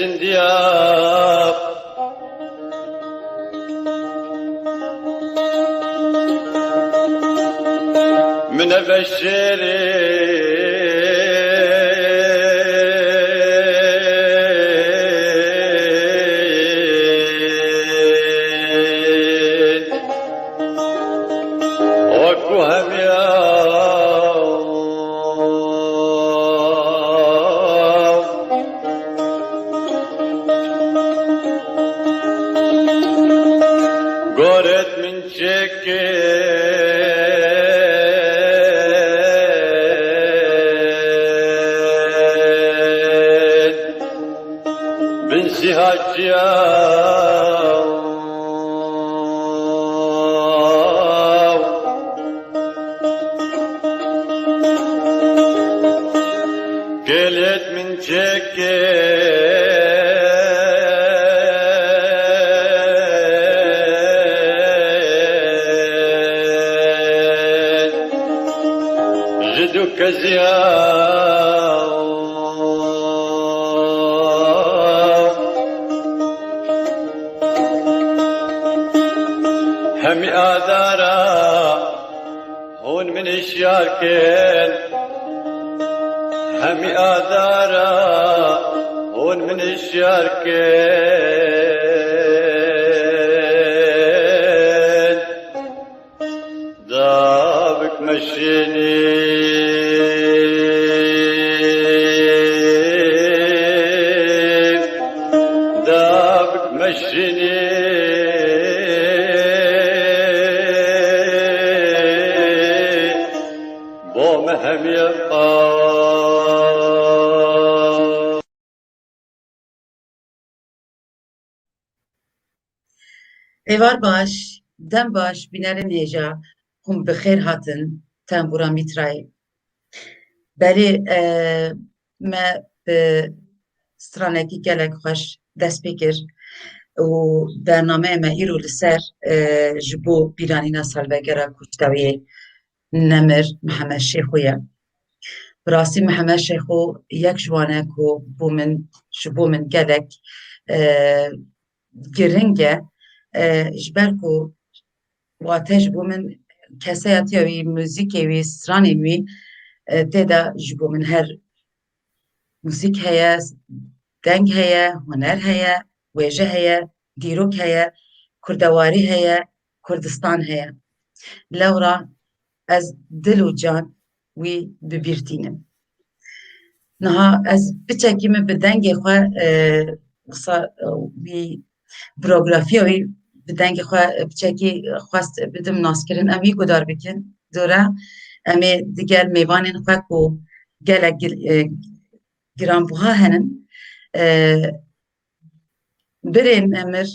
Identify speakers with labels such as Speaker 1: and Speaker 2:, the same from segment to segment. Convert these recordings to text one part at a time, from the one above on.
Speaker 1: سندياب من بشرين وكوهم يا قرت من شكل بن سهاجيا قلت من شكل جدك زياو همي آذارا هون من الشاركين همي آذارا هون من الشاركين دابك مشيني دابك مشيني بوم هم يبقى
Speaker 2: Evar baş, dem baş, binerin heja, hum bixêr hatin, tembura mitrayê. Berê me bi stranekî gelek xweş dest pê kir û bernameyê me îro li ser ji bo bîranîna salvegera Kuşteweyê Nemir Mihemed Şêxo ye. Bi rastî Mihemed Şêxo yek ji wan e ku ji bo min gelek giring e ji ber ku wate ji bo min keseyatiya wî, müzîkê wî, stranên wî tê de ji bo min her müzik heye, deng heye, huner heye, wêje heye, dîrok heye, kurdewarî heye, Kurdistan heye. Lewra ez dil û can wî bibîrtînim. Niha ez biçekî min bi dengê xwe wî birografiya wî bi dengê xwe biçekî xwest bidim naskirin, em wî gudar bikin. Dore em ê digel mêvanên xwe ku gelek giranbuha henin birên Emir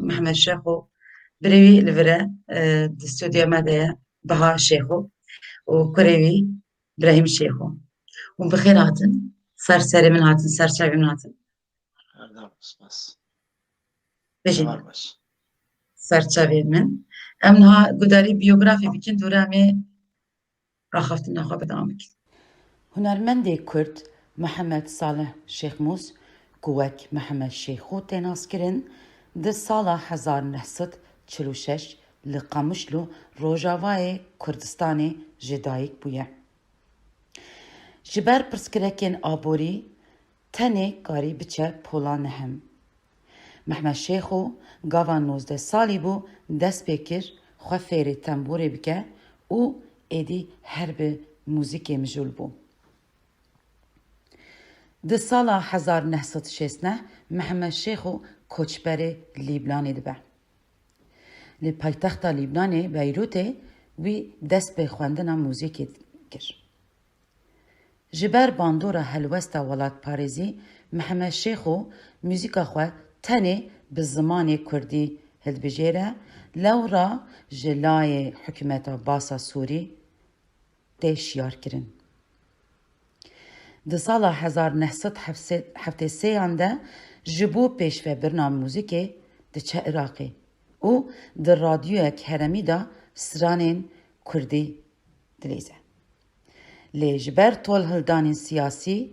Speaker 2: Mihemed Şêxo birê wî li vir e di stûdyoya me de ye Biha Şêxo û kurê wî Brehîm Şêxo. Hûn bi xêr hatin, ser serê min hatin, ser çavê min hatin.
Speaker 3: Erdem Osmas.
Speaker 2: Bijî
Speaker 3: Var baş.
Speaker 2: ser çavê min. Em niha gudarî biyografî bikin, dûre em ê axaftina xwe bidewam bikin.
Speaker 4: Hunermendê Kurd Mihemed Salih Şêxmûs ku wek Mihemed Şêxo tê naskirin di sala 1946 li Qamişlo Rojavayê Kurdistanê jê dayîk bûye. Ji ber pirsgirêkên aborî tenê karî biçe pola nehem. Mihemed Şêxo gava 19 salî bû dest pê kir xwe fêrê temborê bike û êdî her bi muzîkê mijûl bû. Di sala 1960 Mihemed Şêxo koçberê Lîbnanê dibe. Li paytexta Lîbnanê Beyrûtê wî dest pê xwendina muzîkê kir. Ji ber bandora helwesta welatparêzî Mihemed Şêxo muzîka xwe tenê bi zimanê Kurdî hilbijêre, lewra ji layê hikûmeta Basa Sûrî tê şiyarkirin. Di sala 1973 de ji bo pêşvebirina muzîkê diçe Iraqê û di radyoyek heremî de stranên Kurdî dilêze. Lê ji ber tolhildanên siyasî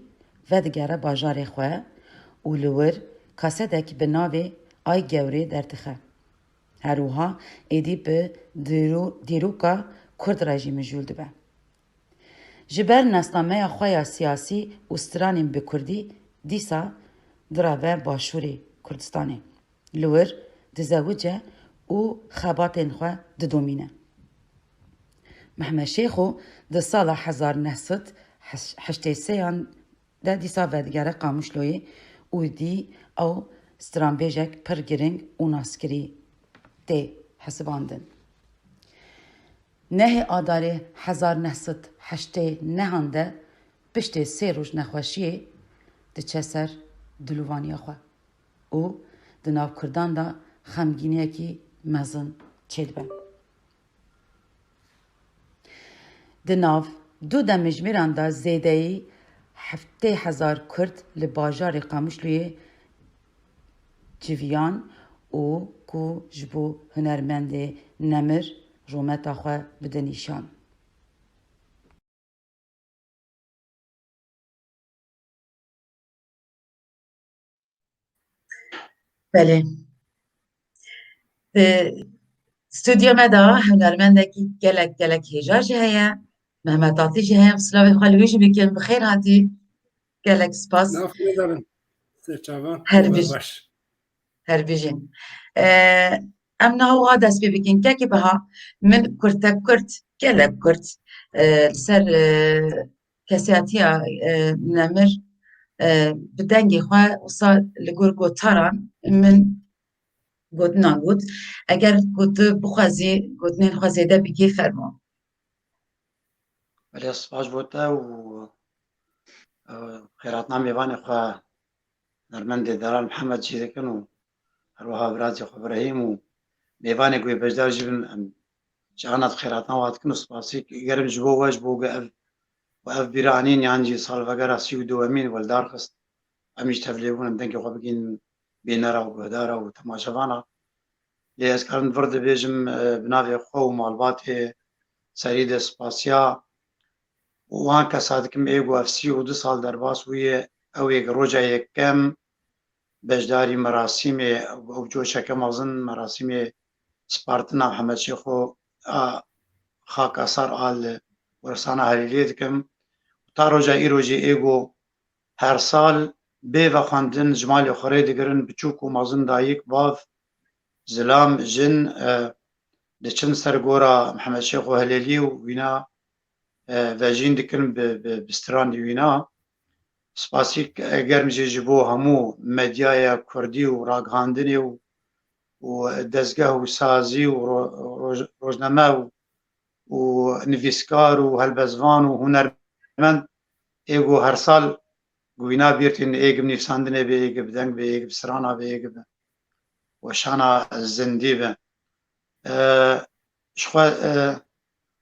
Speaker 4: vedigere bajarê xwe و لور کاسدک به ناوی آی گوری درتخه. هروها ایدی به دیروکا کرد رژیم جول دبه. جبر نسنامه خواه سیاسی و سترانیم به کردی دیسا دراوه باشوری کردستانه. لور دزاوجه و خباتین خواه ددومینه. محمد شیخو ده سال 1983 ده دیسا ودگره قاموشلوی و دی او سترانبیجک پرگرنگ و ناسکری ده حسباندن. نه آداره 1989 ده پشت 3 روز نخوشیه ده چسر دلوانی خواه و ده ناو کردان ده خمگینه کی مزن چید بن. ده ناو دو ده مجمران ده زیده 7,000 کرد لباجار قاموشلوی جویان و کو جبو هنرمند نمر رومتا خواه بده نیشان.
Speaker 2: بله استودیو مدا هنرمندکی گلک هجار جهه محمد عاطی جهه سلاوی خالویش بیکن بخیر هاتی گلک سپاس
Speaker 5: نافذ دارن سرچاوان
Speaker 2: هر بیش
Speaker 5: باش
Speaker 2: هر بیجین ام نهو دست بکن که بها من کرد گلک کرد سر کسیاتیا نمر بدنگی خواه وصا لگور گوتاران من گوت نگوت اگر گوت بخوازی گوت نین خوازی ده بگی فرمان
Speaker 3: ولی سپاس بوده و خیراتنا میوان خواه نرمند دلال محمد چیدکن و هروها برازی خو ابراهیم و میوان گوی بجدار جبن جانت خیراتنا واتکن و سپاسی گرم جبو واج بوگه و اف بیرانین یعنی سال وگرا 32 امین ولدار خست امیش تفلیبون دنگی خو بگین بینرا و گهدارا و تماشاوانا لی از کارن ورد بیجم بناوی خو و مالبات سرید سپاسیا وان کسادکم ایگو اف 32 سال در باس وی او یک روجا یکم بجداری مراسم او جوشک مازن مراسم سپارتنا محمد شیخو خاک اثر آل ورسانا هلیلی دکم تا روجا ای روجی ایگو هر سال به و خواندن جمال خوره دگرن بچوک و مازن دایک باف زلام جن لچن سرگورا محمد شیخو هلیلی و وینا و جین دکرن بستران وینا سپاسی گرم جبو همو مدیای کردی و راگهاندنی و دزگه و سازی و روزنامه و نویسکار و هلبزوان و هنرمند ایگو هر سال گوینا بیرتین ایگم نفساندنه به ایگب دنگ به ایگب سرانا به ایگب و شانا زندی به شخوا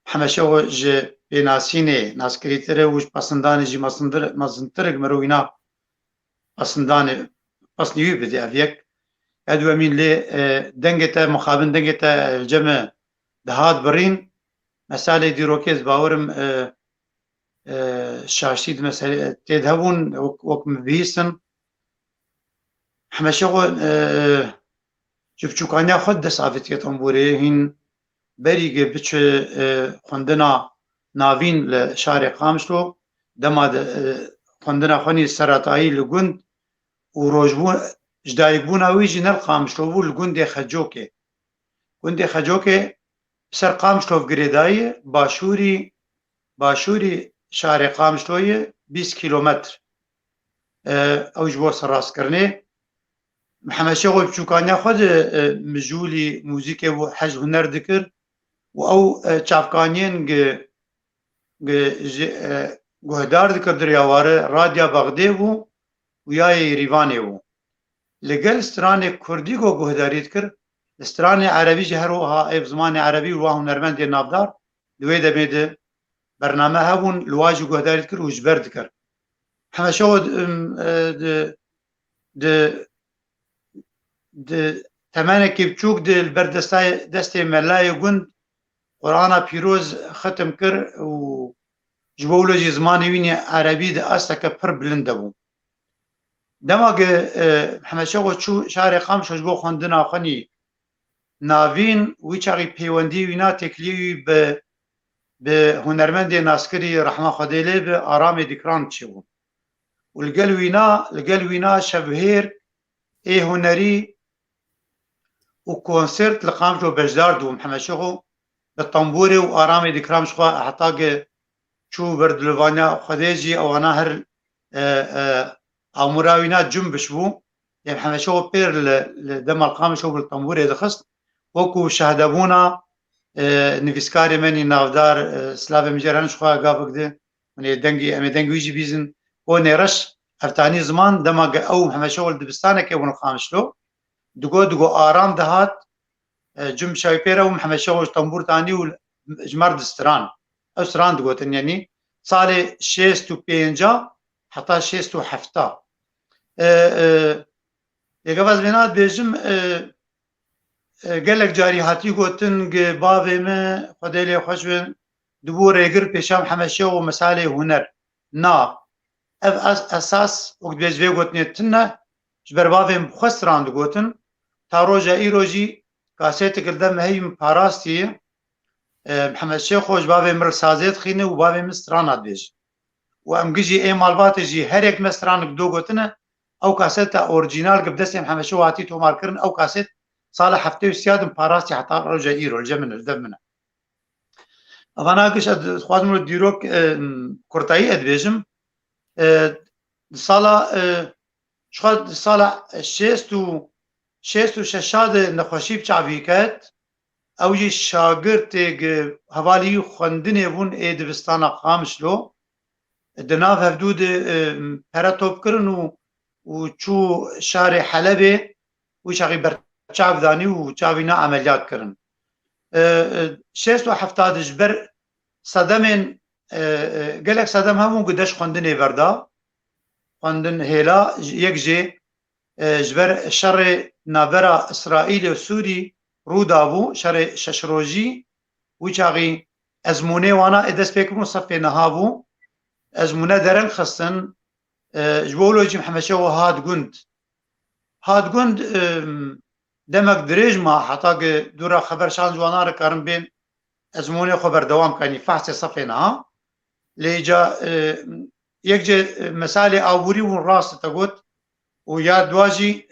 Speaker 3: همشه و جه بیناسینه ناسکریتره وش پسندانه جی مزندرگ مروینا پسندانه پسنیوی بده اویک ادو امین لی دنگتا مخابن دنگتا جمع دهات برین مسائل دیروکیز باورم شاشید مسائل تدهون وکم بیسن همشه و جبچوکانیا خود دست آفتیتون بوره هین بریگه بچه خوندنا ناوین لشار قامشلو دما خوندنا خونی سرطایی لگوند و روجبون جدایبون اویجی نل قامشلو بو لگوند خجوکه گوند خجوکه سر قامشلو گریدایی باشوری شار قامشلوی 20 کیلومتر اوج بو سراس کرنه محمد شغل بچوکانیا خود مجولی موزیک و حج هنر دکر و او چافکانین گهدار دکر دریاواره رادیا بغده و یای ریوانه و لگل استران کردی گو گهداری دکر استران عربی جهروها ای زمان عربی و هنرمند نافدار دوی دمیده برنامه هبون لواج گهداری دکر و جبر دکر همه شو تمانه که بچوک دل بردستای دست ملای گوند قرآن پیروز ختم کر و جبولوجی زمانی وینی عربی ده استا که پر بلنده بو دماغ محمد شوقي شو شاري قام شو جبو خندنا خني نافين ويشاري بيوندي وينا تكلي ب هنرمند ناسكري رحمه خديله بآرام ديكران تشيبو والقلوينا شبهير ايه هنري وكونسرت لقام جو بجدار دو محمد شوقي بالطنبوري وآرام ديكرام شخوا حتى شو برد لفانا خديجي او انا هر او مراوينات جنبش بو يعني محمد شوقي بير لدم القام شو بالطنبوري دخست وكو شهدبونا نفسكاري مني نافدار سلاف مجران شخوا قابك ده من دنگي ام دنگي يجي بيزن او نيرش افتاني زمان دما او محمد شوقي دبستانه كي ونو خامشلو دغو آرام دهات جم شاي بيرا ومحمد شوقي طنبور تاني وجمار دستران او سران دغوتن يعني صالي 65 حتى 67 يقفز بينات بيجم قالك جاري هاتي قوتن بابي ما خديلي خوش بن دبور يقر بيشام محمد شوقي مسالي هنر نا اف اساس وقت بيجوي قوتني تنه جبر بابي مخسران دغوتن تا روجا ايروجي كاسيت قدام هي باراستي محمد شوقي بابي مر سازيت خينه وبابي مسترانات بيج وام جي اي مالبات جي هريك مستران دو قوتنه او كاسيت اوريجينال قبدس محمد شوقي هاتي تو ماركرن او كاسيت صالح حفتي وسياد باراستي حتى روجا ايرو الجمن الدمنه انا كش خوازم ديروك كورتاي ادبيجم صالح شخد صالح شيستو ششاد نخوشي بچاويكت او جي شاگرد حوالي خندنه بون اي دبستان قامشلو دناف هفدود پراتوب کرن و چو شارع حلبه و شاقي برچاو داني و چاوينا عمليات کرن 670 جبر صدمن قالك صدم همون قداش خندنه بردا خندن هيلا يكجي جبر شر نابرا اسرائيل و سوري رودابو شر ششروجي ويشاغي ازمونه وانا ادس بيكم صفي نهابو ازمونه درن خصن جبولوجي محمد شوقي هاد قند دمك دريج ما حتى دورا خبر شان جوانار كارم بين ازمونه خبر دوام كاني فحص صفي نها ليجا يكجي مسالي اووري والراس تقوت ويا دواجي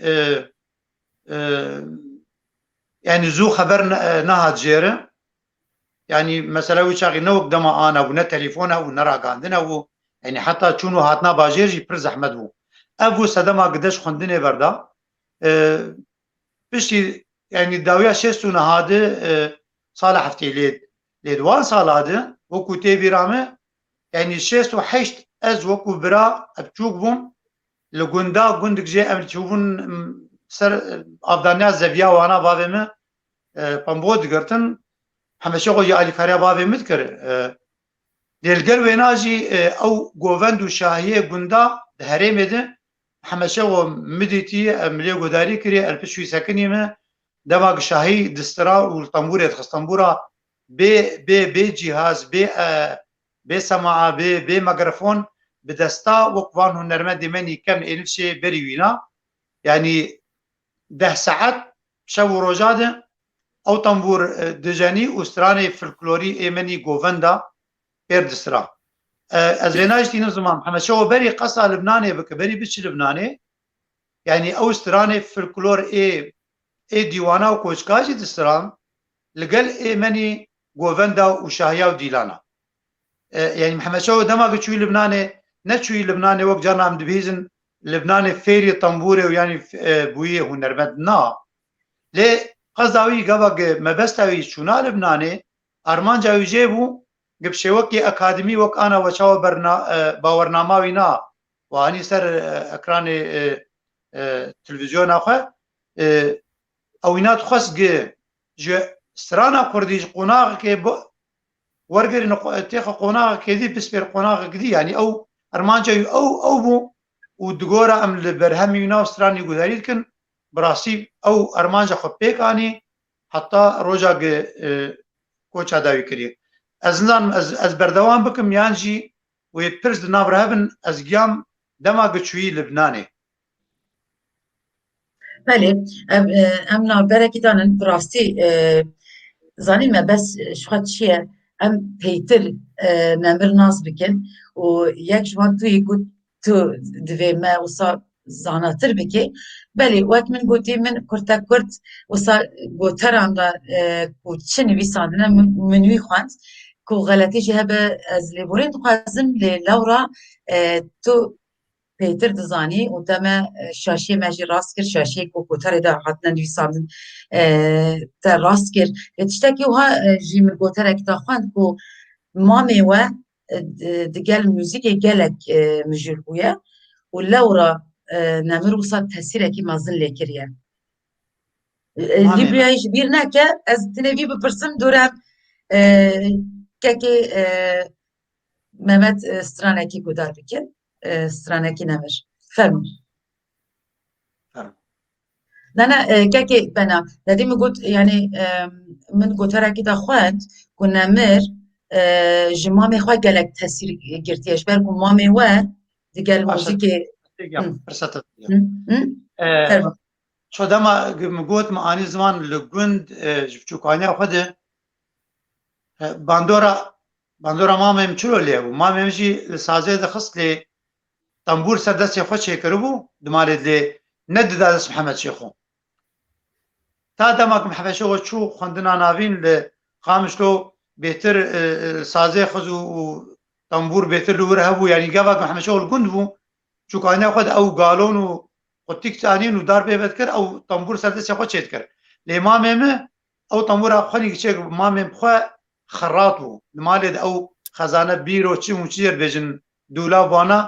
Speaker 3: يعني زو خبر نهاد جيره يعني مثلا ويشاغي نوك دما انا ونا تليفونها ونرا قاندنا يعني حتى تشونو هاتنا باجيرجي برز احمد بو ابو سدما قداش خندني بردا بشي يعني داويا شيستو نهاده صالح حفتي ليدوان صالاده وكو تيبي رامه يعني شيستو حيشت از وكو برا ابتوك بوم لغندا غندك جي امل تشوفون سر افدانيا زفيا وانا بابي بامبود قرتن محمد شوقي علي كاريا بابي مذكر ديلقل ويناجي او غوفندو شاهيه غندا دهريم ده محمد شوقي مديتي ملي غداري كري الفشوي سكني ما دماغ شاهي دسترا والطنبور يتخصطنبورا بي جهاز بي سماعه بي ميكروفون بدستا وقفان هنرمند مني كم الشي بريوينا يعني 10 ساعات شو روجاده او طنبور دجاني وستراني فلكلوري ايمني غوفندا بيردسرا ازريناجتي نظام محمد شوقي بري قصه لبناني بكبري بتش لبناني يعني او ستراني فلكلور اي ديوانا وكوشكاجي دستران لقل ايمني غوفندا وشاهيا وديلانا يعني محمد شوقي دماغ تشوي لبناني نتشوي لبناني وقت جانا عم دبيزن لبناني فيري طنبوري ويعني بويه هنرمند نا ليه قصداوي قبق مبستاوي شونا لبناني ارمان جاوي جيبو قب شوكي اكاديمي وك انا وشاو باورناماوي نا واني سر اكراني تلفزيون اخر اوينات خص جو سرانا كرديج قناغ كي ورقر تيخ قناغ كذي بسبير قناغ كذي يعني او ارمان جاوي او بو ودغورا ام البرهمي ناوستراني غداريت كن براسي او ارمانجا خبيك اني حتى روجا كوچا داوي كري ازنان از بردوام بكم يانجي ويبرز نابرهبن از قيام دما قچوي لبناني
Speaker 2: بله ام نابرکی دانن براستی زنیم بس شوات چیه ام پیتر نمر ناز بکن و یک جوان توی گوت تو دوی ما وصا زاناتر بکی بله وقت من گوتی من کرتا کرد وصا گوتر ام را کوچه نویساندنه منوی خواند کو غلطی جه به از لیبورین خوازم لورا تو پیتر دزانی و دم شاشی مجی راست کرد شاشی کوکوتر دا حتما نویساندن تا راست کرد تشتکی وها جی مگوتر اکتا خواند کو مامی و دگل موزیک گلک مجر بویا و لورا نمر وصاد تاثیر اکی مازن لیکریه لیبریایش بیر نکه از تنوی بپرسم دورم که مهمت استرانکی گودار بکن استرانکی نمر فرمون نه که بنا لدیم گوت یعنی من گوتره که دا خواند که نمر جمامي خواه گلک تاثیر گرتیش بر که مامي و دیگر موزیک
Speaker 3: فرصة
Speaker 2: فرمون
Speaker 3: شو دما مقوت ما اني زمان لجند جبتوكانيا خده باندورا ما ممچلو له ما ممشي سازه د خصلي طنبور سدس خو چه کربو دمال له ند داس محمد شيخو تا دما محمد شيخو شو خندنا ناوين ل خامشلو بهتر سازه خزو طنبور بهتر لور هبو يعني جابك محمد شيخو الجند بو شو كان ياخذ او قالون وقتيك ثانيين ودار بيبتكر او طنبور سدس خو چه كر الامام او طنبور خني چه امام خو خراتو دمالد او خزانه بیرو چی موچیر بجن دولا بانا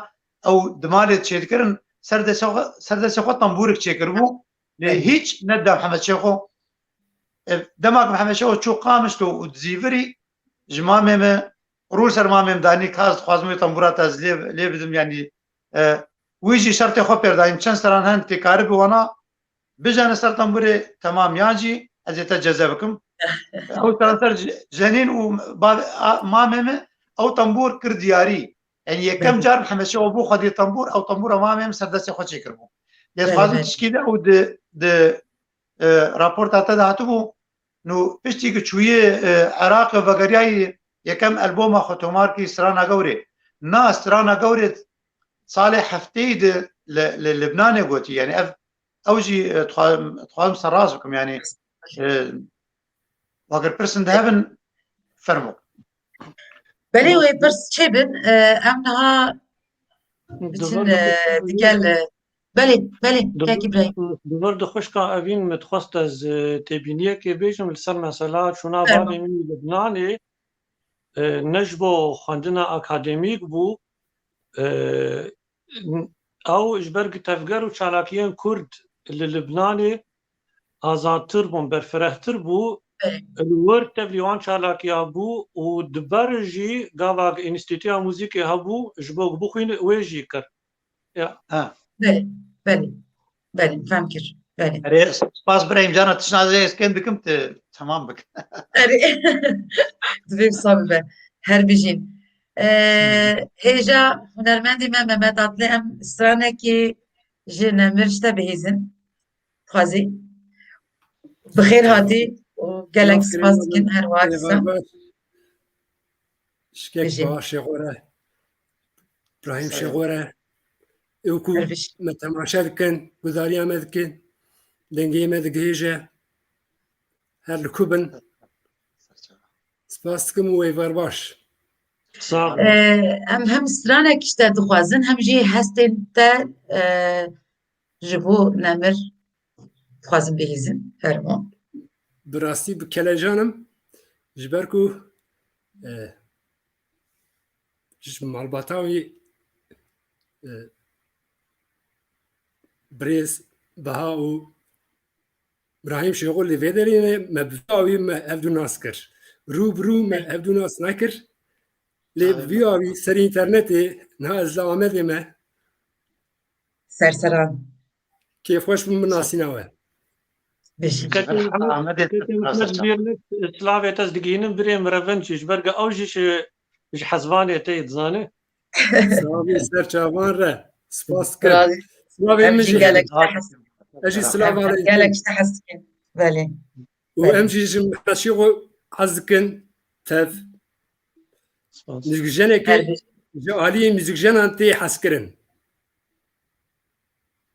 Speaker 3: او دمالد چید کرن سرد شخو طنبورک چه کربو له هیچ ندم محمد شيخو دماغ محمد شيخو چو قامشتو ودزيفري جمامه رول سر مامم دانی کاز خوازمي طنبورات از لی بدم يعني ويجي شرط خو پردایم چند سران هن تکار بوانا بجان سر طنبوري تمام یاجی ازیتا جذبکم او ترانسر جنين ومامم او طنبور كردياري يعني كم جار محمد شيخو بو خدي طنبور او طنبور مامم سردسي خو چيكربو ليس فازم تشكيله او د رابورت اتا داتو نو بشتي شويه عراق وغرياي يكم البوم ختمار كي سرانا غوري نا سرانا غوري صالح حفتي للبنان قوتي يعني اوجي تخام سراسكم يعني واقر برسن دهبن فرمو
Speaker 2: بله و برس چه بن امنها بچن دیگل بله که برای
Speaker 6: دور دخوشکا اوین متخواست از تبینیه که بیشم لسر مسئله چونا بابی من لبنانی نجبو خواندنا اکادمیک بو او اجبرگ تفگر و چالاکیان کرد للبنانی آزادتر بون برفرهتر بو الورد تبلیوان چالاکیا بو و دبرجی گاواگ انستیتویا موزیک هبو جبوگ بخوین ویجی کر
Speaker 2: بله فهم کر بله
Speaker 3: اري سباس برايم جانا تشنازي اسكن بكم تمام بك
Speaker 2: اري دبي صابه هر بيجين هيجا هنرمندي ما مهمت عطلي ام استرانه كي جينا مرشتا بهيزن خوازي بخير هاتي وقالك سباس كن هر واقسا
Speaker 5: شكيك باش شغوره ابراهيم شغوره اوكو متماشا كان گزاريا مدكن دنگي مدگيجه هر لكوبن سباس كم ويفر باش
Speaker 2: هم استرانه كشتا دخوازن هم جي هستن تا جبو نمر خوازن بهيزن فرمون
Speaker 5: براستی بکله جانم جبرکو مالباتاوی بریز بها و ابراهیم شغل لی ویدرینه مبواوی مهفدو ناس کر روبرو مهفدو ناس نکر لی بیاوی سر اینترنتی نه از لامده مه
Speaker 2: سرسران
Speaker 5: کیف خوش بمناسی نوه
Speaker 6: سلاوی تاز دگینم بریم رونچش برگه اوجش حزبانی تید زانه
Speaker 5: سلاوی سرچاوان ره سپاس کرد
Speaker 2: سلاوی مجی گلک
Speaker 5: اجي سلاف على
Speaker 2: قالك تحسكن بله
Speaker 5: وامجي جم حشيغو حزكن تاف
Speaker 6: سپاس
Speaker 5: مزيك جنكي جو علي مزيك جنان تي حسكرن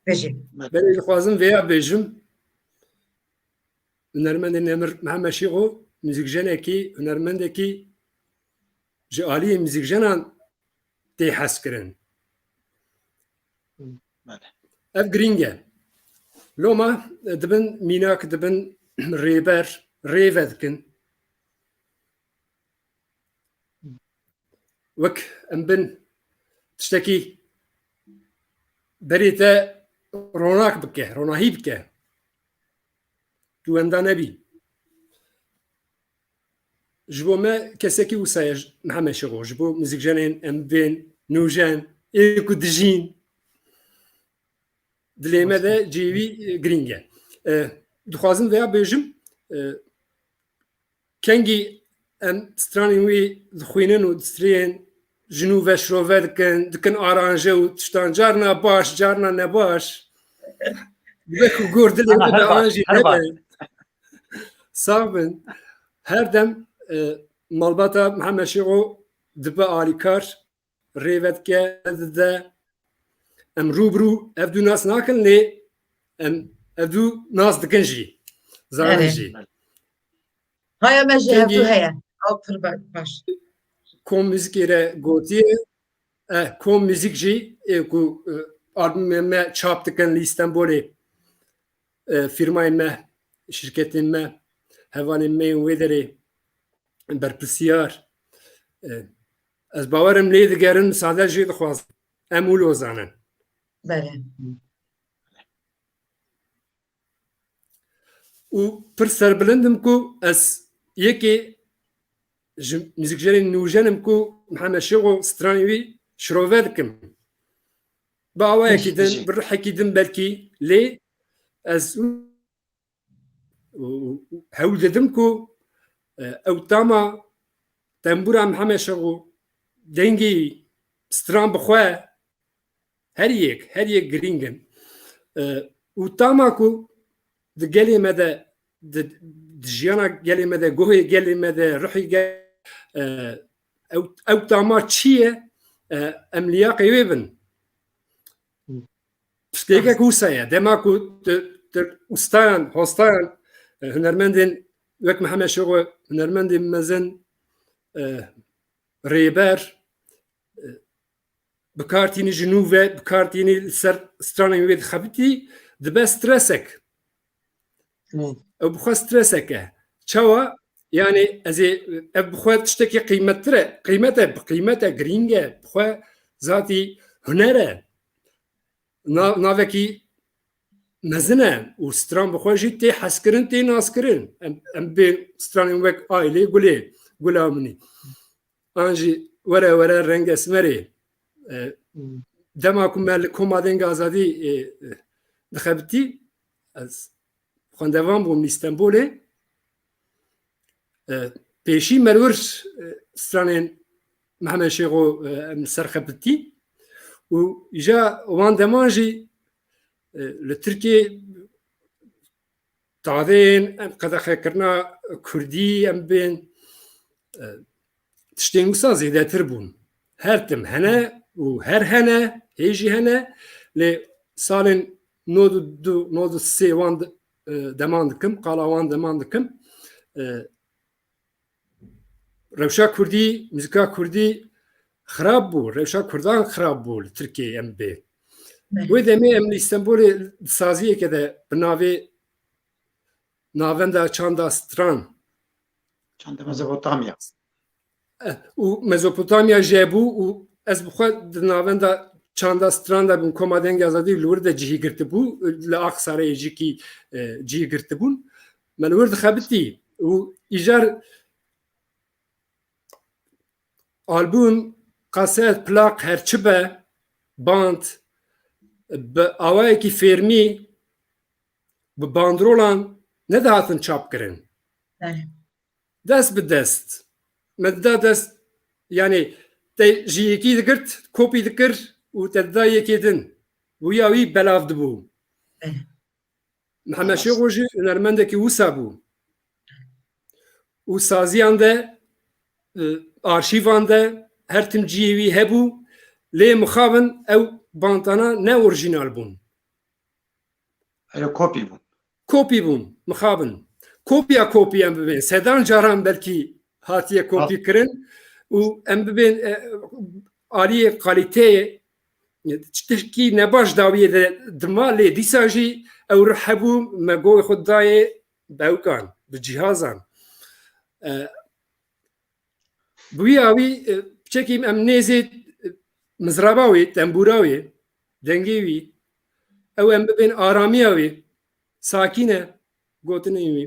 Speaker 2: بجي
Speaker 5: بل خوازم فيا بيجم هنرمند نمر محمد شيغو مزيك جنكي هنرمندكي جو علي مزيك جنان تي حسكرن اف جرينجا لوما دبن ميناك دبن ريبر ريفذكن وك امبن تشتكي بريتا روناك بكه روناهي بكه تو اندا نبي جبو ما كسكي وسايج محمد شغو جبو مزيك جانين امبين نوجان ايكو دجين دليما دا جيوي جرينجا دخوازن ويا بيجم كنجي ام ستراني وي دخوينن ودسترين جنوب شروفر دكن ارانجا وتشتان جارنا باش جارنا نباش بكو غور دلي ارانجي صابن هردم مالباتا محمد شيغو دبا اليكار ريفت كا ام روبرو افدو ناس ناكن لي ام افدو ناس دكنجي زانجي
Speaker 2: هيا مجي
Speaker 5: كنجي-
Speaker 2: هفتو هيا او پر باش
Speaker 5: کۆم موزیکێرە گوتیە کۆم موزیک جی کو albümê me çap dikin li Stenbolê firmayên me şirketên me hevalên me ên wê derê berpirsiyar ez bawerim lê digerin sader jê dixwazim em û lozanin
Speaker 2: بله
Speaker 5: û pir serbilindim ku ez yekê ji muzîkjerên nûjenim ku Mihemed Şêxo stranê wî şirove dikim bi awayekî din bi rihekî din belkî lê ez hewl didim ku ew tama tembûra Mihemed Şêxo dengê stran bixwe her yek girîng in û tama ku di gelê me de di jiyana gelê me de guhê gelê me de rihî ew tama çi ye em liyaqê wê bin piştêkek wisa ye dema ku ustayan hostayan hunermendên wek Mihemed Şêxo hunermendên mezin rêber bikartînî ji nû ve bikartînî li ser stranên wê dixebitî dibe stresek ew bixwe stresek e çawa yani ez ê ev bixwe tiştekî qîmettir e qîmet e girîng e bixwe zatî huner e navekî mezin e û stran bixwe jî tê hezkirin tê naskirin em bê stranên wek ailê gulê gula minî an jî were were reng esmerê dema ku me li Koma Dengê Azadî dixebitî ez xwendevan bûm li Stenbolê pêşî merwir stranên Mihemed Şêxo em li ser xebitî û îja wan deman jî li Tirkiye tadeyên em qedexekirina Kurdî em bên tiştên wisa zêdetir bûn her tim hene û her hene hêjî hene lê salên nod û sê wan deman dikim qala wan deman dikim rewşa Kurdî muzîka Kurdî xirab bû rewşa Kurdan xirab bû li Tirkiye em bê wê demê em li Stenbolê saziyeke de bi navê navenda çanda stran
Speaker 3: Çanda Mezopotamya.
Speaker 5: û Mezopotamya jebû û ez bixwe di navenda çanda stran de bûn Koma Dengê Azadî li wir de cihî girtibû li Aqsareyê jîkî cihî girtibûn me li wir dixebitî û îjar albûm kaset plak her çi be band bi awayekî fêrmî bi bandrolan nedihatin çapkirin
Speaker 2: بله
Speaker 5: dest bi dest me dida dest yani te ji yekî digirt kopî dikir û te dida yekê din wîya wî belav dibû محمد شیخ جی هنرمندێکی وسا بوو û saziyan de arşîvan de her tim ciyê hebû lê mixabin ew bantana ne orjînal bûn
Speaker 3: Öyle kopya bu.
Speaker 5: kopî bûn mixabin kopya em bibên sedan caran belkî hatiye kopî kirin û em bibên aliyê kalîteyê tiştekî nebaş dawiyê de dima lê dîsa jî ew hebû me goyê xwe dayê bewkan bi cihazan Bûyî awî çekîm em nêzê mizraba wê tembûra wê dengê wî ew em bibên aramiya wê sakîn e gotinê wî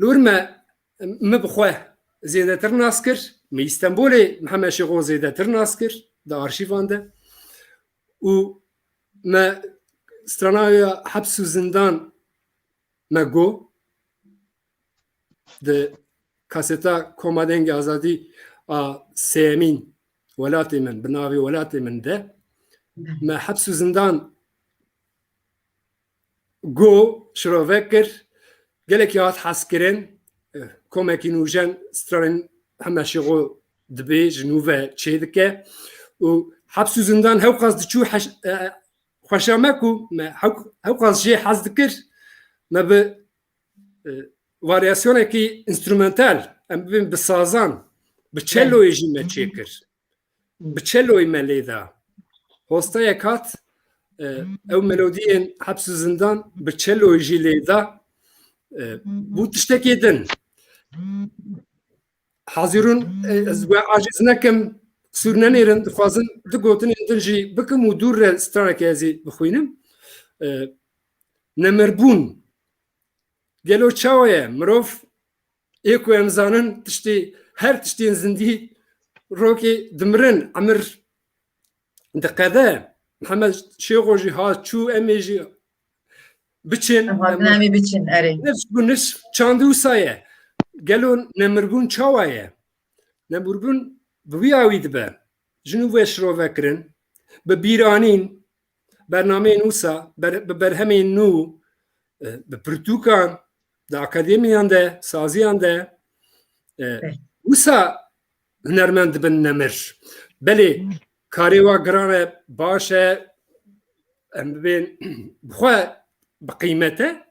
Speaker 5: lûr me bixwe zêdetir nas kir me Îstenbolê Mihemed Şêxo zêdetir nas kir di arşîvan de û me stranaya heps û zindan me got di kaseta Komadengê Azadî a sêyemîn welatê min bi navê welatê min de me heps û zindan got şirovek kir gelekî hat hezkirin komekî nûjen stranên Mihemed Şêxo dibê ji nû ve çê dike û heps û zindan hewqas diçû xweşa me ku me hewqas jê hez dikir me bi varyasyonekî instrumental em bibin bi sazan bi çelloyê jî me çêkir bi çelloyê me lêda hostayek hat ew melodiyên heps û zindan bi çelloyê jî lêda bû tiştekê din hazîrûn ez we aciz nekim qisûr nenêrin dixwazin di gotinên din jî bikim û dûr re stranekê ez ê bixwînim nemirbûn gelo çawa ye mirov ê ku em zanin tiştê her tiştên zindî rokê dimirin emir diqede Mihemed Şêxo jî hat çû em ê jî biçin
Speaker 2: Namê biçin erê.
Speaker 5: niş çandî wisa ye gelo nemirbûn çawa ye nemirbûn bi wî awî dibe ji nû ve şirovekirin bi bîranîn bernameyên wisa bi berhemên nû bi pirtûkan di akademiyan de saziyan de wisa hunermend dibin nemir belê karê wa giran e baş e em bibên bixwe bi qîmet e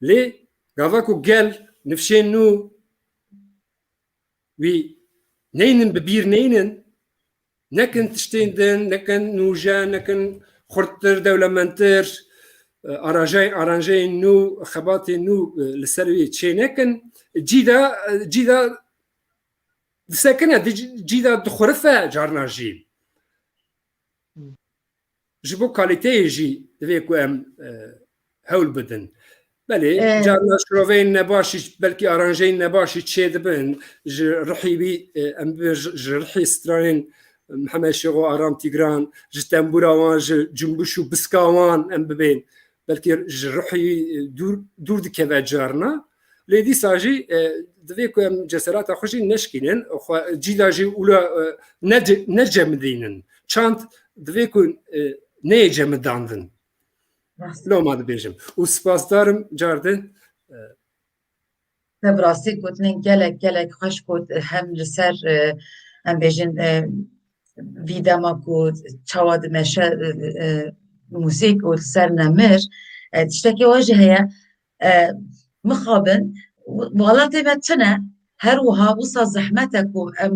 Speaker 5: lê gava ku gel nifşên nû wî neynin bi bîr neynin nekin tiştên din nekin nûjen nekin xurttir dewlementir aranjeyên nû xebatên nû li ser wê çê nekin cîda disekine cîda dixurife carna jî ji bo kalîteyê jî divê ku em hewl bidin belê carna şiroveyên nebaşî belkî aranjeyên nebaşî çê dibin ji rihî wî em ji rihî stranên Mihemed Şêxo Aram Tîgran ji tembûra wan ji cumbuş û biska wan em bibên belkî ji rihî dûr dikeve carna lê dîsa jî divê ku em ceserata xwe jî neşkînin cîda jî ûla necemidînin çand divê ku neyê cemidandin loma dibêjim û spasdarim cardin
Speaker 2: Te bi rastî gotinên gelek xweş got hem li ser em bêjin vî dema ku çawa dimeşe musîk û li ser nemir tiştekî we jî heye mixabin welatê me tune her wiha wisa zehmete ku em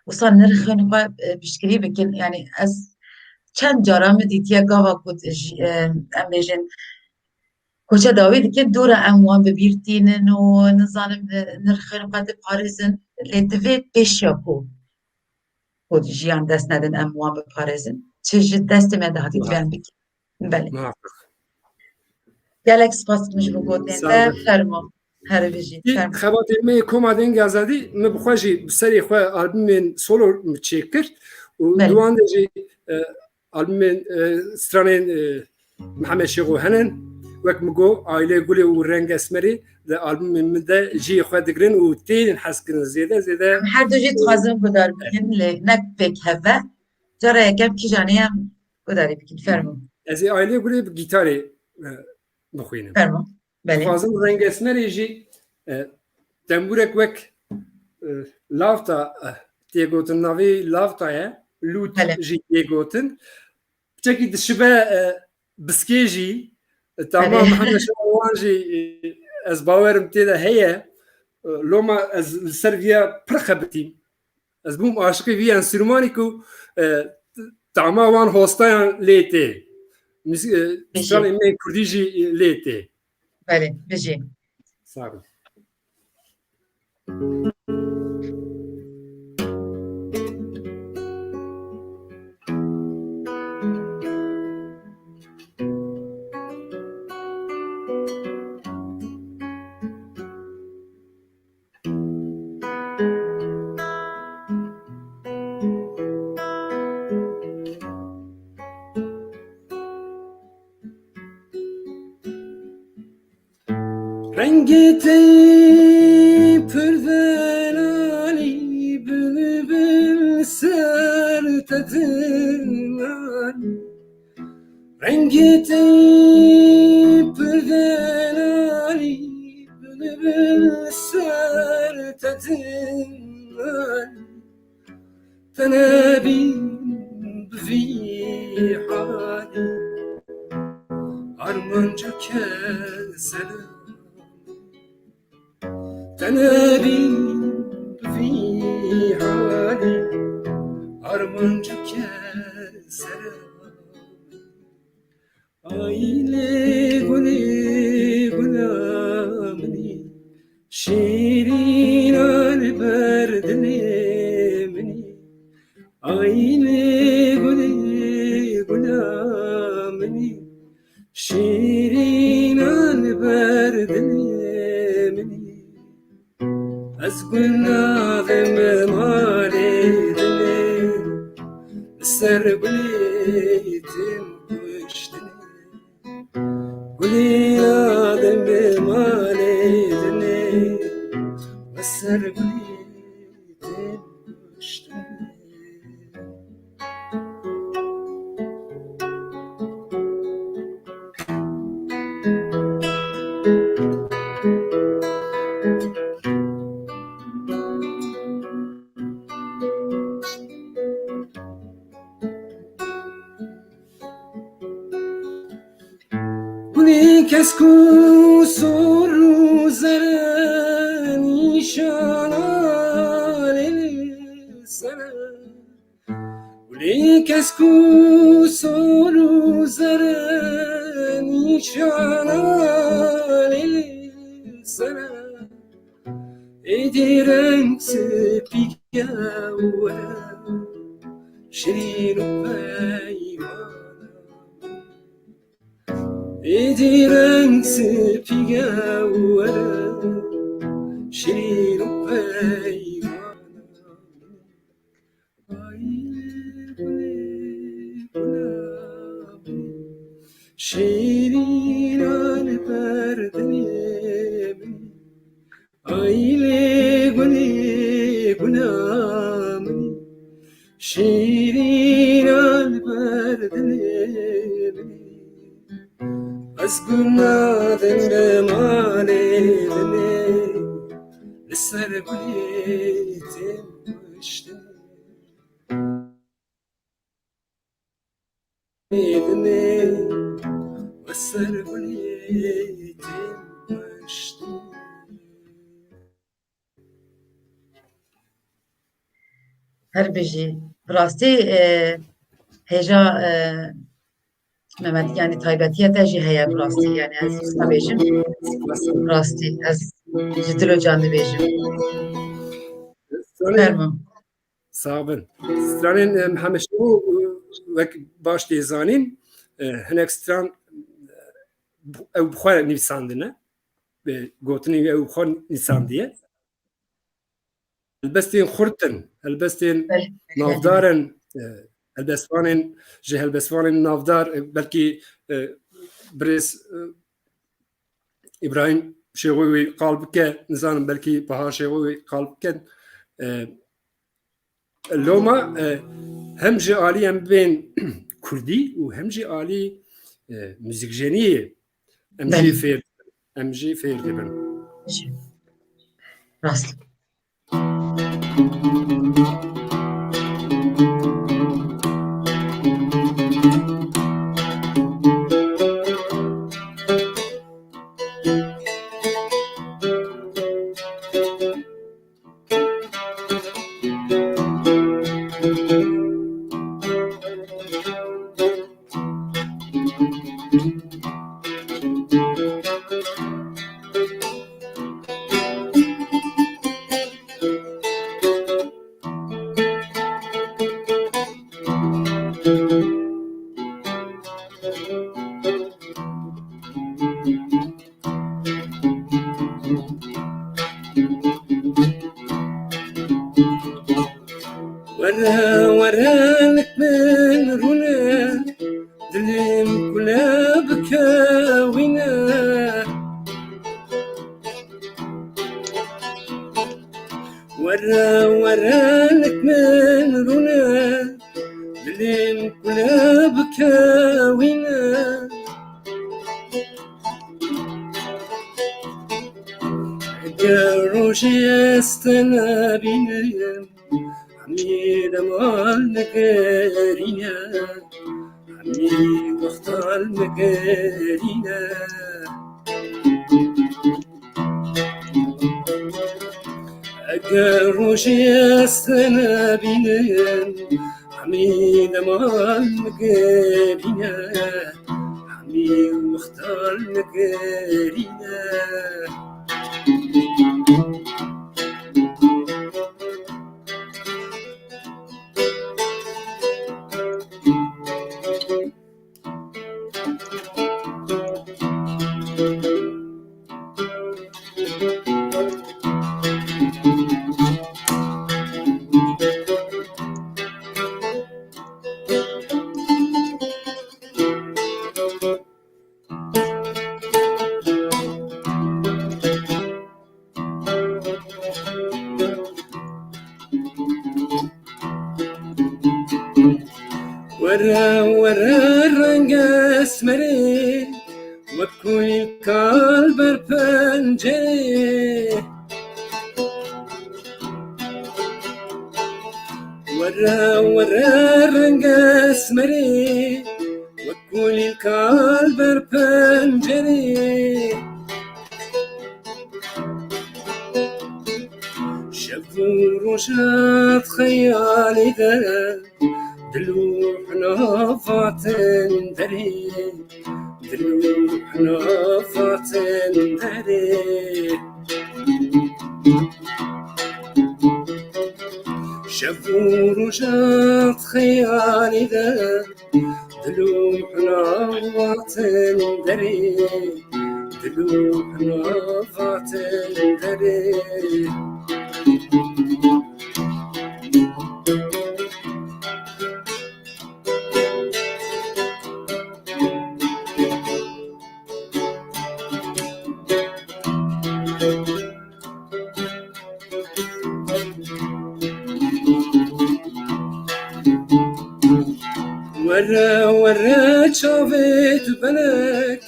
Speaker 2: wisa nirxên xwe piştgirî bikin yani ez çend cara min dîtiye gava ku em bêjin koça dawî dikin dûra em wan bibîrtînin û nizanim nirxên xwe diparêzin lê divê pêşiya ku jiyan dest nedin em wan biparêzin çi ji destê me de hatî divê em bikin belê gelek spas dikim ji bo gotinên te fermo herî jî fermo
Speaker 5: xebatê me Komadengê Azadî me bixwe jî bi serê xwe albûmên solo çêkir û diwan de jî albûmên stranên Mihemed Şêxo henin wek min got Aile Gulê û Reng Esmerî di albûmên min de jî xwe digirin û tên hez kirin zêde
Speaker 2: her du jî dixwazim guhdar bikin lê nek pêk heve cara yekem kîjanê em gudarî bikin fermo
Speaker 5: ez ê Aile Gulê bi gîtarê بخوینم
Speaker 2: فرما بله
Speaker 5: خوازم رنگ اسمری جی تنبورک وک لافتا تیگوتن ناوی لافتایه لوت
Speaker 2: بله.
Speaker 5: جی تیگوتن بچکی دشبه بسکی جی تمام همه شوان جی از باورم تیده هیه لوما از سرفیا پرخبتیم از بوم عاشقی وی انسرومانی کو تمام وان هوستایان لیته مثال ایمه کردی جی لیته
Speaker 2: بله بجی
Speaker 5: sağ olun. Rengi pürdelali bülbül sertedinali Rengi pürdelali bülbül sertedinali Tenebin fi hali Armanca keselim تنابين في حالي أرمنجك سلام عيلي قولي غلامني شيرين البرد مني عيلي قولي غلامني شيرين البرد مني أزقل ناظم مالي السر قولي تنبشتني قولي ناظم مالي السر قولي تنبشتني Kesku soru zere nişana sana Uli kesku soru zere nişana sana Ediren sepike şirin peyman Ediren sepige ورا شيرين وبيمان شيرين على بردني عيلي قولي غلامي شيرين على بردني أسقنا ذنب مالي لسر قليت مشتني وسر قليت مشتني
Speaker 2: هر بجی راستی هجا Mehmet yani taybetiye tercih heye rastı yani az usta bejim rastı az ciddi canlı bejim vermem
Speaker 5: Sağ olun. Stranın hemeşu ve baş dizanin henek stran ev bukhar nivsandine ve gotini ev bukhar nisandiye elbestin khurtin elbestin navdarın البسوانين جه البسوانين نافدار بلكي بريس إبراهيم شيغوي قلبك نزان بلكي بهار شيغوي قلبك اللوما هم جي عالي هم بين كردي وهم جي عالي موسيقى جنيه ام
Speaker 2: بله.
Speaker 5: جی فیر ام جی فیر دبن
Speaker 2: راست
Speaker 5: ورانك من رونا دلم كلها بكاوينا ورانك من رونا دلم كلها بكاوينا روشي استنا بينا عميد مال مقارينا عميد واختار مقارينا روشي استنا بينا عميد مال مقارينا عميد واختار مقارينا ورا الرنقاس مري وكل كالبر بنجي ورا الرنقاس مري وكل كالبر بنجي شافوا رشاد خيالي ذا دلوحنا فاتن دري دلوحنا فاتن دري شافوا رشاد خيالي ذا دلوحنا فاتن دري دلوحنا فاتن دري ورا شافت بلك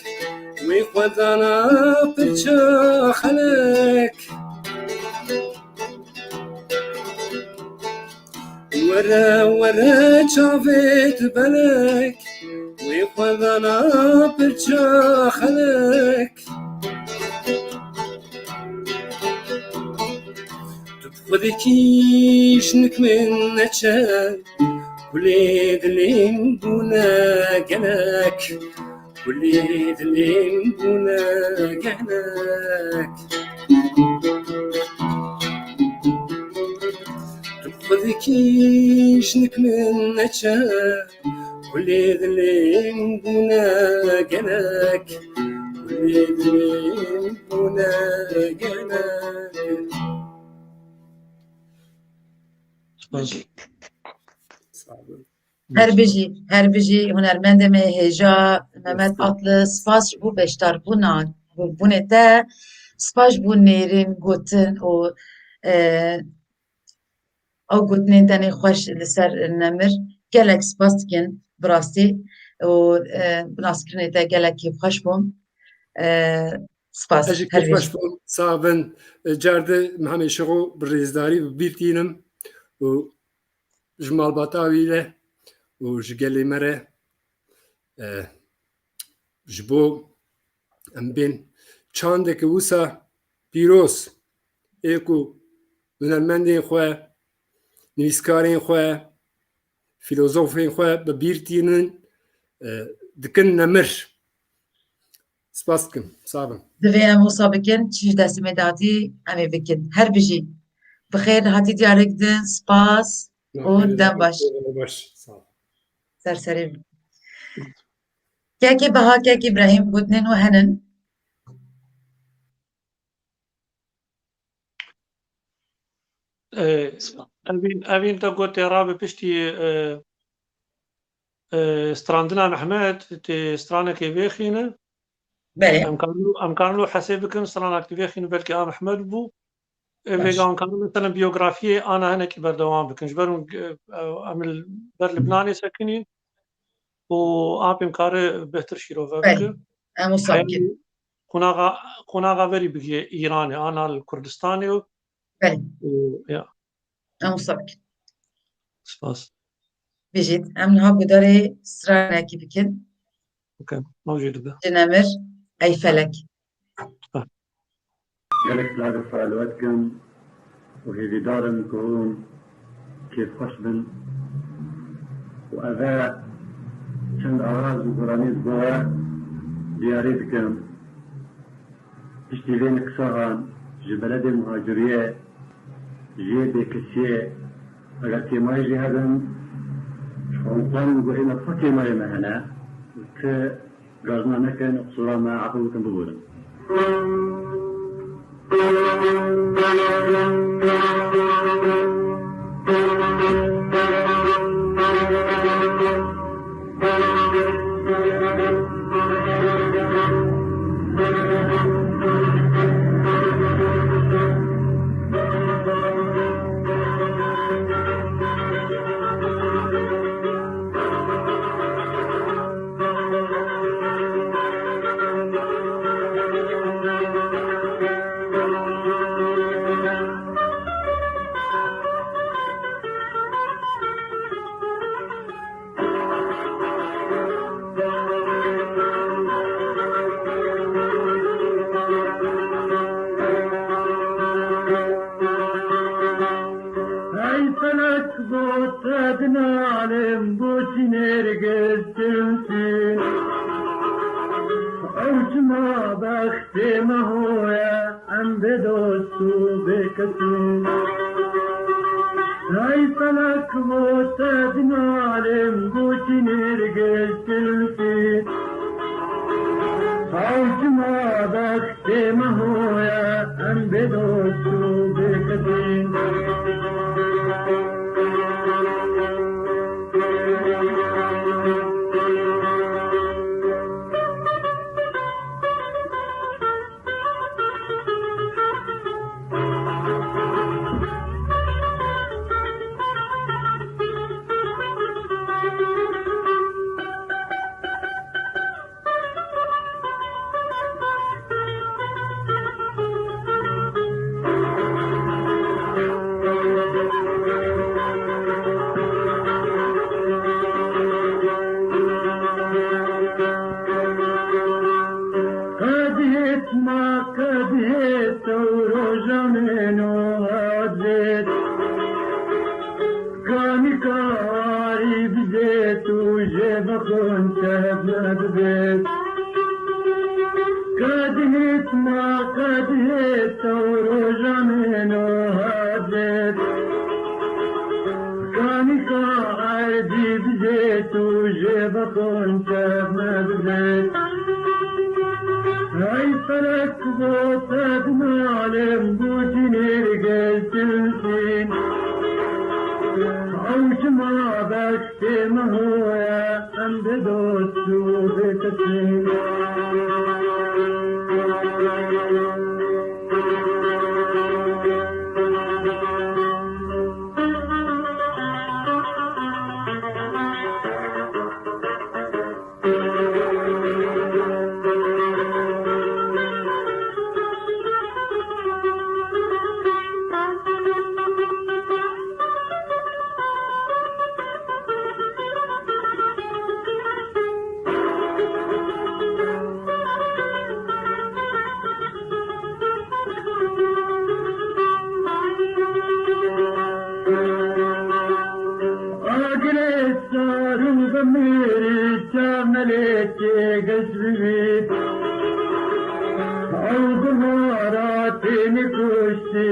Speaker 5: ويخوضنا برشا خلك ورا شافت بلك ويخوضنا برشا خلك تبخذكيش نكمن نتشال كل دلين بونا جناك كل دلين بونا جناك تبخذكيش نكمن نتشا كل دلين بونا جناك كل دلين بونا جناك
Speaker 2: هر بجی هنرمند می هجا ممت اطل سپاس بو بشتر بونا بونته سپاس بو نیرین گوتن او گوتنین تنی خوش لسر نمر گلک سپاس کن براستی و بناسکرنی تا گلک خوش بوم سپاس
Speaker 5: اجي
Speaker 2: هر
Speaker 5: كيف باش بوم صابن جارد محمد شغو بالريزداري ببيرتينم و جمال باطاوي له وجقلي مرة جبو ام بين چاندك وسا بيروس ايكو هنرمندين خواه نویسکارین خواه فیلوزوفین خواه ببیرتینن دکن نمر سپاس کم صابن
Speaker 2: دوی امو سابقین چیز دستی مدادی امی بکن هر بجی بخیر هاتی دیارک دن سپاس و دم باش
Speaker 5: باش
Speaker 2: سرسری که بها که ابراهیم بودنن و هنن
Speaker 6: اوین تا گوت رابع پشتی استراندنا محمد تی استرانه که بخینه
Speaker 2: بله
Speaker 6: ام كانوا حسب بكم استرانا اكتيفيشن بلكي محمد بو
Speaker 2: باش.
Speaker 6: فيجان كانوا مثلا بيوغرافيه انا هنا كبر دوام بكن جبرون عمل بر لبناني ساكنين وابم كار بهتر شيروفا
Speaker 2: بله
Speaker 6: بك
Speaker 2: امو سابقین
Speaker 6: كنا غيري بكي ايراني انا الكردستاني
Speaker 2: بله
Speaker 6: يا
Speaker 2: امو سابقین
Speaker 6: سباس
Speaker 2: بجید امنها بداره سرانه کی بکن
Speaker 6: اوكي موجود به
Speaker 2: جنمر ای فلک
Speaker 7: جلك لا فعلواتكم وهذه دارن كون كيف خشبن وأذا شند أراض وقرانيز بوا دياريتكم تشتغلين كساها جبلد المهاجرية جيبي كسيه أغا تيماي جهدن شخونطان وقوئنا فتيماي مهنا كغازنا نكن اقصورا ما عقلكم بقولا صاروا ضميري كاملت قلبي أو ظهراتي نكوشتي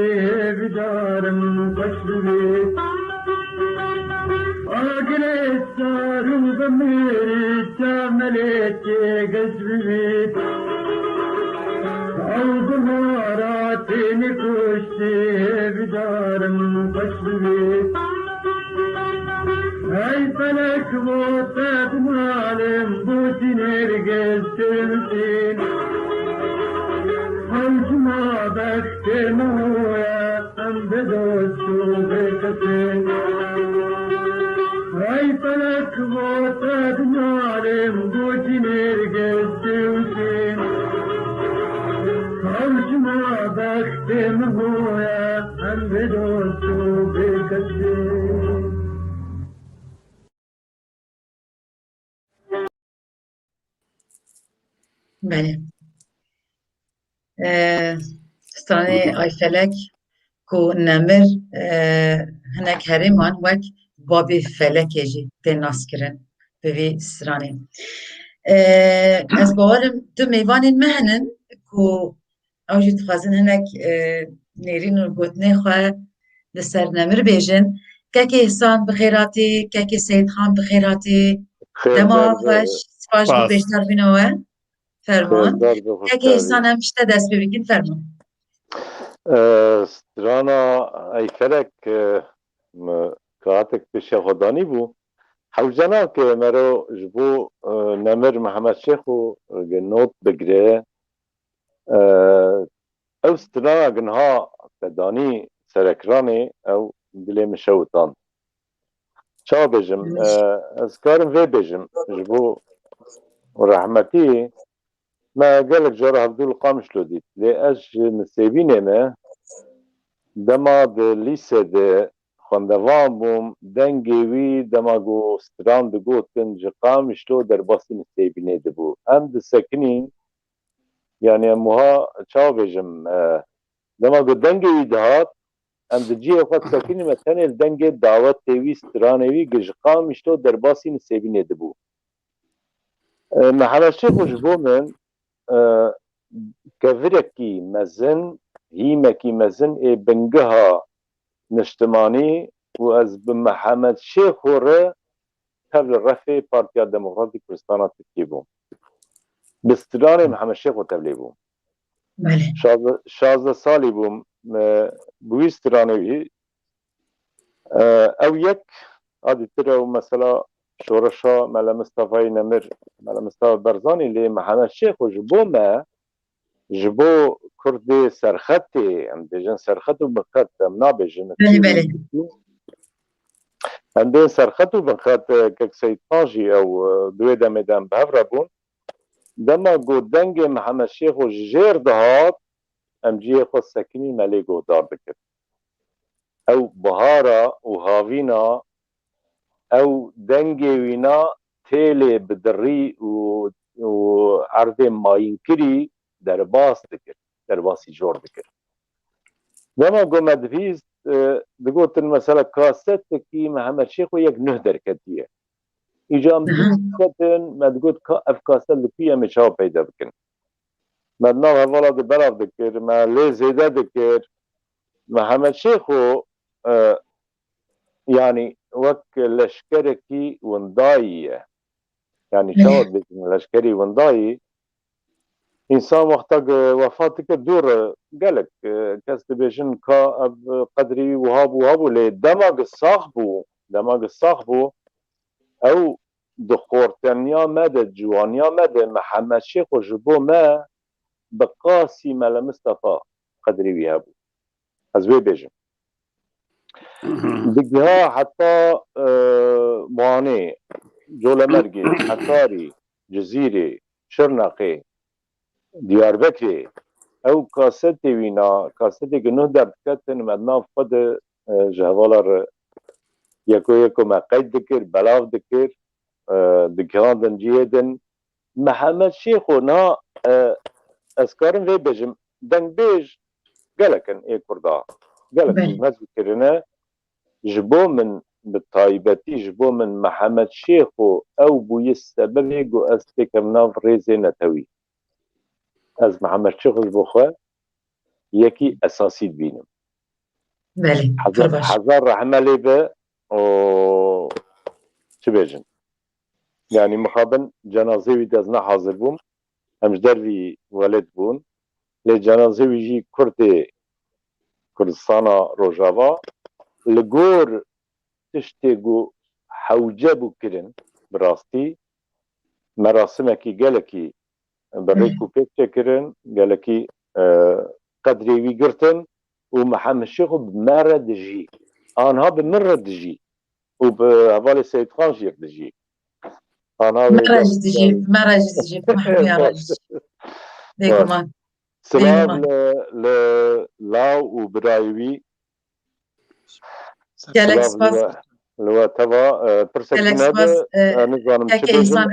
Speaker 7: بدار قشبي أقلت صاروا ضميري كاملت قلبي أو ظهراتي نكوشتي بدار قشبي هاي فلك موتات معلم بوتي نرقز تمتين حوش ما بكت مويا أم بدوستو بكتين هاي فلك موتات معلم بوتي نرقز تمتين حوش ما بكت مويا أم بدوستو بكتين
Speaker 2: بله ستانه آیفلک کو نمر هنک هرمان وک بابی فلکه جی تناس کرن بوی ستانه از باورم دو میوان مهنن کو اوجی تخوازن هنک نیرین و گوتنه خواه لسر نمر بیجن که احسان بخیراتی که سید خان بخیراتی دما خوش سپاش بو بیشتر بینوه فرمان که احسان هم شته دست ببین فرمان
Speaker 8: سترانا ای فلک کاتک پیش خدانی بو حوجنا که مرو جبو نمر محمد شیخو نوت بگره او سترانا گنها تدانی سرکرانی او دلی مشوتان چا بجم از کارم وی بجم جبو رحمتی ما قالك جرى عبدول قامش لو ديت لأج نسيبيني ما دما د ليسه د خواندوان بوم دنگي وي دما جو ستران د گوتن جي قامش لو در باسي نسيبيني دبو ام د سكنين يعني اموها چاو بيجم دما جو دنگي وي دهات ام د جي اخوات سكنين مثلا الدنگي دعوت تيوي ستراني وي جي قامش لو در باسي نسيبيني دبو محمد شيخ وجبو من كفركي مزن هيمكي مزن بنجها نشتماني وأز بمحمد شيخ ورا قبل الرفي بارتيا ديمقراطي كردستان تكيبو باستراني محمد شيخ وتبليبو شازده سالي بوم بويستراني او يك هذه ترى مثلا شورشا ملا مصطفى نمر ملا مصطفى برزاني اللي محمد شيخ وجبو ما جبو كردي سرختي ام ديجن سرختو بخط ام نابجن ام دين سرختو بخط كك سيد طاجي او دويدا ميدان بهفرابون دما قو دنگ محمد شيخ وجير دهات ام جي خو سكني مليقو دار بكر او بهارا وهافينا او دنگي وينا تيلي بدري وعرض ماين كري درباس دكر درباسي جور دكر لما قو مدفيز دقوت المسألة كاسات كي محمد شيخ ويك نهدر كتية إجا مدفيز ما تقول اف كاسات لكية مشاو بيدا بكن ما دناغ هفالا دي بلاف دكر ما لي زيدا دكر محمد شيخ يعني وك لشكركي ونداي يعني شاود بيجن لشكري ونداي انسان وقتك وفاتك دور قالك كاست بيجن كا قدري وهابو لي دماغ الصاحبو او دخورتنيا مدى جوانيا مدى محمد شيخ وجبو ما بقاسي ملا مصطفى قدري وهابو ازوي بيجن بجها حتى مواني جولة مرقي حتاري جزيري شرنقي ديار بكري او كاستي وينا كاستي كنه دبكتن مدنا فد جهوالر يكو ما قيد ذكر بلاغ ذكر دكان دنجيدن محمد شيخونا اسكارن في بجم دن بيج قالكن اي كردا قالك مز كرنا جبو من بالتایبەتی ji بۆ من محەممەد شێخ و ئەو بوویە سەبەبێک و ئەس پێکەم ناو ڕێزێ نەتەوی ئەس محەممەد شێخش بۆ خۆ یەکی ئەساسی بینم
Speaker 2: بله پر باش
Speaker 8: حەزار ڕەحمە لێ بێ چ بێژن یعنی مخابن جەنازەوی دەزنا حاضر بووم ئەمش دەروی وەلد بوون لێ جەنازەویژی کوردێ کوردستانە ڕۆژاوا li gor tiştê ku hewce bû kirin bi rastî merasimekî gelekî bi rêk û pêk çêkirin gelekî qedrê wî girtin û Mihemmed Şêx bi me re dijî anha bi min re dijî û bi hevalê Seyidxan jî yek dijî
Speaker 2: مرج دجي ديكمان
Speaker 8: Silav li law û birayê wî
Speaker 2: gelek spas
Speaker 8: li we teva pirsek
Speaker 2: gelek
Speaker 8: nebe
Speaker 2: spas
Speaker 8: nizanim
Speaker 2: tek insan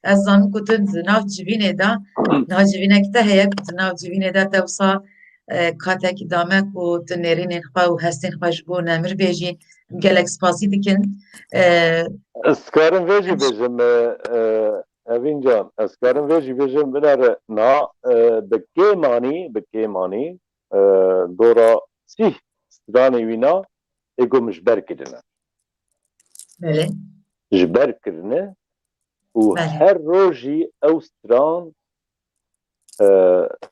Speaker 2: ez zanim ku tu nav civînê de navcivînek te heye ku tu nav civînê de te wisa katekî dame ku tu nêrînên xwe û hestên xwe ji bo nemir bêjî gelek spasî dikin
Speaker 8: Ez karim vê jî bêjim Evîn can ez karim vê jî bêjim binare na bi kêmanî dora sîh stranê wî na êgo min ji ber kirine
Speaker 2: bele
Speaker 8: ji ber kirine û her rojî ew stran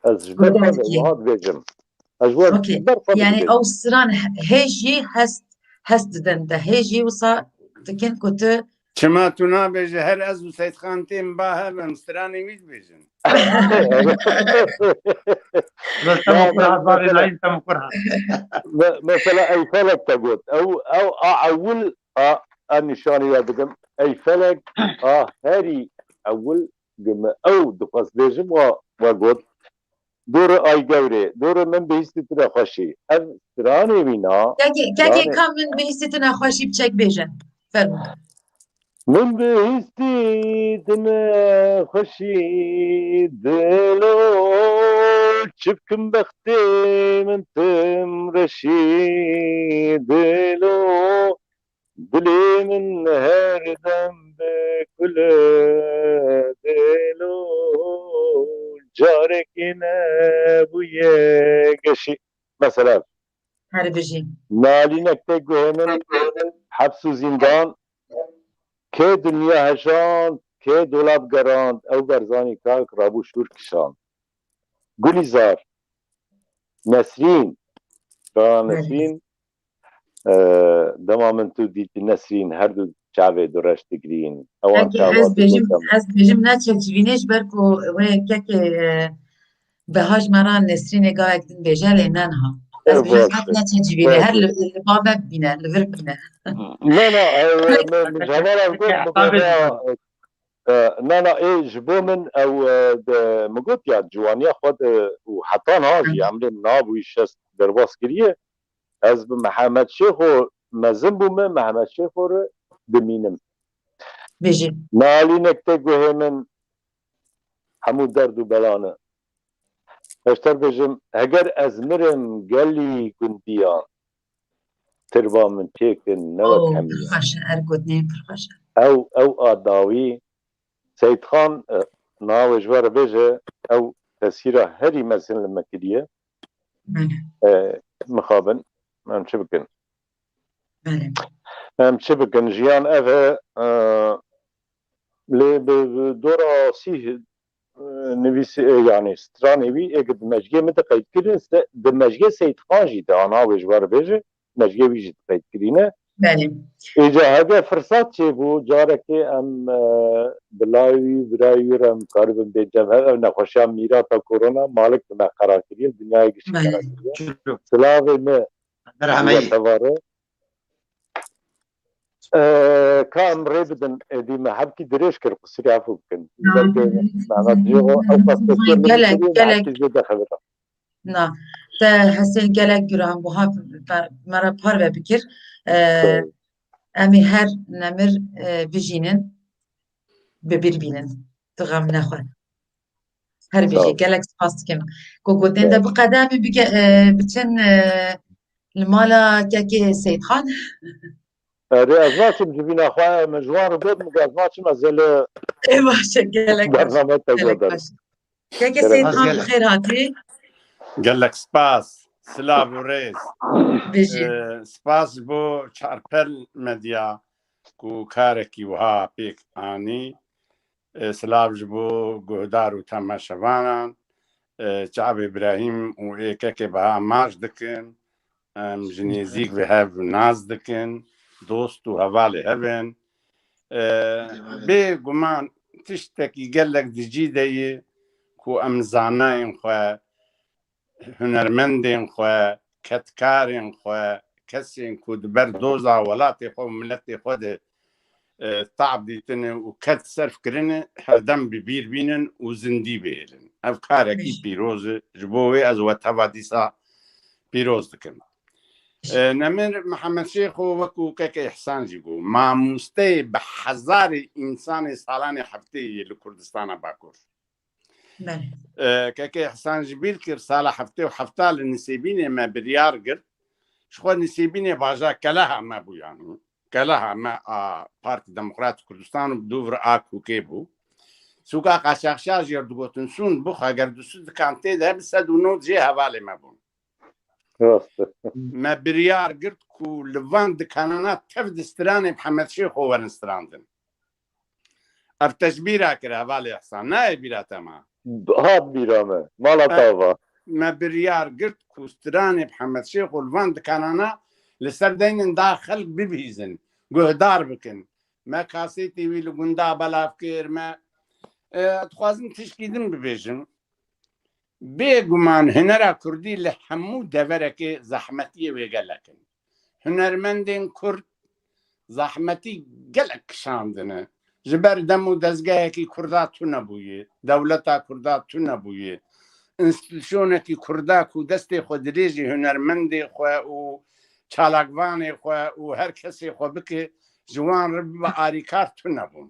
Speaker 8: ez ji ber wiha dibêjim ez ji ber
Speaker 2: yani ew stran hêjî hest didin te hêjî wisa dikin ku tu
Speaker 9: Çima tu nabêje her ez û Seyidxan tên ba hebin stranê wî dibêjin
Speaker 8: mesela ey felek te got ew awil a nîşanî ya dikim ey felek a herî ewil gime ew dixwaz bêjim we got dore ay gewrê dore min bihîstî tune xweşî ev stranê wî na
Speaker 2: kekê ka min bihîstî tune xweşî biçek bêjin fermû
Speaker 8: من بهستی دم خوشی دلو چبکم بختی من تم رشی دلو دلی من هر دم بکل دلو جارکی نبویه گشی مثلا
Speaker 2: هر بجی
Speaker 8: نالی نکته گوهمن حبس و زندان که دنیا هشاند که دولاب گراند او برزانی کاک رابو شور کشاند گلیزار نسرین نسرین دما من تو دیتی نسرین هر دو چاوه درشت گرین
Speaker 2: از بیجم نچه جوینش برکو و کک بهاج مران نسرین گاه اکدین بیجه لینن ها از بیجم نچه جوینه هر لبابه بینه لور بینه
Speaker 8: نه جوال نه ای جبو من او مگوت یا جوانیا خود و حتی ناجی عملی نابوی شست درواز کریه از به محمد شیخ و مزم بو من محمد شیخ رو دمینم
Speaker 2: بیجی
Speaker 8: نالی نکته گوه من همو درد و بلانه اشتر بجم اگر از مرم گلی گندیان تربا من تێکن نەوەک
Speaker 2: هەمیە
Speaker 8: ئەو ئاداوی سەیدخان ناوێژ وەرە بێژە ئەو تەسیرە هەری مەزن لە مەکریە مخابن ئەم چ بکەن ئەم چ بکەن ژیان ئەvە لێ دۆرا سی نویسی یعنی سترانێوی ئێگە دمەژگێ من دەقەیتکردن دمەژگێ سەیدخان ژی دا ناوێژ وەرە بێژە مجگه ویجد قید کرینه ایجا هده فرصت چه بو جاره که ام برای رم کاربن به جمعه نخوشی هم میرا تا کرونا مالک به قرار کریم دنیای گشی قرار کریم سلاوه مه تواره که ام ری بدن دی محب کی دریش کر قصری عفو بکن معنی دیگه او قصدی
Speaker 2: گلک نه te hesên gelek güran bu hav mera par ve bikir em ê her nemir bijînin bi bir bînin dixem nexwe her bêjî gelek spas dikim ku gotên de bi qedemê biçin li mala kekê Seyidxan
Speaker 8: ری از ناچم جبینا خواه مجوان رو بود مگه از ناچم از ال
Speaker 2: ای باشه گلک باشه
Speaker 8: برنامه
Speaker 2: گلک
Speaker 8: تگودر
Speaker 2: باشه که سید
Speaker 3: باز
Speaker 2: خان
Speaker 3: گلک.
Speaker 2: بخیر هاتی
Speaker 9: قال لك سباس سلاف وريز
Speaker 2: بجی
Speaker 9: سپاس بۆ چارپەل مەدیا و کارێکی وها پێک ئانی سلااوش بۆ گۆدار و تەماشەوانان چااب ئیبراهیم و ئێکەکێ بەها ماش دکن ئەم ژنێزیک بە هەv ناز دکن دۆست و هەواڵێ هەبێن بێ گومان تشتێکی گەلێک دژی دەیە و ئەم زانایان خۆ هونەرمەندێن خۆ کەتکارێن خۆ کەسێن کو دبەر دۆزا وڵاتی خۆ ملەتی خۆ دێ تاعب دیتنە و کەت سەرفکردنە هەردەم ببیر بینن و زندی بێرن ئەف کارێکی پیرۆزە ji بۆ wê ez weteva dîsa pîroz dikim nemir Mihemed Şêxo wekû keke ihsan jî got mamosteyê bi hezarê însanê salanê hefteyê li Kurdistana Bakur keke ihsan jî bîr kir sala heftê û hefta li nisêbînê me biryar gir ji xwe nisêbînê bajar keleha me bû yanî keleha me a Partî Demokratîk Kurdistan û dûvir a kûkê bû sûka qaçaxşa jî digotin sûn bixwe eger dûsû dikan tê de bi sed û nod jê hevalê me bûn me biryar girt ku li van dikanana tev di stranê Mihemed Şêxo werin strandin ev tejbîra kir hevalê ihsan nayê bîra te me
Speaker 8: hat bîra me mala tava
Speaker 9: me biryar girt ku stranê Mihemed Şêxo li van dikanana li ser deynên da xelk bibîzin guhdar bikin me kasêtê wî li gunda belav kir me dixwazim tişkî din bibêjim bêguman hunera Kurdî li hemû deverekê zehmetiyê wê gelekin hunermendên Kurd zehmetî gelek kişandine ji ber dem û dezgehekî Kurda tune bûye dewleta Kurda tune bûye înstitûsyonekî Kurda ku destê xwe dirêjî hunermendê xwe û çalakvanê xwe û her kesê xwe bike ji wan re bibe arîkar tune bûn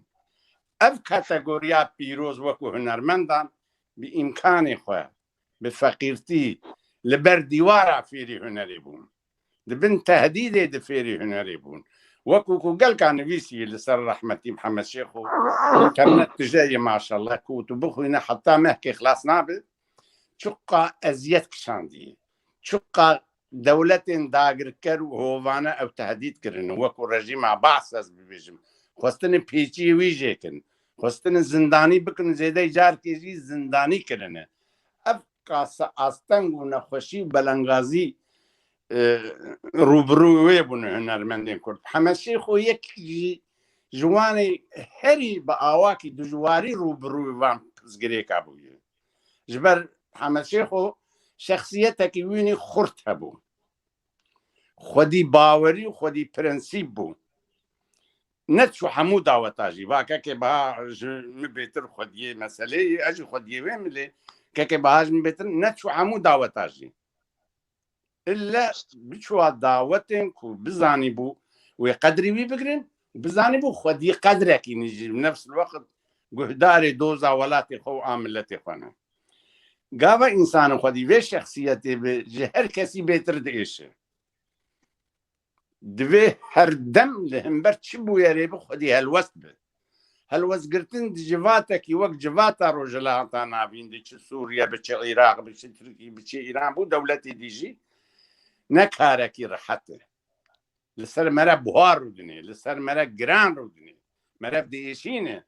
Speaker 9: ev kategoriya pîroz wekû hunermendan bi îmkanê xwe bi feqîrtî li ber dîwara fêrî hunerê bûn dibin tehdîdê di fêrî hunerê bûn wekû ku gelka nivîsî li ser rehmetî Mihemed Şêxo internet tijeyê maşallah ku tu bixwîne heta mehkê xilas nabe çuqa eziyet kişandiye çuqa dewletên dagirker û hovane ew tehdîd kirine wekû rejîma Baas ez bibêjim xwestinê pêçiyê wî jê kin xwestinê zindanî bikin zêdey carkê jî zindanî kirine ev qase asteng û nexweşî û belengazî rûbirû wê bûne hunermendên Kurd Mihemed Şêxo yek jî ji wanê herî bi awakî dijwarî rûbirû van pirsgirêka bûye ji ber Mihemed Şêxo şexsiyetekî wînî xurt hebû xwedî bawerî û xwedî prensîp bû neçû hemû daweta jî vakekê biha ji min bêtir xwediyê meseleyê ez jî xwediyê wê milê kekê biha ji min bêtir neçû hemû daweta jî illa biçûwa dawetên ku bizanî bû wê qedrî wî bigirin bizanî bû xwedî qedrekî nîjî nefs weqt guhdarê doza welatê xwe û a milletê xwe ne gava însanên xwedî vê şexsiyetê bi ji her kesî bêtir diêşe divê her dem li hember çi bûyerê bi xwedî helwest bi helwestgirtin di civatekî wek civata Rojhilata navîn di çi Sûriye bi çi Iraq bi çi Tirkî bi çi İran bû dewletê dî jî ne karekî rehet e li ser mere buhar rûdinê li ser mere giran rûdinê merev diêşîne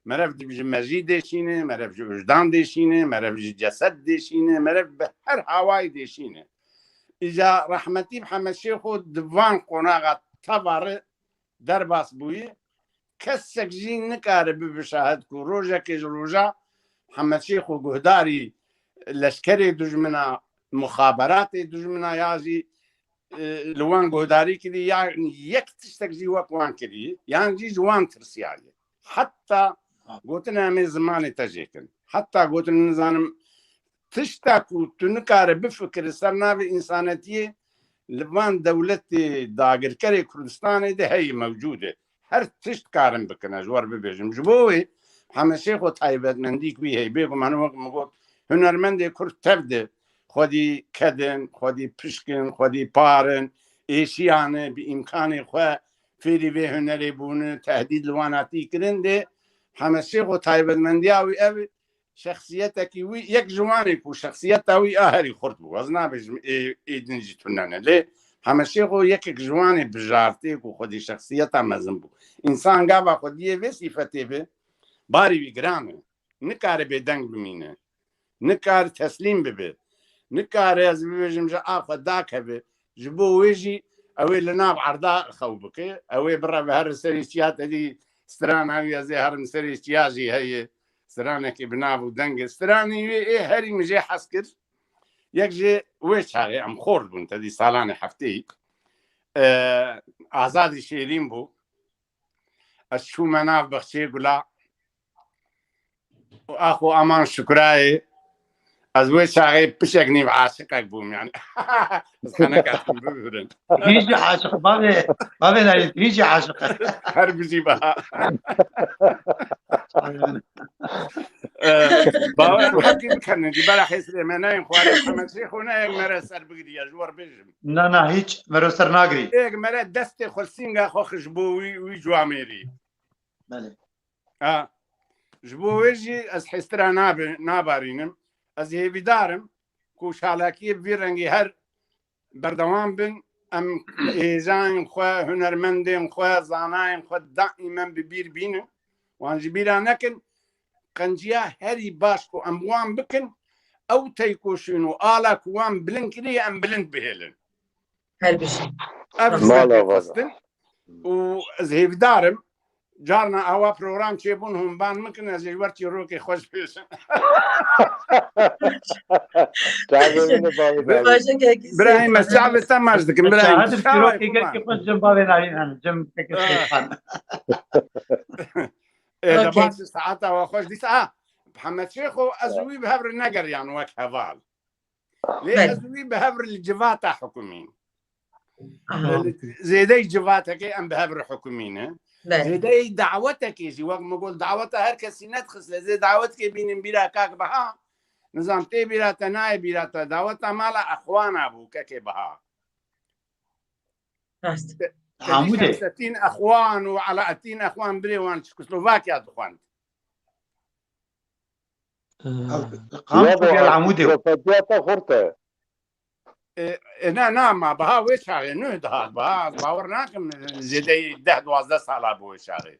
Speaker 9: merev ji mejî deşîne merev ji wijdan deşîne merev ji cesed deşîne merev bi her hawayê deşîne îja rehmetî Mihemed Şêxo di van qonaxa tevarê derbas bûye kesek jî nikare bibe şahed ku rojekê ji roja Mihemed Şêxo guhdarî leşkerê dijmina muxaberatê dijmina ya jî li wan guhdarî kirî ya yek tiştek jî wek wan kirî yan jî ji wan tirsiyariye heta gotin em ê zimanê te jêkin heta gotin nizanim tişta ku tu nikare bifikirî ser navê însanetiyê li van dewletê dagirkerê Kurdistanê de heyî mewcûd e her tişt karin bikin ez war bibêjim ji bo wê Mihemed Şêxo taybetmendîk wî heye bêguman wek min got hunermendê Kurd tev de xwedî kedin xwedî pişkin xwedî parin êşiyane bi îmkanê xwe فێری بێ هوەرێ بوون تهدید لەواناتی کرن دێ محەممەد شێخ و تایبەتمەندیاوی ئەو شخصیەتێکی وی یەک ژوانێک و شخصیەتاوی ئاهری خورد بوو وەز نابێژم ئیدنجی تونانە لێ محەممەد شێخ و یەکێک ژوانێ بژارتێک و خودی شخصیەتا مەزم بوو ئینسان گاوا خودیە وێ سیفەتێ بێ باری وی گرانە نکارە بێ دەنگ بمینە نکار تەسلیم ببێت نکارە ئەز ببێژم ژە ئاخە داکەبێ ji bo wê jî ew ê li nav erda xew bike ew ê bire bi her serê çiya tedî strana wî ez ê herim serê çiya jî heye stranekî bi nav û dengê stranê wê ê herî min jê hez kir yek jê wê çaxê em xord bûn tedî salanê hefteyî azadî şêrîn bû ez çûme nav bexçeyê gula axo aman şukrayê از وی چاقی پشک نیم عاشقک بوم یعنی از خانه کتیم ببرن
Speaker 3: هیچی عاشق بابه نرید هیچی عاشق
Speaker 9: هر بجی بها باور حقی بکنن دی برا حسری من نایم خواره محمد شیخ و نه یک مره سر بگیری یا جوار بجم
Speaker 3: نه هیچ مرو سر ناگری
Speaker 9: یک مره دست خلسینگا خوخش بوی وی جوامیری
Speaker 3: بله
Speaker 9: جبوی جی از حسرا نابارینم از هێویدارم و شالاکیە بێ ڕەنگی هەر بەردەوام بن ئەم هێزانین خۆ هونەرمەندێن خۆ زاناین خۆ دائیمەن ببیر بینن وانجی بیران نەکن قەنجیا هەری باش و ئەم وان بکن ئەو تەیکۆشن و ئالاک وان بلند کردی ئەم بلند بهێلن ئەستن و ئەز هێویدارم جارنا ئەوە پرۆگرام چێبوون هەمبان مکن ئەز وەرتی ڕۆکی خۆش پێشن براهیم از چاوێستا ماش دکم
Speaker 3: بابێ نارین جم
Speaker 9: باش ساعتەوە خۆش دیسا محەممەد شێخ و ئەزوی بهەبر نەگەریان وەک هەڤال لێ ئەزوی بهەبر جڤاتە حکومین زێدەی جڤاتەکەی ئەم بهەبر حکومینە زێدەی داوەتەکێژی وەک مگۆل داوەتە هەر کەسی نەتخست لە زێ داوەتکێ بینیم بیرا کاک بەها نظام تێ بیراتە نایە بیراتە داوەتە ماڵە ئەخوانا بوو کەکێ بەها تین ئەخوان و عەلاەتین ئەخوان برێوان چکسلۆڤاکیا دخواند
Speaker 8: خورتە
Speaker 9: ناما بەها وێ چاغێ نوێ دەهات بەها باوەڕ ناکەم زێدەی 10-12 ساڵا بۆ شارێ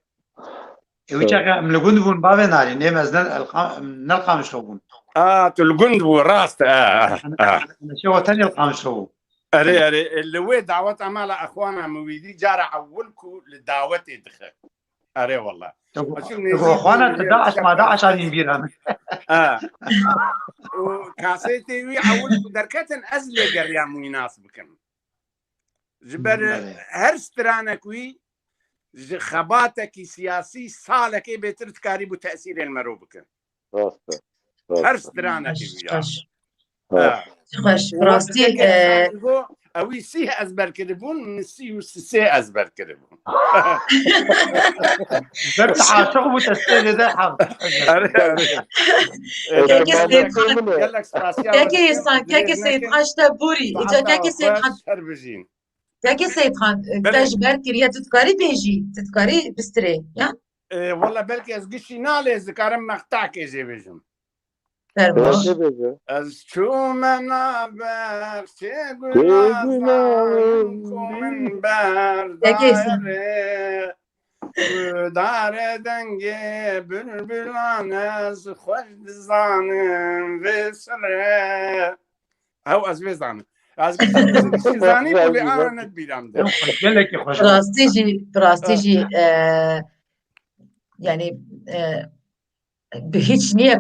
Speaker 3: ئێوە چاکە ئەم لە گوند بوون بابێ ناری نێمەز نەڵقامشۆ بوون
Speaker 9: تو لە گوند بوو ڕاستە
Speaker 3: شێوەتەنی ئەڵقامشۆ بوو
Speaker 9: ئەرێ ئەرێ لەوێ داوەت ئەماڵە ئەخوانا مویدی جارە ئەوڵک و لە داوەتێ دخە ئەرێ وەڵا
Speaker 3: خوانا داعش ما داعش عن بيران
Speaker 9: كاسيتي وي اول دركتن ازلي قريان مو يناسبكم جبر هر سترانك وي خباتك سياسي صالك بيترت كاريبو تاثير المروبك هر سترانك ويا
Speaker 2: خوش راستي
Speaker 9: اوي سي ازبر كربون من سي وسي ازبر كربون
Speaker 3: درت عاشق وتسير ذا حظ
Speaker 2: كاكي سيد عشتا بوري اجا كاكي سيد كاكي سيد خان تجبر كريا تتكاري بيجي تتكاري بستري يا
Speaker 9: والله بلكي از قشي نالي ذكرم مقطعك يجي بيجم از چومنا بر چه گناهان من برداره داره دنگه بلبلان از خوش زانم وسره او از وزانم از زانی بولی آنت بیرم ده
Speaker 2: براستيجي يعني به هیچ نیه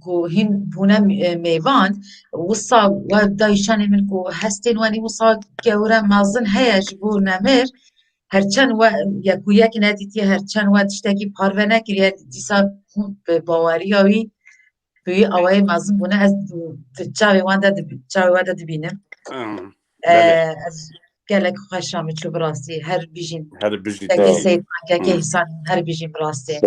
Speaker 2: کو هین بونه میواند وصا و دایشانی من کو هستین وانی وصا گوره مازن هیچ بو نمر هرچند و یکی ندیدی هرچند و تشتکی پارو نکریه دیسا باوریایی توی آوای مازن بونه از چاوی وانده دبینم از گلک خوشم چلو براستی هر بیجین که سید که حسان هر بیجین براستی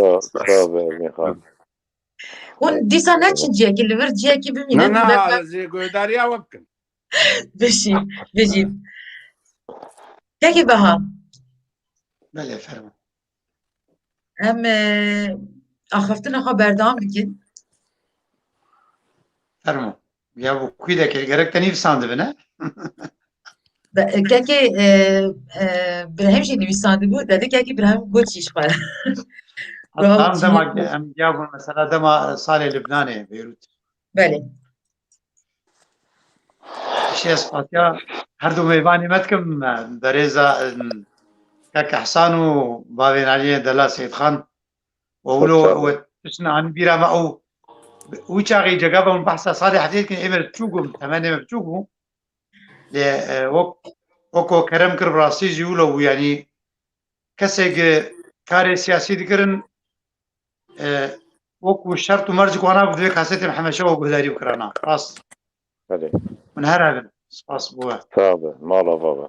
Speaker 2: اون دیسا نچنجیه که لور جیه که ببینه
Speaker 9: نه زی گویداریا وبکن
Speaker 2: بجید که بها
Speaker 3: بله فرمو
Speaker 2: هم آخفتنا خو بردام بکن
Speaker 3: فرمو یا بو کوی ده که گرک تنیف سانده بنه
Speaker 2: که برهم جی نویسانده بود داده که برهم گوت چیش خواه
Speaker 3: هم دما هم جابون مثلا دما صالح لبناني بيروت
Speaker 2: بله
Speaker 3: شيء اسباتيا هر دو ميباني متكم بريزا كاك حسان وبابين علي دلا سيد خان وولو وتشنا عن بيرا ما او وشاغي جاكابا من بحث صالح حديث كن ايمر تشوقو ثمانية بتشوقو وكو كرم كربراسي جيولو يعني كسيق كاري سياسي دكرن وكو شرط ومرج وانا بدي خاصتي محمد شو بهداري وكرانا راس من هذا سباس بوه
Speaker 8: صعبة مالا بابا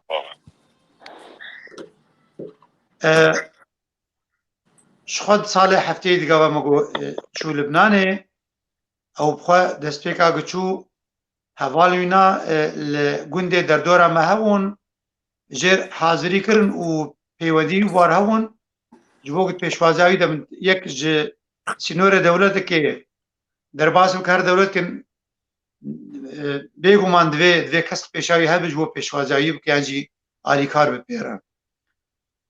Speaker 3: شخد صالح هفتي دقا مگو شو لبناني او بخوا دستيكا گچو هوالونا لگنده در دورا ما هون جر حاضری کرن و پیودی وار هون جوگت پیشوازایی دم یک ج سینور دولت که در باز کار دولت که بگومان دوی کس پیشاوی هر بجو پیشوازایی بکنجی آلی کار بپیرن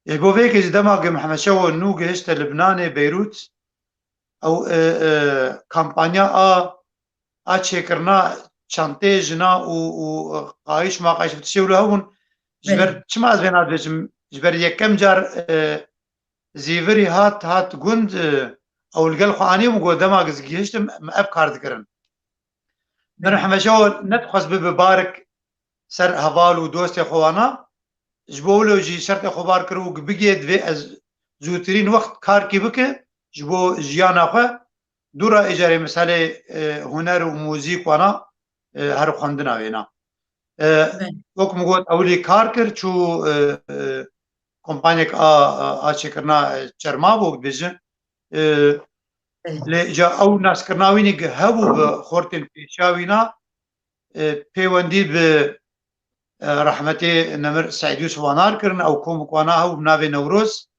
Speaker 3: بوفي كي دماغ محمد شو نو جهشت لبنان بيروت او كامبانيا تشيكرنا شانتي جنا و قايش ما قايش بتشيولو هون جبر شما زينات بجم جبر يكم جار زيفري هات جند او القل خواني وقو دماغ جهشت اب كارد كرن من محمد شو ندخس ببارك سر هفال ودوست خوانا جبولو جي شرط خبار کرو بگید و از زودترین وقت کار کی بکه جبو جیانا خو دورا اجاره مثلا هنر و موزیک وانا هر خوندنا وینا وکم گوت اولی کار کر چو کمپانیک چه کرنا چرما بو بجن لجا او ناس کرناوینی هبو خورتن پیشاوینا پیوندی به رحمتي نمر سعيد يوسف وانار كرن او كوم كوانا او بنافي نوروز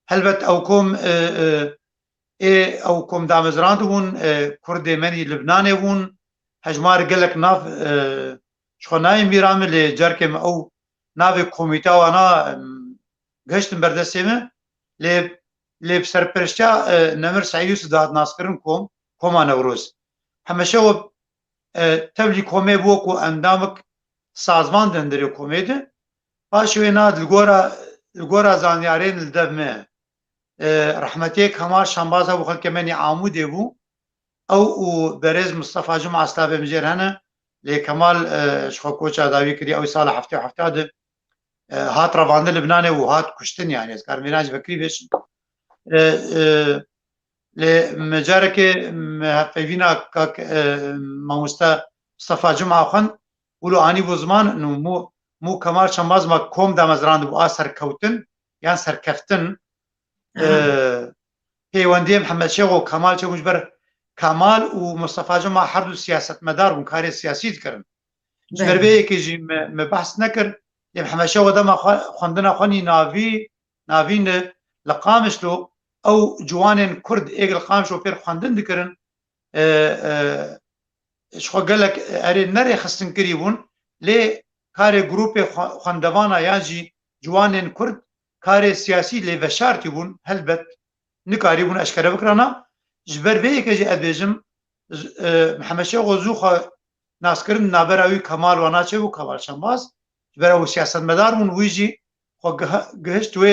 Speaker 3: هلبت او كوم او كوم دامزران بون كرد مني لبناني بون هجمار قالك ناف شخناي ميرام اللي جاركم او نافي كوميتا وانا قشت بردسيمه لي بسرپرشتا نمر سعيد يوسف داد ناس كرن كوما نوروز همشو تبلي كومي بوكو اندامك سازمان دندری کومیده پاشوی ناد لگورا زانیارین لدبمه رحمتی کمال شنبازا بخل کمانی عاموده بو او برز مصطفى جمعه اسلاب مجرهنه لکمال شخو کوچا داوی کری او سال هفته ده هات روانده لبنانه و هات کشتن يعني از کار میناج بکری بش لمجارك مهفوینا کاک مصطفى جمعه خان ولو اني بو زمان انه مو كمال شنباز ما كوم دامزراند بو اثر كوتن يعني سركفتن هيوندي محمد شيخ وكمال شو مجبر كمال ومصطفى جمعه حرب سياسه مدار وكاري سياسي ذكرن جبر بي كيجي مبحث نكر محمد شيخ دما خوندنا خوني نافين لقامشلو او جوانن كرد ايغل قامشو بير خوندن ذكرن شخو قالك اري نري خستن كريبون لي كاري جروب خندوانا ياجي جوانين كرد كاري سياسي لي بشارتي بون هلبت نكاري بون اشكال بكرانا جبر بيك جي ادبيجم محمد شيخ وزوخه ناس كرن نابراوي كمال وناچه و كمال شنباز جبر سياسه مدار بون ويجي خو گهشت و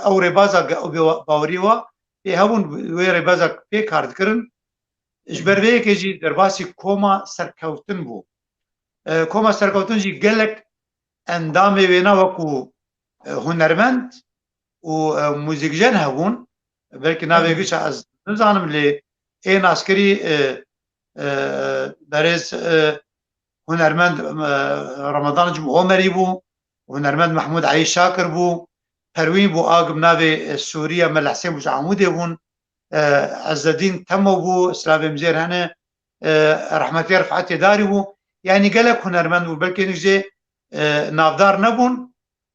Speaker 3: او ربازا او باوريوا بي هبون و ربازا بي كارد كرن جبر که جی در باسی کوما سرکوتن بو کوما سرکوتن جی گلک اندام وینا وکو هنرمند و موزیکجن هبون بلکه ناویگیش از نزانم لی این عسکری درز هنرمند رمضان جمع عمری بو هنرمند محمود علی شاکر بو پروین بو آقب ناوی سوریا ملحسین بو عمودی بون عز الدين تمو بو اسلام مزير هنا رحمتي رفعتي داري بو يعني قالك هنرمند بلكي نجي نافدار نبون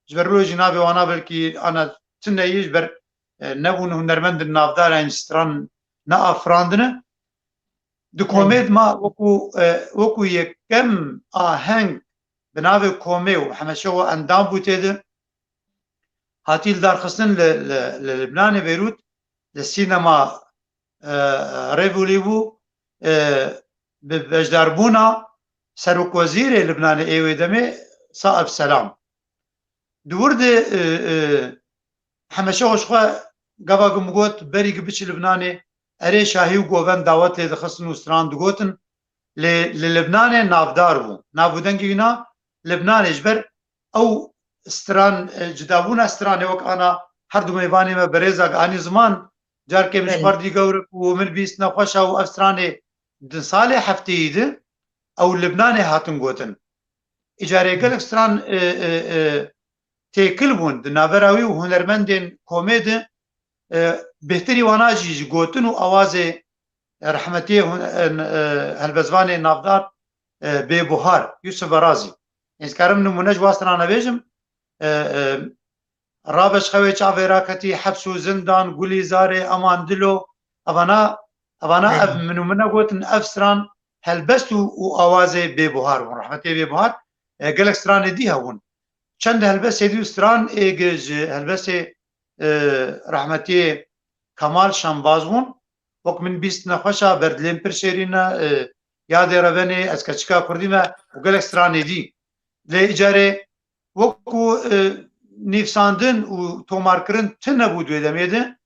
Speaker 3: جبرلو جنابي وانا بلكي انا تنه يجبر نبون هنرمند النافدار يعني ستران نا افراندنا دو كوميد ما وكو يكم آهنگ بناوی کومه و حمشو اندام بوده هاتیل دار خستن للبنان بيروت للسينما ريفولي بو بجداربونا سروك وزير لبنان ايوه دمي صائب سلام دورد حمشو شخوا قبا قمقوت بريق بيش لبناني اري شاهي وقوفن دعوت لي دخصن وستران دقوتن للبنان نافدار بو نافودنگينا لبنان اجبر او استران جدابونا استران وك انا هر دو ميباني ما بريزا اني زمان جار كي مش فردي قورك ومن بيس نخوشا و استراني دن صالح حفتيد او لبنان هاتن قوتن اجاري قلق استران تيكل بون دن نابراوي و هنرمندين كوميد بهتري واناجي قوتن و اوازي رحمتي هالبزواني نافدار ببهار يوسف رازي إذكرم نمونج واسترانا بيجم رابش خوي چاويراكتي حبس وزندان قولي زاري امان دلو افانا منو قوتن افسران هلبست واوازي ببهار ورحمتي ببهار قلق ستران دي هون چند هلبست دي ستران ايجز هلبست رحمتي كمال شنبازون وك من بيست نخوشا بردلين برشيرينا يادي ربني اسكتشكا كرديما وقلق ستران دي لإجارة وكو نيفساندن و توماركرن تنبو دوي دميدن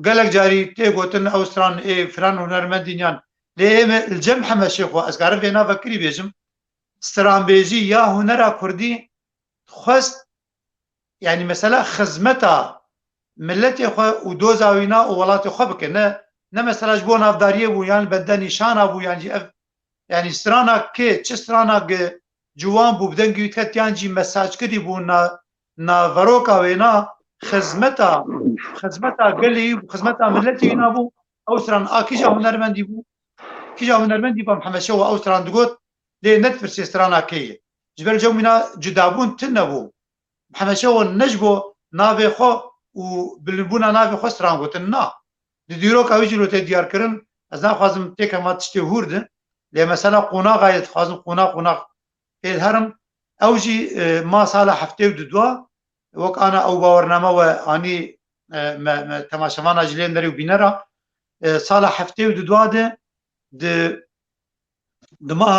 Speaker 3: قالك جاري تيغوتن أوستران فران هنرمندينيان لإيم الجمع حمشيخو أسكارن فينا فكري بيجم ستران بيجي يا هنرا كردي خست يعني مثلا خزمتا ملتي خو ودوزاوينا وولاتي خو بكن نه مثلا جبون افداريه بو يعني بدني شانا بو يعني سترانا كي تش سترانا جوان بو بدنگی تکتیان جی مساج کردی بو نا وروکا وینا خدمتا گلی خدمتا ملتی وینا بو اوسران کیجا هنرمندی بو کیجا هنرمندی با محمد شو اوسران دگوت لی نت فرسی سترانا کی جبر جو مینا جدابون تنبو محمد شو نجبو ناوی خو و بلبونا ناوی خو ستران گوتن نا دیرو کا ویجلو ته دیار کرن از نا خازم تک ما تشتی هورد لی مثلا قونا غایت خازم قونا الهرم اوجي ما صالح حفتي ودوا وك انا او باورنامه واني تماشامان جلين دري وبينرا صالح حفتي ودوا د ما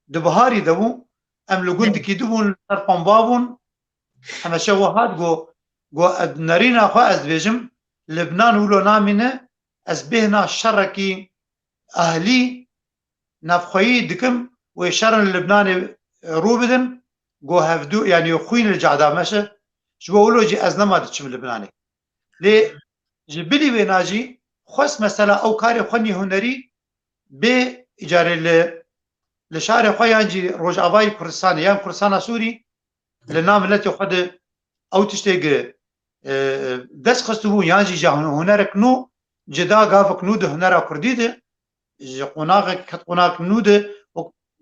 Speaker 3: د بهاري دبو ام لغوند كي دبون طرفن بابون اما شو هاد جو نرينا خو از بيجم لبنان ولو نامنه از بهنا شركي اهلي نفخوي دكم وشر اللبناني روبدن جو هفدو يعني خوين الجعدا ماشي شو بقولوا جي ازنما دتشم اللبناني لي جبلي بيناجي خص مثلا او كاري خني هنري باجاره لشارع خويانجي روج اباي كردستان يام كردستان سوري لنام التي خد او تشتيق دس خستبو يانجي جا هنرك نو جدا غافك نو ده هنرا كرديده قناغك قناغ نو ده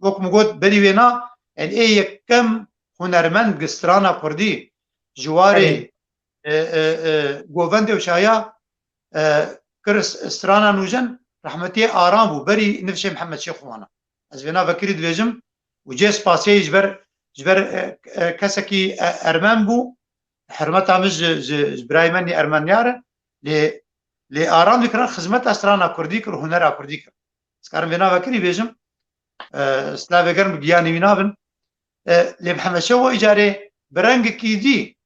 Speaker 3: وكم قلت بدي وينا ان اي كم هنرمند قسترانا كردي جواري قوفندي وشايا كرس استرانا نوجن رحمتي آرام بو بري نفشي محمد شيخ وانا از وينا فكري دويجم وجيس باسي جبر كسكي ارمان بو حرمتا مش برايماني ارمانيار لي آرام دكران خدمت استرانا كردي كر هنرا كردي كر سكارم وينا فكري بيجم سلاوي قرن بقياني وينابن لمحمد شو إجاري برنج كيدي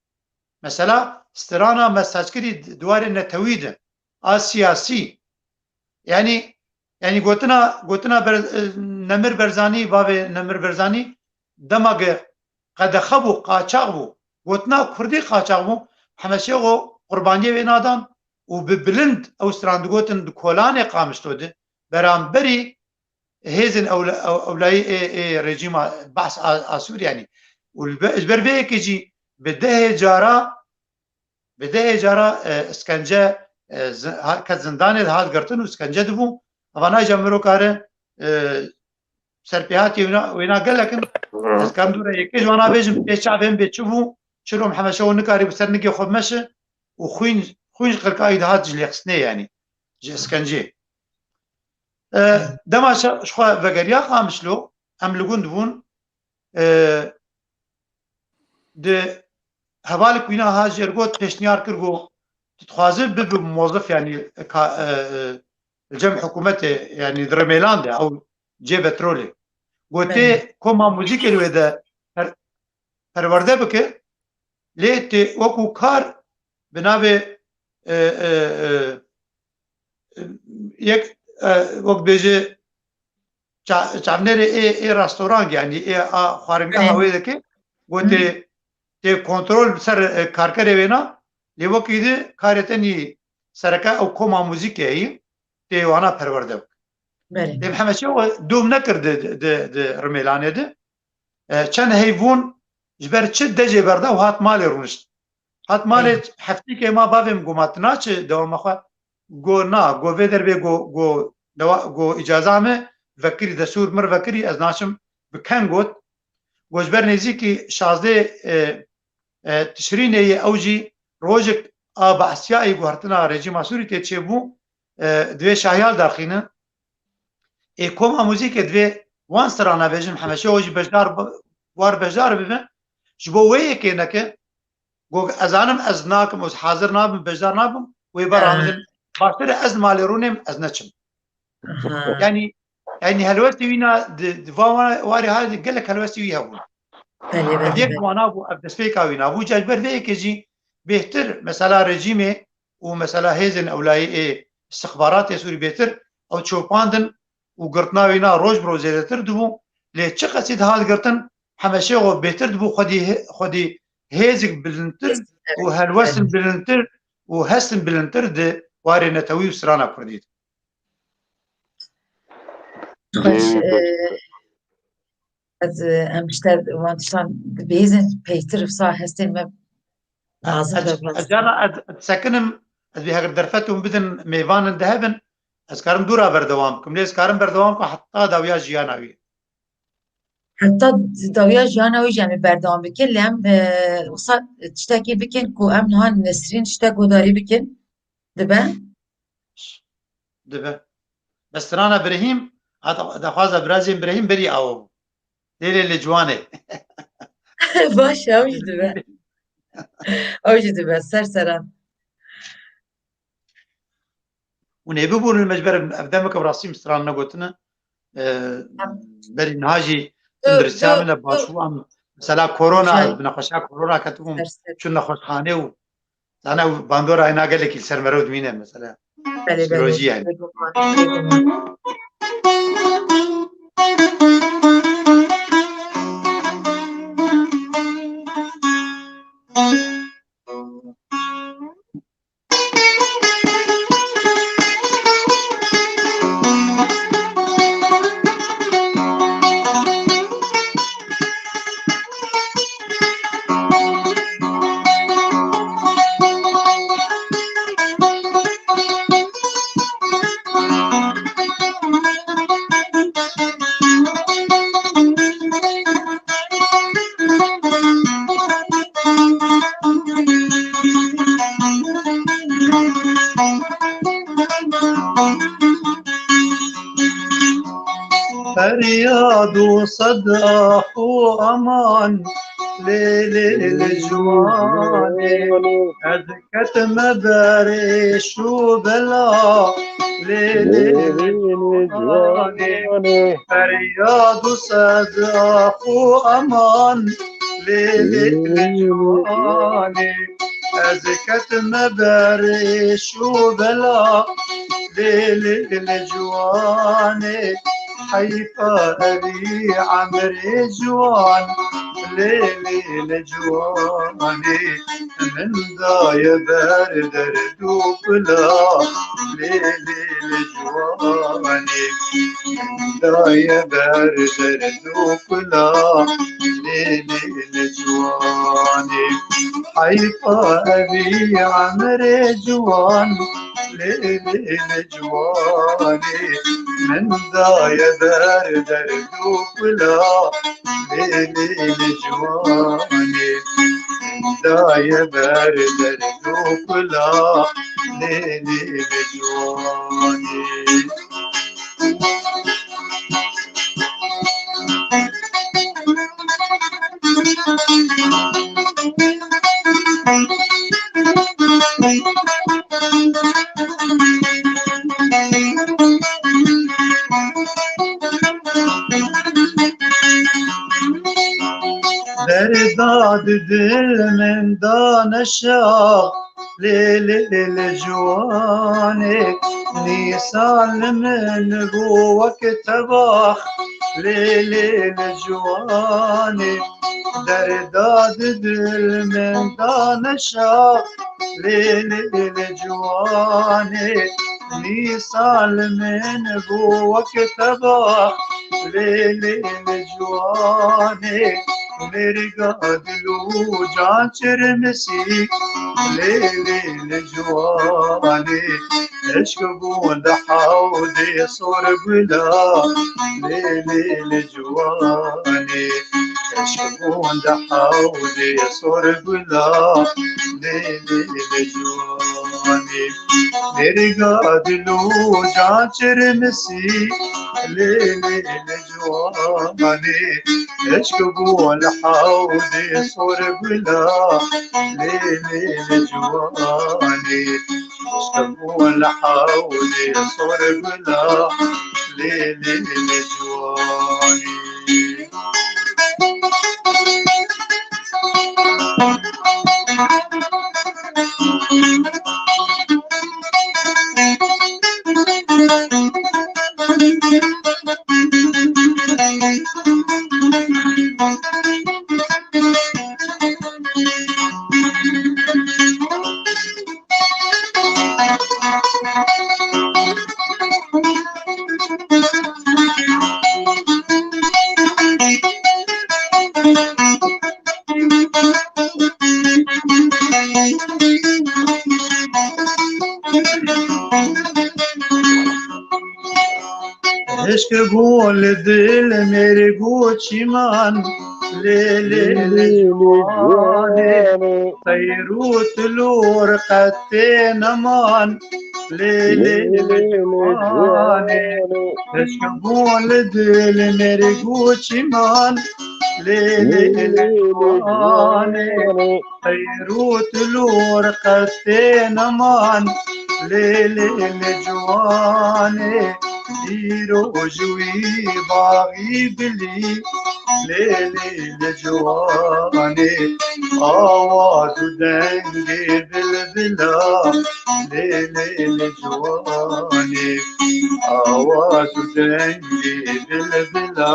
Speaker 3: مثلا استرانا مساج كدي دوار النتويد السياسي يعني قلتنا نمر برزاني بابي نمر برزاني دماغ قد خبو قاچاغبو قلتنا كردي قاچاغبو محمد شو قربانيه وينادان وببلند او استراندغوتن دكولاني قامشتود برامبري هيزن اولاي رجيم بحث اسوري يعني والبربيه كيجي بده جارا اسكنجه كزندان هاد قرتن اسكنجه دبو انا جمرو كار سربياتي وينا قال لك اسكندوره يكي وانا بيجم بيشعبهم بيتشوفوا شلو محمد شو نكاري بسرنكي خو مشي وخوين قرقاي دهات جلي خسني يعني جي اسكنجي دما شخو فقريا قامشلو ام لقون دبون د هبالك وينا هاجر قوت بيشنيار كرغو تتخازب بموظف يعني الجمع حكومتي يعني درميلاند او جي بترولي قلت كوما موزيك الودا پرورده بك ليت وكو كار بنابه يك وقت بيجي چاونر اي رستوران يعني اي خارنگاه هوي دكي قلت تي كنترول سر كاركر وينا لي وكيد كارتني سركا او كوما موزيك اي تي وانا پرورده دي محمد شو دوم نكر د رميلانه ده چن هيفون جبر چه دجه برده و هات مال رونشت هات مال هفتی که ما بابم گوماتنا چه دوام خو گو نا گو ودر به گو اجازه مه وکری دستور مر وکری از ناشم بکن گوت گوجبر نزیکی 16 تشرین اوجی روجک اب اسیای گورتنا رژیم اسوری ته چه بو دوی شاهیال داخینه کوم موزیک دوی وان سرانا بجم حمشه اوجی بجدار وار بجدار ببن جبو وی كينك جو ازانم ازناكم از حاضر نابم بجدار نابم ويبرامن باشتر از مالرونم از نچم يعني هلوستي وينا دفا واري هذه قال لك هلوستي ويها بو ديك وانا ابو ابدسبيكا وينا ابو جاجبر ذيك يجي بيهتر مثلا رجيمه ومثلا هيزن اولاي استخبارات سوري بيهتر او تشوباندن وقرتنا وينا روج بروزيتر دبو ليه تشقسيد هاد قرتن حمشه و بهتر دبو خودي هيزك بلنتر وهالوسن بلنتر وهسن بلنتر د واري نتوي وسرانا كرديت
Speaker 2: از امشتر وانتشان بيزن بيتر بصا هستن ما
Speaker 3: اجانا سكنم از بهاجر درفتهم بدن ميوان ذهبن از كارم دورا بردوامكم ليس كارم بردوامكم حتى داويا جياناوي
Speaker 2: حتى داويا جياناوي جامي بردوام بكن لهم وصل تشتكي بكن كو ام نهان نسرين تشتكو داري بكن دبا
Speaker 3: بس ترانا ابراهيم هذا خوازا برازيل ابراهيم بري او ليلي اللي جواني
Speaker 2: باش اوجي دبا اوجي دبا سرسران
Speaker 3: ونبيبون المجبر ابدامك براسي مستران نقولتنا بري نهاجي تندرسا من باشو ام مثلا كورونا بنخشا كورونا كتبهم شو نخش خانه و انا باندورا انا قال لك السرمرود مين مثلا سيولوجي يعني فرياد وصداح وأمان ليل الجوان أذكت مبارش وبلا ليل الجوان فرياد وصداح وأمان ليل الجوان أذكت مبارش وبلا ليل الجوان حيفا أبي عمري جوان ليلي جواني من ذا يبرد ردوبلا ليلي جواني من ذا يبرد ردوبلا ليلي جواني حيفا أبي عمري جوان ليلي جواني من ذا يبرد ردوبلا ليلي جواني داية برد دوكلا ليلي لجواني درداد دل من دانشا ليل جواني نيسان من قوك تباخ ليل جواني درداد دل من دانشا ليل جواني نيسان من قوك تباخ ليل جواني مرقا دلو جانشر مسيك ليلي جواني عشق بوند حاودي صور بلا ليلي جواني عشق بوند حاودي صور بلا ليلي جواني مرقا دلو جانشر مسيك ليلي جواني عشق بوند حاودي صور بلا ليلي جواني عشق حاولي صور بلا ليلي جواني عشق بول دل میرے گوچی مان ليلي جواني خيروت لور قتي نمان ليلي جواني تشكبون دل میرے گوچی مان ليلي جواني خيروت لور قتي نمان ليلي جواني ديرو جوي باغي بلي ليلي جواني آواز دنگي بلبلا ليلي جواني آواز دنگي بلبلا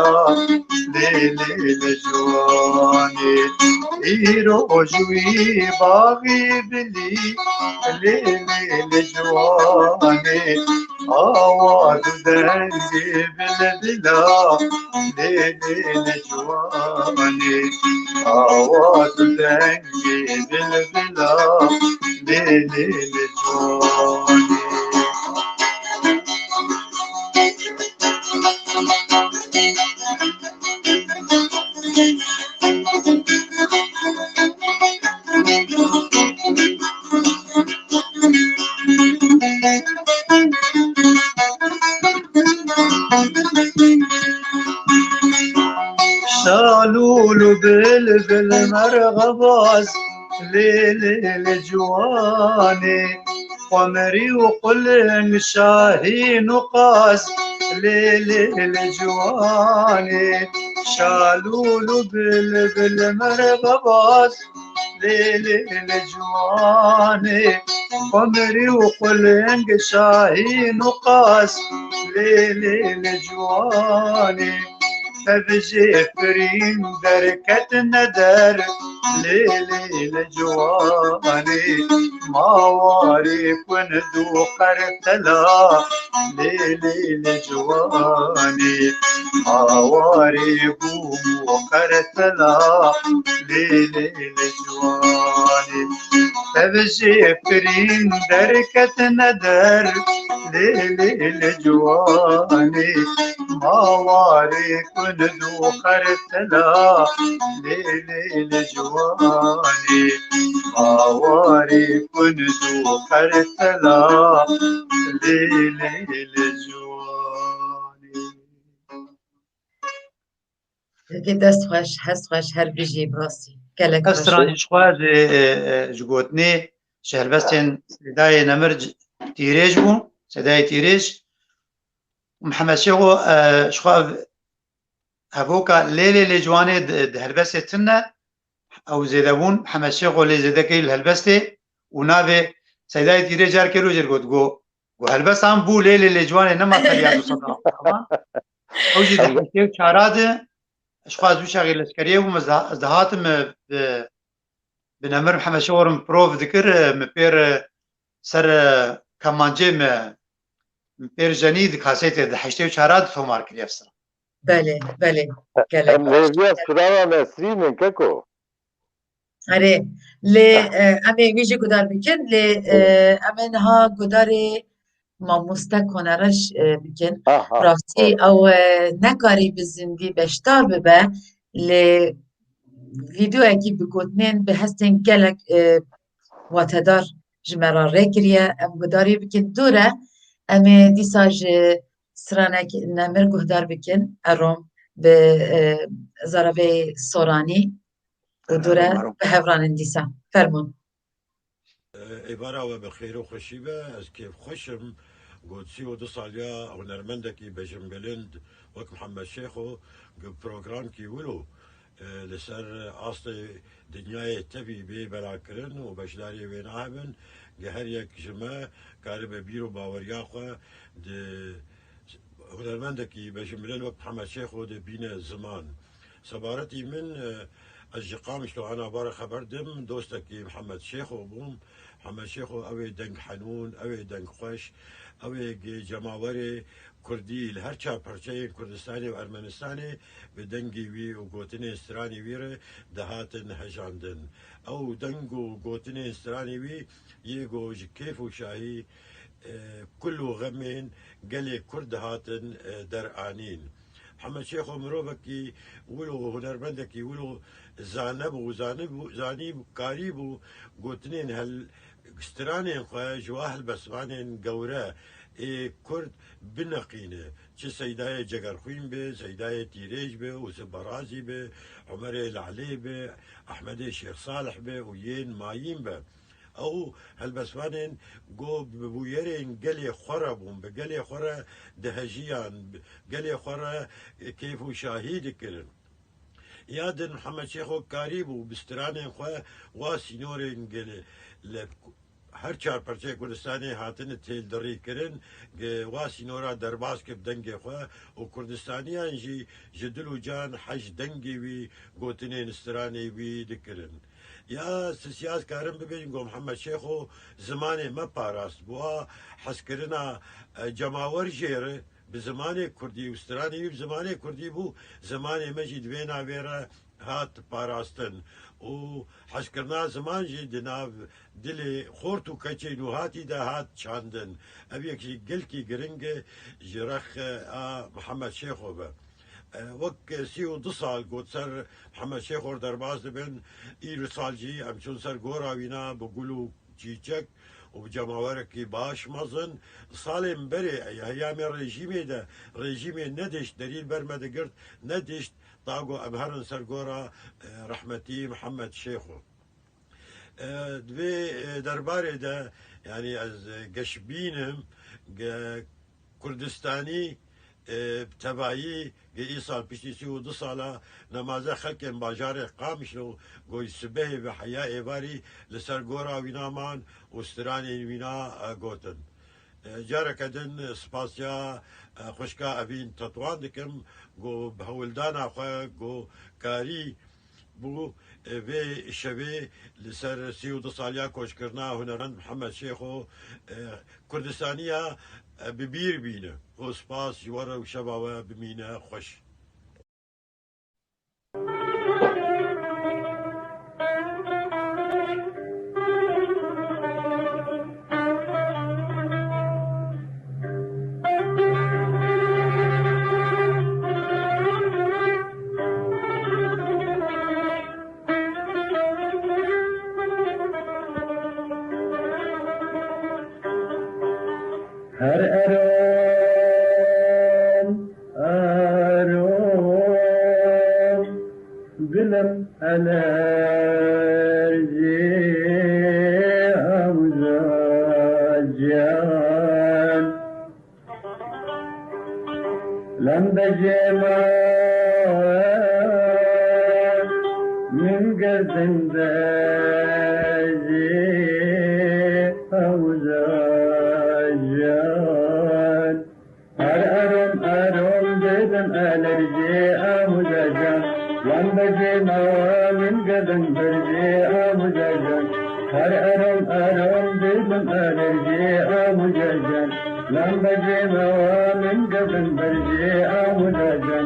Speaker 3: ليلي جواني ديرو جوي باغي بلي ليلي جواني آواز دنگی بلبلا ليلي جواني آواز دنگی بلبلا ليلي جواني شالول بلبل مرغباز ليلي جواني قمري وقلن شاهين وقاز ليلي جواني شالول بلبل مرغباز ليلي جواني قمري وقلن شاهين وقاز ليلي جواني تبجي فرين دركة ندر ليلي جواني ما واري كندو قرتلا ليلي جواني ما واري قوم قرتلا ليلي جواني تبجي فرين دركة ندر ليلي جواني ماواري كندو قرتلا ليلي جواني ماواري كندو قرتلا ليلي جواني
Speaker 2: دست خوش هست خوش هر بیجی باسی گلک خوش
Speaker 3: استراني شخواز جگوتني شهربستين سداي نمر تيريج بو سداي تيريج محمد شيخو شخواز هفوكا ليلي لجواني هلبستي تنا او زيدابون محمد شيخو لي زيدكي الهلبستي ونافي سداي تيريج اركيرو جرگوت جو هلبس هم بو ليلي لجواني نما فريادو صدا طبعا اوجي دحكيو شاراد شخواز بشاغي الاسكريه ومزدهاتم بنمر محمد شورم بروف ذكر مبير سر كمانجي مبير جنيد كاسيت دحشتي وشاراد ثمار كليفسر
Speaker 2: بله بله گلک خوش
Speaker 8: نيفيا سرانا نسرين كاكو
Speaker 2: آره لی امی ویژه گدار بکن لی امن ها گداری ماموستا کنارش بکن راستی او نکاری بزندی بشتار ببه لی ویدیو اکی بگوتنین به هستین گلک واتدار جمرا رکریه ام گداری بکن دوره امی دیساج سرانک نمر گهدار بکن اروم به زرابه سورانی و دوره به هفران دیسا فرمون
Speaker 10: عبارة وبخير وخشيبة از كيف خشم قدسي ودو صاليا هنرمندكي بجم بلند وك محمد شيخو بروغرام كي ولو لسر أصل دنياي تبي بي بلاكرن وبشداري وين عابن جهر يك جماع قارب بيرو باورياخوا هنرمندكي بجم بلند وك محمد شيخو دي بينا زمان سبارتي من الجقام شلو أنا بارا خبردم دوستكي محمد شيخو بوم محمد شيخو أوي دنگ حنون أوي دنگ خوش أوي جماوري كردي الهرچا پرچه كردستاني و أرمنستاني بدنگي وي و قوتني استراني ويره دهاتن هجاندن أو دنگو قوتني استراني وي يگو كيف و شاهي كلو غمين قلي كرد هاتن درعانين محمد شيخو مروبكي ولو هنرمندكي ولو زانب قريب قوتنين هل استرانين خواه جواهل بسمانين قورا كرد بنقينه چه سيداية جگرخوين به سيداية تيريج به وسبرازي به عمر العلي به احمد الشيخ صالح به وين مايين به او هالبسمانين قو ببويرين قلي خربهم بقلي خرا دهجيان قلي خرا كيف شاهيد كرن يادن محمد شيخو قريب بسترانين خواه واسينورين قلي هر چار پرچه کردستانی هاتن تیل دری کرن واسی نورا درباس که بدنگ خواه و کردستانی انجی جدلو جان حج دنگی وی گوتنین استرانی وی دکرن یا سیاس کارم ببین گو محمد شیخو زمان ما پاراست بوا حس کرنا جماور جیره بزمان کردی استرانی وی بزمان کردی بو زمان مجید وینا ویرا هات پاراستن و حس کرنا زمان جی دناو دلی خورت و کچی نوهاتی ده هات چاندن او یکی گلکی گرنگ جرخ محمد شیخو به وک 32 سال گوت سر محمد شیخو درباز دبن ایرو سال جی همچون سر گوراوینا بگلو چیچک و بجماورکی باش مزن سال مبری هیام رژیمی ده رژیمی ندشت دلیل برمده گرد ندشت طاقو امهرن سر گورا رحمتی محمد شیخو دوی درباره ده يعني از گشبینم کردستانی تبعی ای سال پیشی 32 ساله نمازه خلق باجار قامش رو گوی سبه و حیا ایواری لسر گورا وینامان و استرانی وینا گوتن جاره کدن سپاسیا خوشکا اوین تطوان دکم گو بهولدانا خواه گو کاری بو و شبه لسر 32 سالیا کوش کرنا هنرمند محمد شیخو کردستانیا ببیر بینه و سپاس جواره و شبه و بمینه خوش
Speaker 7: هر أروم دلم ألرجي أمزاجان لم بجمع من قدم داجي أمزاجان هر أروم دلم ألرجي أمزاجان لم بجمع من قدم برجي أمزاجان هر أروم دلم ألرجي أمزاجان لم بجمع من قدم برجي أمزاجان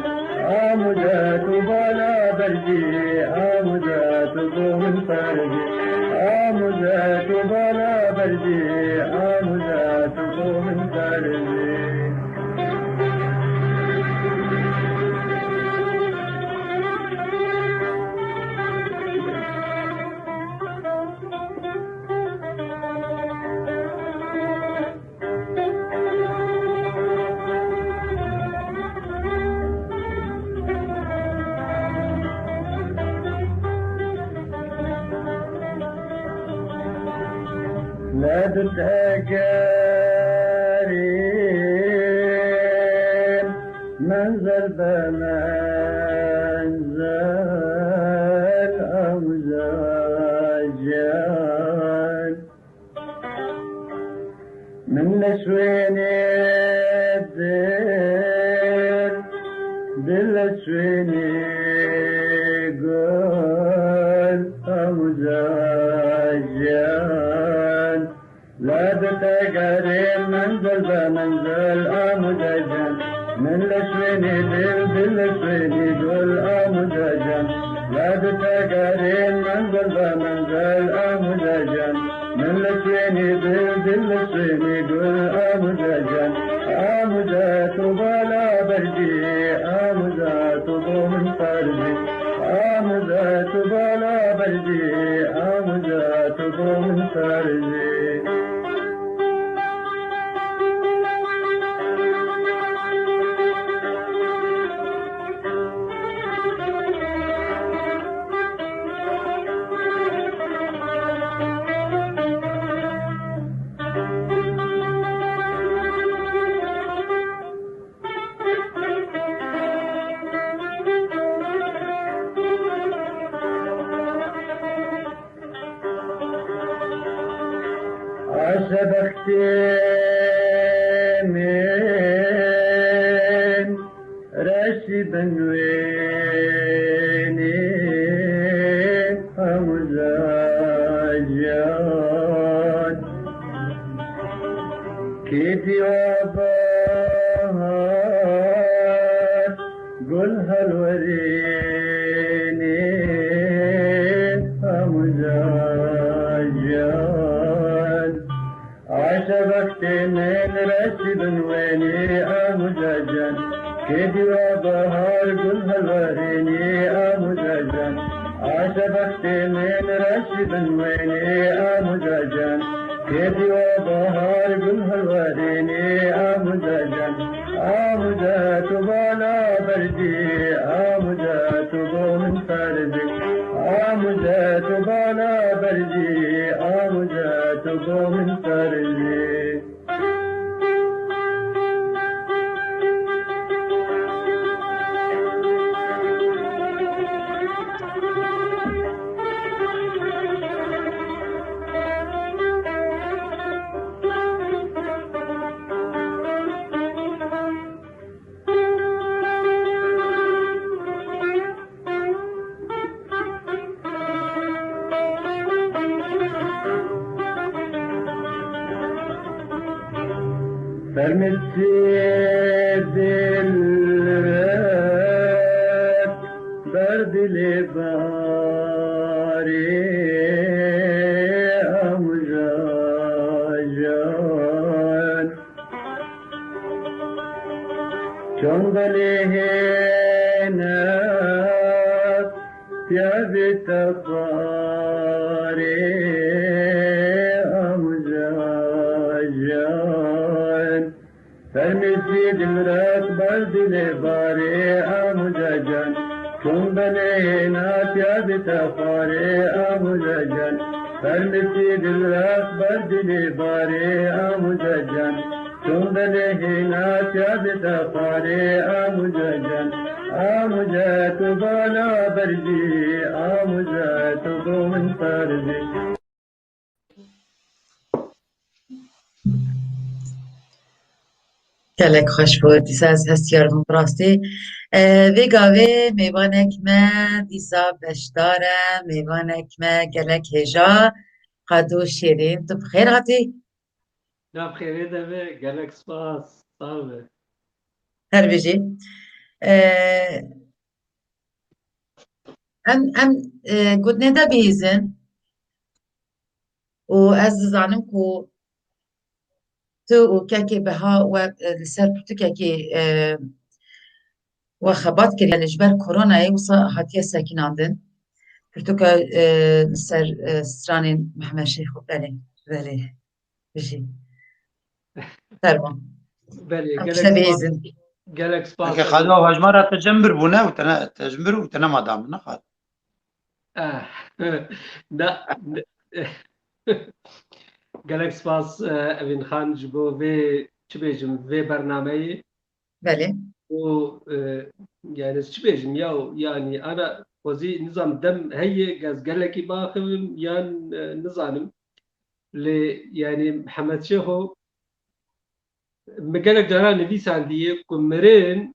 Speaker 7: آمدات بالا برجي آمدات من فرجي آمدات بالا برجي آمدات من فرجي لا تتأجرين منزل بمنزل أوزاجان من لسوين الدين باللسوين قول أوزاجان لا تتقرب منزل بمنزل أمزاجا من لسويني باللسويني دول أمزاجا لا تتقرب منزل بمنزل أمزاجا من لسويني باللسويني دول أمزاجا أمزات بالا برجي أمزات من فرجي أمزات بالا برجي أمزات من فرجي عشبكتي من راشي بنويني أمزاجان كيتي وبهار قل هالوريني أمزاجان عشبكت من رشد ويني أمزاجا كيدي وبهار قل هالوريني أمزاجا عشبكت من رشد ويني أمزاجا كيدي وبهار قل هالوريني أمزاجا أمزات بالا بردي أمزات من فردي أمزات بالا بردي أمزات من فردي فرمتي بالراب برد لباري أمجاجان جنغلي هنا يا بتقاري أمجاجان فرمسی دل رات بر دل باره آموزجان چون بله ناتیا بتفاره آموزجان فرمسی دل رات بر دل باره آموزجان چون بله ناتیا بتفاره آموزجان آموزه تو بالا برزی آموزه تو من فرزی
Speaker 2: gelek xweş bû dîsa ez hestiyar bûm bi rastî. Vê gavê mêvanek me dîsa beşdar e, mêvanek me gelek hêja qet û şêrîn. Tu bi xêr hatî?
Speaker 11: Navxêrê devê gelek spas sağ be.
Speaker 2: Her bijî. Em gotine de bihîzin û ez dizanim ku tu û kekê biha we li ser pirtûkekê we xebat kiriye li ji ber koronayê wisa hatiye sekinandin. Pirtûka li ser stranên Mehmed Şêxo belê bijî. Ferman.
Speaker 11: Belê
Speaker 2: Em
Speaker 11: gelek
Speaker 2: tişte
Speaker 11: spas.
Speaker 2: bihîzin.
Speaker 11: Gelek spas.
Speaker 3: که خدا هجمارا تجمبر بونه و تجمبر و تنم آدم نخواد
Speaker 11: Da gelek spas Evin Xan ji bo vê çi bêjim vê bernameyê
Speaker 2: Belê.
Speaker 11: û yani çi bêjim ya yani ana xwezî nizam dem heye ez gelekî baxivim yan nizanim lê yani Mihemed Şêxo me gelek caran nivîsandiye ku mirin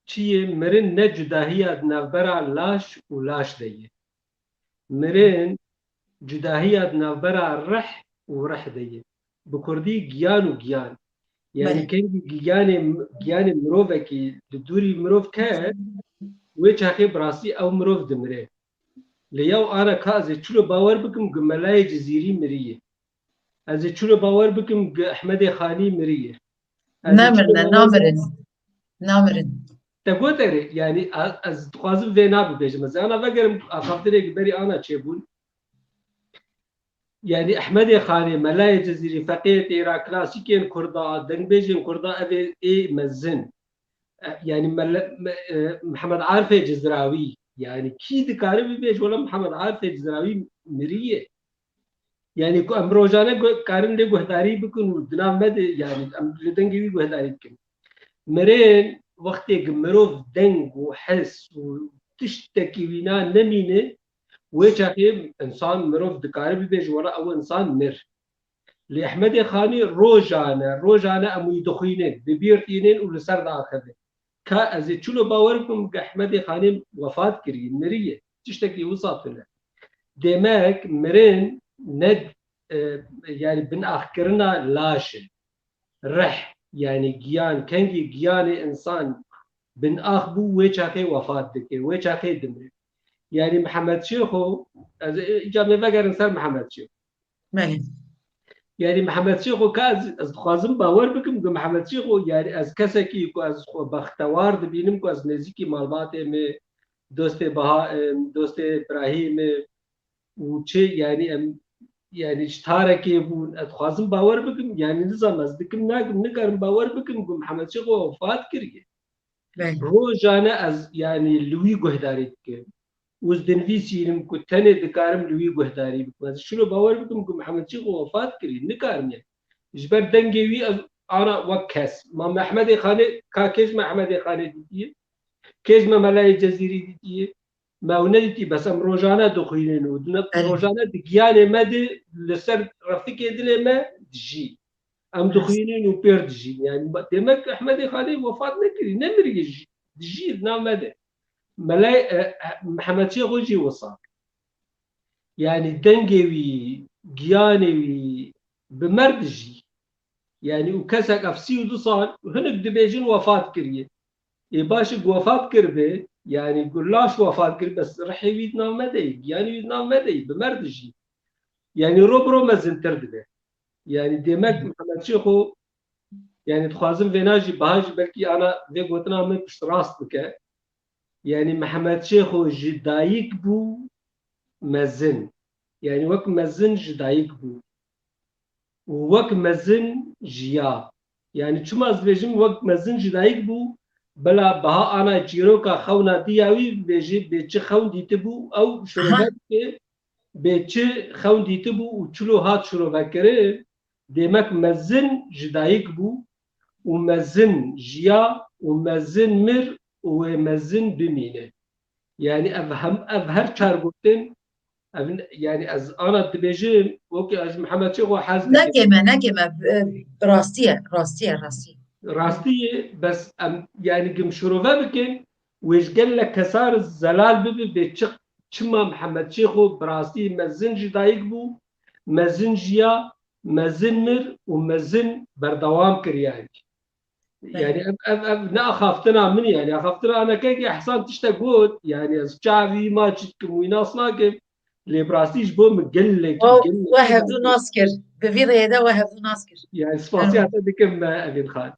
Speaker 11: çiyê mirin ne cudahiya navbera laş û laş de ye mirin cudahiya navbera rih û rih de ye bi kurdî giyan û giyan yani kengî giyanê mirovekî li dûrî mirov ke wê çaxê bi rastî ew mirov dimire lê yew ana ka ez ê çûro bawer bikim ku Melayê Cezîrî miriye ez ê çûro bawer bikim ku Ehmedê Xanî miriye
Speaker 2: namirin.
Speaker 11: Te goterê yani ez dixwazim vê nabibêjim ez ana vegerim afaftirêkî berî ana çêbûn yani Ehmedê Xanê Melayê Cezîrî feqihê têra klasîkên Kurda dengbêjên Kurda ev ê mezin yani Mihemed Arifê Cizrawî yani kî dikare bibêj wela Mihemed Arifê Cizrawî miriye yani ku em rojane karin lê guhdarî bikin û di nav me de yani em li dengê wî guhdarî bikin mirên wextê ku mirov deng û hes û tiştekî wîna nemîne wê çaxê insan mirov dikare bibêje wela ew insan mir lê Ehmedê Xanî rojane em wî dixwînin bibîrtînin û li ser daxeve ka ez ê çûlo bawer bikim ku Ehmedê Xanî wefat kiriye miriye tiştekî wisa tune demek mirin ne yani binaxkirina laşin rih yani giyan kengî giyanê insan binax bû wê çaxê wefat dike wê çaxê dimire yani Mihemed Şêxo ez îca me vegerin ser Mihemed Şêxo yani Mihemed Şêxo ka ez dixwazim bawer bikim ku Mihemed Şêxo yani ez kesekî ku ez bextewar dibînim ku ez nêzîkî malbatê me dostê biha dostê Ibrahîmê û çi yani em yani ji tarekê bûn ez dixwazim bawer bikim yani nizam ez dikim nakim nikarim bawer bikim ku Mihemed Şêxo wefat kiriye rojane ez yani li wî guhdarî dikim û ez dinivîsînim ku tenê dikarim li wî guhdarî bikim ez şûno bawer bikim ku Mihemed Şêxo wefat kiriye nikarim yani ji ber dengê wî ez ana wek kes ma Ehmedê Xanê ka kêj me Ehmedê Xanê dîtiye kêj me Melayê Cezîrî dîtiye me ew nedîtî bes em rojane dixwînin û rojane di giyanê me de li ser raftikê dilê me dijî em dixwînin û pêr dijîn yani demek Ehmedê Xanê wefat nekirî nemiriye jî dijî di nav me de Mihemed Şêxo jî wisa yani dengê wî giyanê wî bi mer dijî yani û kesek ev 32 sal hinek dibêjin wefat kiriye ê baş ku wefat kiribe yani ku laş wefat kir bes rihê wî di nav me de giyanê wî di nav me de bi mer dijî yani ro bi ro mezintir dibe yani demek Mihemed Şêxo yani dixwazim vêna jî biha jî belkî ana vê gotina min pişt rast bike yani Mihemed Şêxo ji dayîk bû mezin yani wek mezin ji dayîk bû û wek mezin jiya يعني چما از بيجم وقت مزن جدايك بو بلا بها انا جيروكا خونا دياوي بيجي بيچ خون ديتبو او شروبات بيچ خون ديتبو وچلو هات شروبكره ديمك مزن جدايك بو ومزن جيا ومزن مر ومزن بمينه يعني افهر چارگوتن يعني از انا دبيجم اوكي از محمد شيخ حاز
Speaker 2: نجمة راستية
Speaker 11: راستي بس يعني قم شروفا بكن ويش قال لك كسار الزلال ببي بيتشق شما محمد شيخو براستي مزن جدايق بو مزن جيا مزن مر ومزن بردوام كرياني يعني نا اخافتنا من يعني اخافتنا انا كيك احسان تشتاقود يعني از شعبي ما تشتكم ويناس ناقب اللي براستيش بو مقلك
Speaker 2: واحد دو ناسكر بفيض هذا واحد دو ناسكر
Speaker 11: يعني سباسيات بكم أبين خان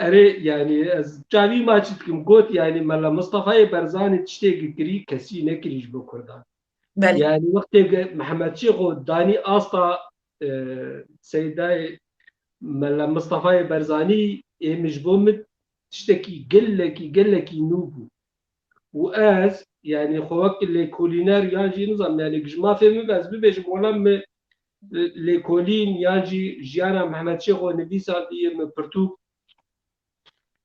Speaker 11: أري يعني از جاوی ما چیتکم گوت يعني ملا مصطفى برزاني تشتي كري كسي نكريش بكردان يعني وقت محمد شيخو داني آستا سيداي ملا مصطفى برزاني مش بومت تشتكي قلك نوبو وآز يعني خوك اللي كولينار ياجي نظام يعني جما فهمي بس ببيش مولم لكولين ياجي جيانا محمد شيخو نبيسا دي برتوك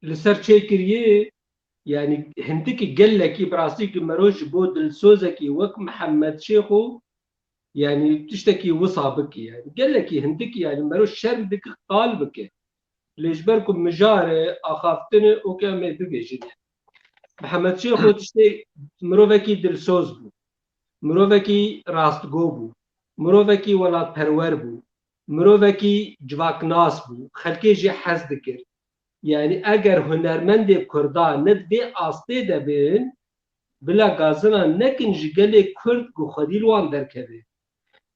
Speaker 11: لسر تشيكريه يعني هندكي قال لك براسيك مروج بود السوزكي وك محمد شيخو يعني تشتكي وصابك يعني قال لك هندكي يعني مروج شرمدك قالبك ليش بالكم مجاري اخافتني وكامل ببيجي محمد شيخو تشتي مروفكي دلسوز بو مروفكي راستگو بو مروفكي ولات پرور بو مروفكي جواکناس بو خلقي جي حز دكر يعني اگر هنرمند كردان ندبي آسته دبين بلا غازنا نكن جگل کرد گو خديل وان دركبه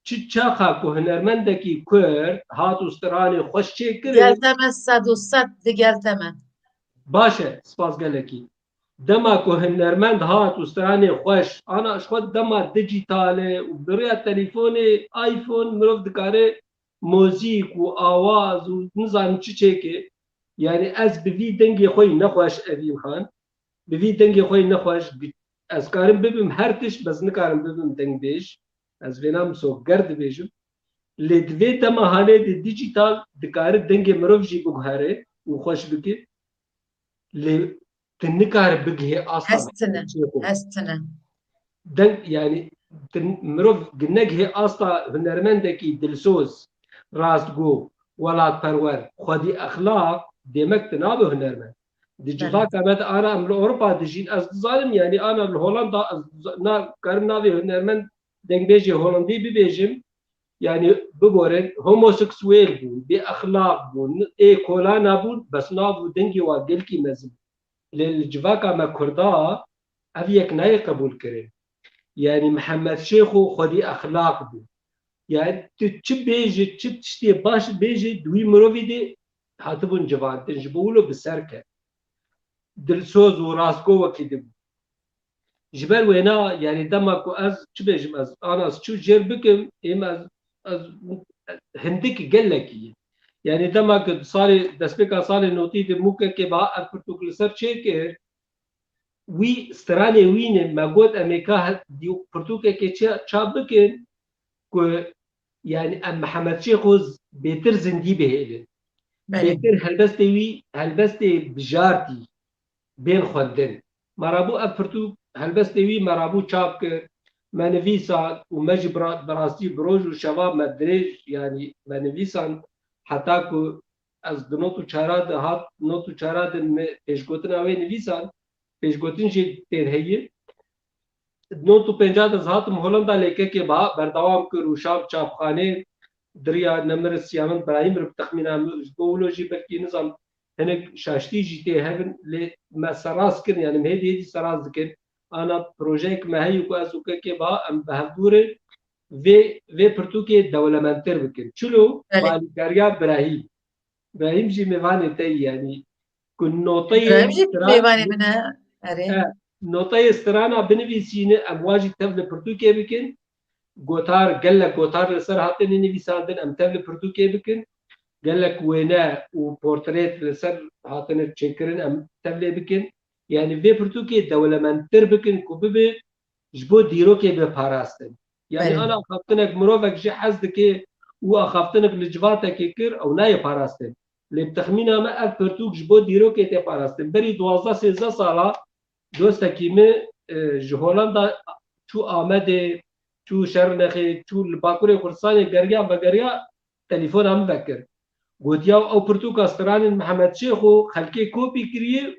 Speaker 11: چاخا کو هنرمندكي کرد هات استراني خوش چه كره
Speaker 2: گلتمه صد و صد گلتمه
Speaker 11: باشه سپاس گلكي دما کو هنرمند هات استراني خوش انا اشخد دما ديجيتال وبريا تليفوني ايفون مروف دكاره موزيك و آواز و نظام چه يعني از بفي دنگي خوي نخوش ابي خان بفي دنگي خوي نخوش از كارم ببم هرتش بس نكارم ببم دنگ بيش از فينام سو گرد بيجم لدوي دما هانه دي ديجيتال دكاره دنگي مروف جي بگهاره و خوش بكي ل تنكار بگه اصلا
Speaker 2: هستنا
Speaker 11: دنگ يعني مروف گنگه اصلا هنرمندكي دلسوز راستگو ولات پرور خودي اخلاق ديمك تنابه هنرمند دي جفا كانت انا من اوروبا دجين از ظالم يعني انا الهولندا نا كارم نابه هنرمند دنگ بيجي هولندي ببيجم يعني بگورن هوموسيكسويل بون باخلاق بون اي كولانا بون بس نابو دنگي واقلكي مزم للجفاكا ما كردا افيك ناي قبول كرين يعني محمد شيخو خودي اخلاق بون يعني تشي بيجي تشتي باش بيجي دوي مروفي دي هاتبون جوان تنجبولو بسركه دلسوز وراسكو وكيدب جبال وينا يعني دمكو از تشي بيجم از انا تشو جير بكم ام از هندك قلكي يعني دمك صار دسبكا صار نوتي دي موكا كي با برتوكل سر تشيكر وي ستراني وين ما قد امريكا دي برتوكا كي تشابكن كو يعني ام محمد شيخوز بيتر زندي بهيلن بيتر هلبستي بجارتي بين خدن مرابو افرتو هلبستي وي مرابو تشابك منفيسا ومجي براستي بروج وشباب مدريج يعني منفيسا حتى كو از دنوتو چاراد هات نوتو چاراد پیشگوتن اوی نویسان پیشگوتن جي ترهيه نوتو 50 از هاتم هولندا لیکه که با بردوام که روشاب چاپخانه دریا نمر سیامن برایم رب تخمینام بولوژی بلکی نظام هنک شاشتی جیته هبن ل مسراس کن يعني مهدي هدي سراس ذكر انا بروجيك ما هي كواسو كي با ام بهدور في برتوكي دولمنتر بكن چلو بالكاريا براهيم جي ميواني تي يعني كن نوطي
Speaker 2: براهيم جي ميواني منها اري
Speaker 11: نوطي استرانا بنفيسين امواجي تبل برتوكي بكن گوتار گله گوتار لسر هاتن نویساندن ام تبل پرتوکي بکن قال لك وينا وبورتريت لسر هاتن تشكرن ام تبلي بكن يعني في برتوكي دولة من تربكن كوببي جبو ديروكي بباراستن يعني
Speaker 2: بله.
Speaker 11: انا خافتنك مروفك جي حزدك واخافتنك لجواتك كر او ناي باراستن اللي بتخمينها ما اف برتوك جبو ديروكي تي باراستن بري 12 13 سالا دوستكي من جهولندا شو آمده شو شرنخي شو الباكوري خرساني قريا بقريا تليفون هم بكر قلت يا او برتوك استران محمد شيخو خلكي كوبي كريه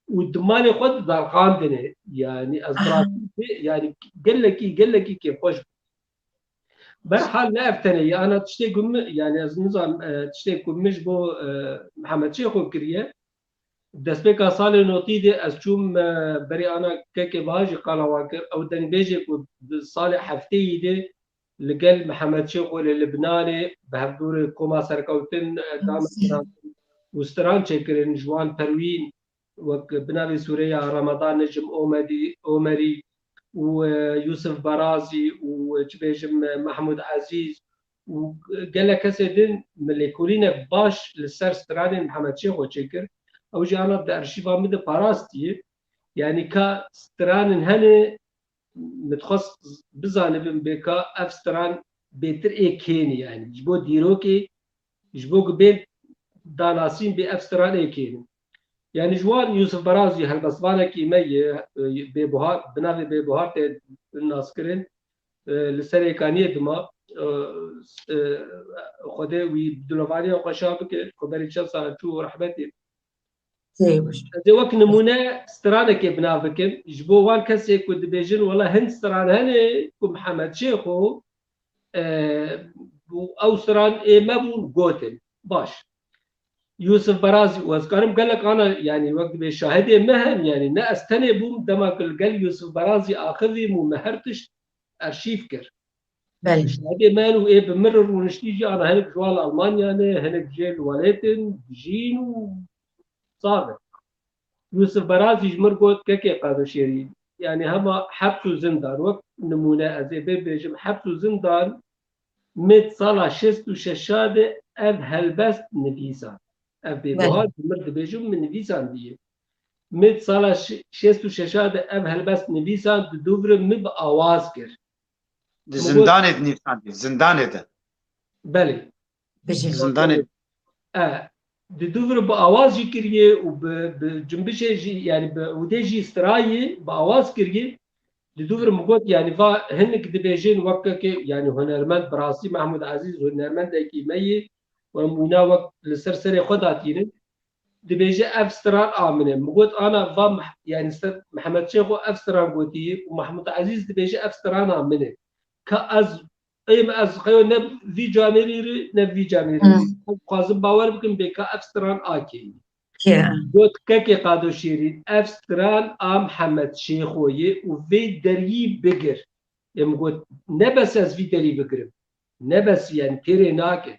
Speaker 11: ودماني خد دارقان دني يعني يعني قال لك كيف خوش برحال لا افتني انا تشتي قم يعني از نظام تشتي قمش بو محمد شيخو كريه دەستپێکا ساڵێ نۆتیدێ ئەس چووم بەری ئانا کەکێ باژی قاڵاوان کرد ئەو دەنگبێژێک و ساڵێ هەفتەیی دێ لەگەل محەممەد شێخۆ لە لبنانێ بە هەفتور کۆما سەرکەوتن وستران چێکردن ژوان پەروین وەک بناوی سوورەیە ڕەمەدان نەجم ئۆمەری و یوسف بەرازی و چ بێژم محمود عەزیز و گەلە کەسێ دن ملێکۆلینە باش لەسەر سترانێ محەممەد شێخۆ چێکرد او جانا د ارشیفا مده پاراستیه يعني كا ستران هنه متخص بزانبن بكا اف ستران بيتر اي كيني يعني جبو ديروكي جبو قبيل داناسين بي اف ستران اي كيني يعني جوان يوسف برازي هالبصبانه كي مي ببهار بنافي ببهار تي الناس كرين لسري كانيه دما خده وي دلواني وقشابك خبري شخصا شو رحمتي زي وقت نمونه سترانه كي بنافكم جبو وان كسي كود بيجن والله هند ستران هني كو محمد شيخو او ستران اي مبون قوتن باش يوسف برازي واذكرهم قال لك انا يعني وقت بشاهده مهم يعني نا استني بوم دمك قال يوسف برازي اخذي مو مهرتش ارشيف كر
Speaker 2: بله
Speaker 11: شاهده مالو ايه بمرر ونشتيجي انا هنك جوال المانيا هنك جيل وليتن جين صار يوسف برازي جمر قلت كيكي قادو شيري يعني هما حبس وزندان وقت نمونه ازي بيجم حبس وزندان مت صالة شست وششادة اف هلبست نفيسان اف بيبوهات مرد بيجم من نفيسان دي مت صالة شست وششادة اف هلبست نفيسان دوفر مب آواز كر
Speaker 3: زندانه نفسان زندانه ده
Speaker 11: بله
Speaker 3: زندانه
Speaker 11: دوفر بآواز كريه وبجنبش يعني وديجي استراي بآواز كريه دوفر مقول يعني فا هنك دبيجين وقتك يعني هنرمند براسي محمود عزيز هنرمند اكي مي ومونا وقت لسرسري خداتين دبيجي افستران امنه مقول انا فا يعني محمد شيخو افستران قوتي ومحمود عزيز دبيجي افستران امنه كاز ايم از خيو نب في جانيري نب في جانيري قازم باور بكم بكا افستران اكي قلت كاكي قادو شيرين افستران ام محمد شيخوي وفي دري بقر يعني قلت نبس از في دري بقر نبس يعني تيري ناكي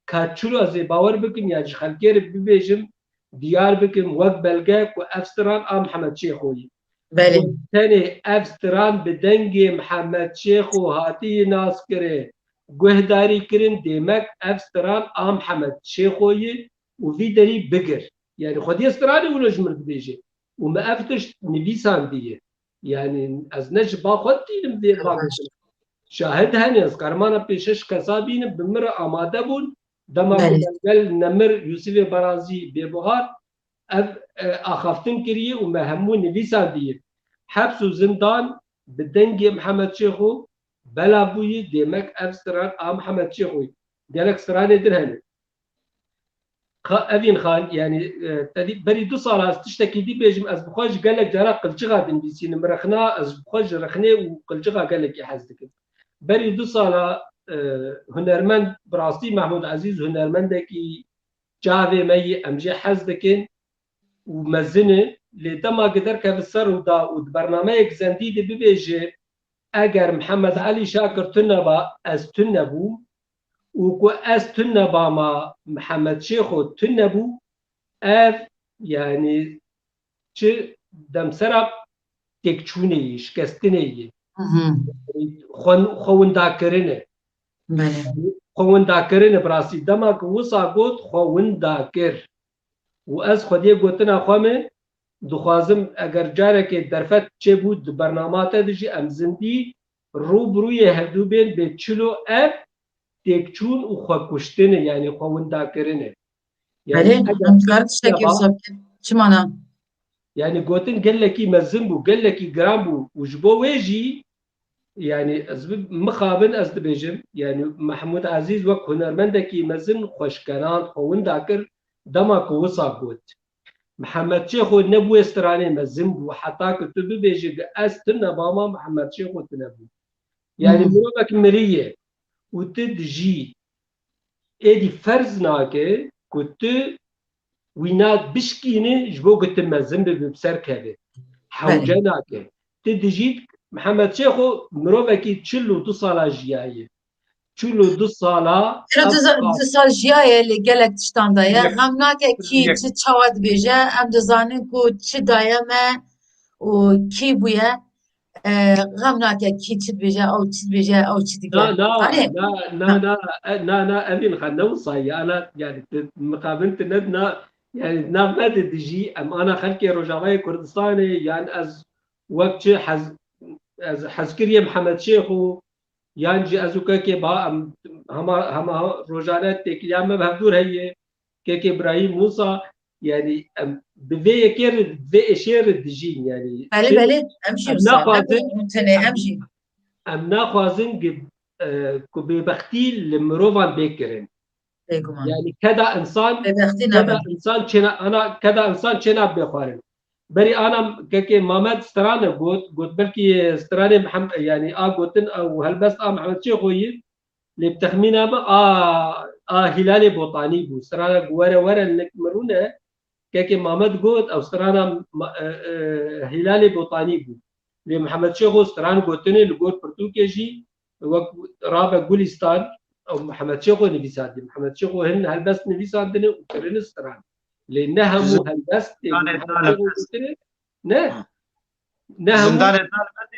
Speaker 11: كاتشلو ازي باور بكم يعني خلقير ببيجم ديار بكم وقت بلقاك وافستران ام محمد شيخوي
Speaker 2: بله
Speaker 11: تاني افستران بدنجي محمد شيخو هاتي ناس كري قهداري كرين ديمك افستران ام محمد شيخوي وفي دري بقر يعني خدي استرالي ولا جمر بيجي وما افتش نبيسان دي يعني از نج باخدتي نمدي شاهد هني از كرمانا بيشش كسابين بمر اماده بون دما قال نمر يوسف برازي ببهار اخافتن كريه وما همو نبيسان دي حبس وزندان بدنجي محمد شيخو بلا بوي ديمك افستران ام محمد شيخوي قالك استرالي درهني أبين خان يعني بري 2 سال تشتكي دي بيجم از بخوج قال لك جرا قلجغا بنبيسين مرخنا از بخوج رخني وقلجغا قال لك يحزدك بري 2 سال هنرمند براسي محمود عزيز هنرمندكي جافي مي امجي حزدكن ومزنه لدما قدر كبسر ودا وبرنامج زنديد ببيجي اگر محمد علي شاكر تنبا از تنبو وكو اس تنبا ما محمد شيخو تنبو اف يعني چه دمسرب تكچونه شکستنه خوانده کرنه خونداکرین براسی دما که وسا گوت خونداکر و از خودی گوتنا خوامه دخوازم اگر جارك درفت چه بود برنامه دجی ام زندی روبروی هدو بین به چلو اف تکچون و خوکشتنه یعنی خونداکرینه
Speaker 2: بله هم کارت شکر سبت چی مانا
Speaker 11: يعني قوتن قال لك مزنبو قال لك جرامبو وجبو ويجي يعني مخابن از بيجم يعني محمود عزيز وك هنرمندكي مزن خوشكنان خون داكر دما كوسا قوت محمد شيخو نبو استراني مزنبو حتى كتب بيجي استنا باما محمد شيخو تنبو يعني مروبك مريه وتدجي ادي فرض ناكي كنت وينات بشكينه جبو قلت مزن ببسر كابي حوجناك تدجيت محمد شيخو مروفكي تشلو 2 صالة جياية تشلو 2 صالة
Speaker 2: 2 سال جیایه اللي قالك تشتان دايا غمناك كي تشواد بيجا ام دزانين كو تشدايا ما وكي بويا غمناك كي تشد بيجا او تشد بيجا او تشد
Speaker 11: لا أبين خلنا وصايا أنا يعني مقابلة ندنا يعني نافذ تجي أم أنا خلكي رجاوي كردستاني يعني از وقت از حزكرية محمد شيخو يعني جي أزوكا كي با هما رجالات تكليا ما بهدور هي كي إبراهيم موسى يعني بذي كير بذي إشير تجي يعني
Speaker 2: بله أمشي أمشي
Speaker 11: أم ناخوازن ببختي لمروفان بيكرن يعني كذا انسان كذا انسان چنا بخوارن بري انا كي محمد سترانه قلت بلكي سترانه محمد يعني قلتن او هلبس محمد شيخوي اللي بتخمينه هلالي بوطاني بو سترانه ورا نكمرونه كي محمد قلت او سترانه هلالي بوطاني بو اللي محمد شيخو سترانه قلتني اللي قلت برتوكيجي رابع جولستان او محمد شيخو نبيسادي محمد شيخو هن هلبس نبيسادني وكرن استران لانها مو هلبس نه
Speaker 3: زندان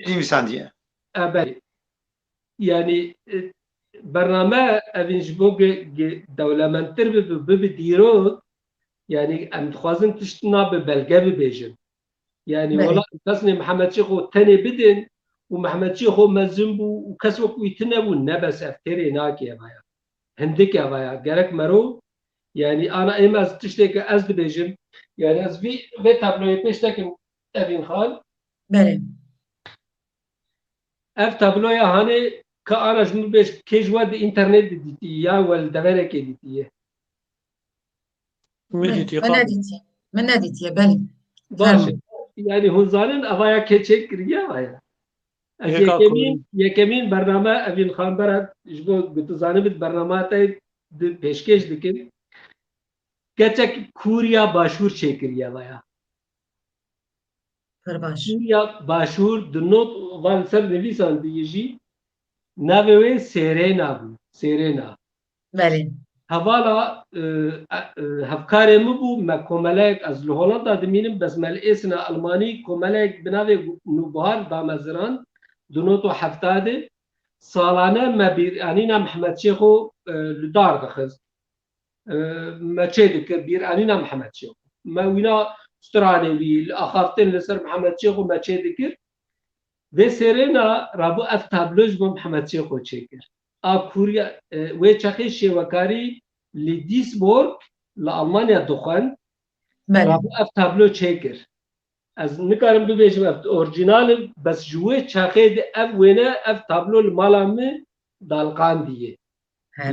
Speaker 3: نبيسادي
Speaker 11: ابي يعني برنامج افينجبوغ دوله من ترب بديرو يعني ام خوازن تشتنا ببلغه ببيجن يعني والله تصني محمد شيخو تاني بدن ومحمد شيخو مزنبو وكسوك ويتنبو نبس افتري ناكي يا بايا هندك يا بايا قالك مرو يعني انا اما تشتك ازد بيجم يعني از في تابلوي بيشتك ابين خان
Speaker 2: بله
Speaker 11: اف تابلوي هاني كانا شنو بيش كيجواد انترنت ديتيا والدبرك ديتيا
Speaker 2: من ناديتي بله
Speaker 11: باشه يعني هون زالن ابايا كيتشك ريا بايا یکمین برنامه اوین خان برد جبو بتزانبت برنامه تای پیشکش دکن کچک کوریا باشور چکریا ویا کوریا باشور دنوت وان سر نویسان دیجی نوی سیرینا بو سیرینا
Speaker 2: بله
Speaker 11: حوالا هفکار مبو ما کمالک از لهولندا دمینم بس مل اسنا المانی کمالک بناوی نوبهار دامزران دونوتو حفتاده سالانه ما بيرانينا محمد شيخو لدار دخز ما تشيدك بيرانينا محمد شيخو ما وينا استراني الاخافتين لسر محمد شيخو ما تشيدك ve serena rabu ev tabloz bom Muhammed Şeyho çekir. A Kurya ve çakı şevakari li Duisburg la Almanya dokhan rabu ev tablo çekir. Az nikarim bibêjim ev orijinal bes jûê çakê de ev wêne ev tablo li mala me dalqan diye.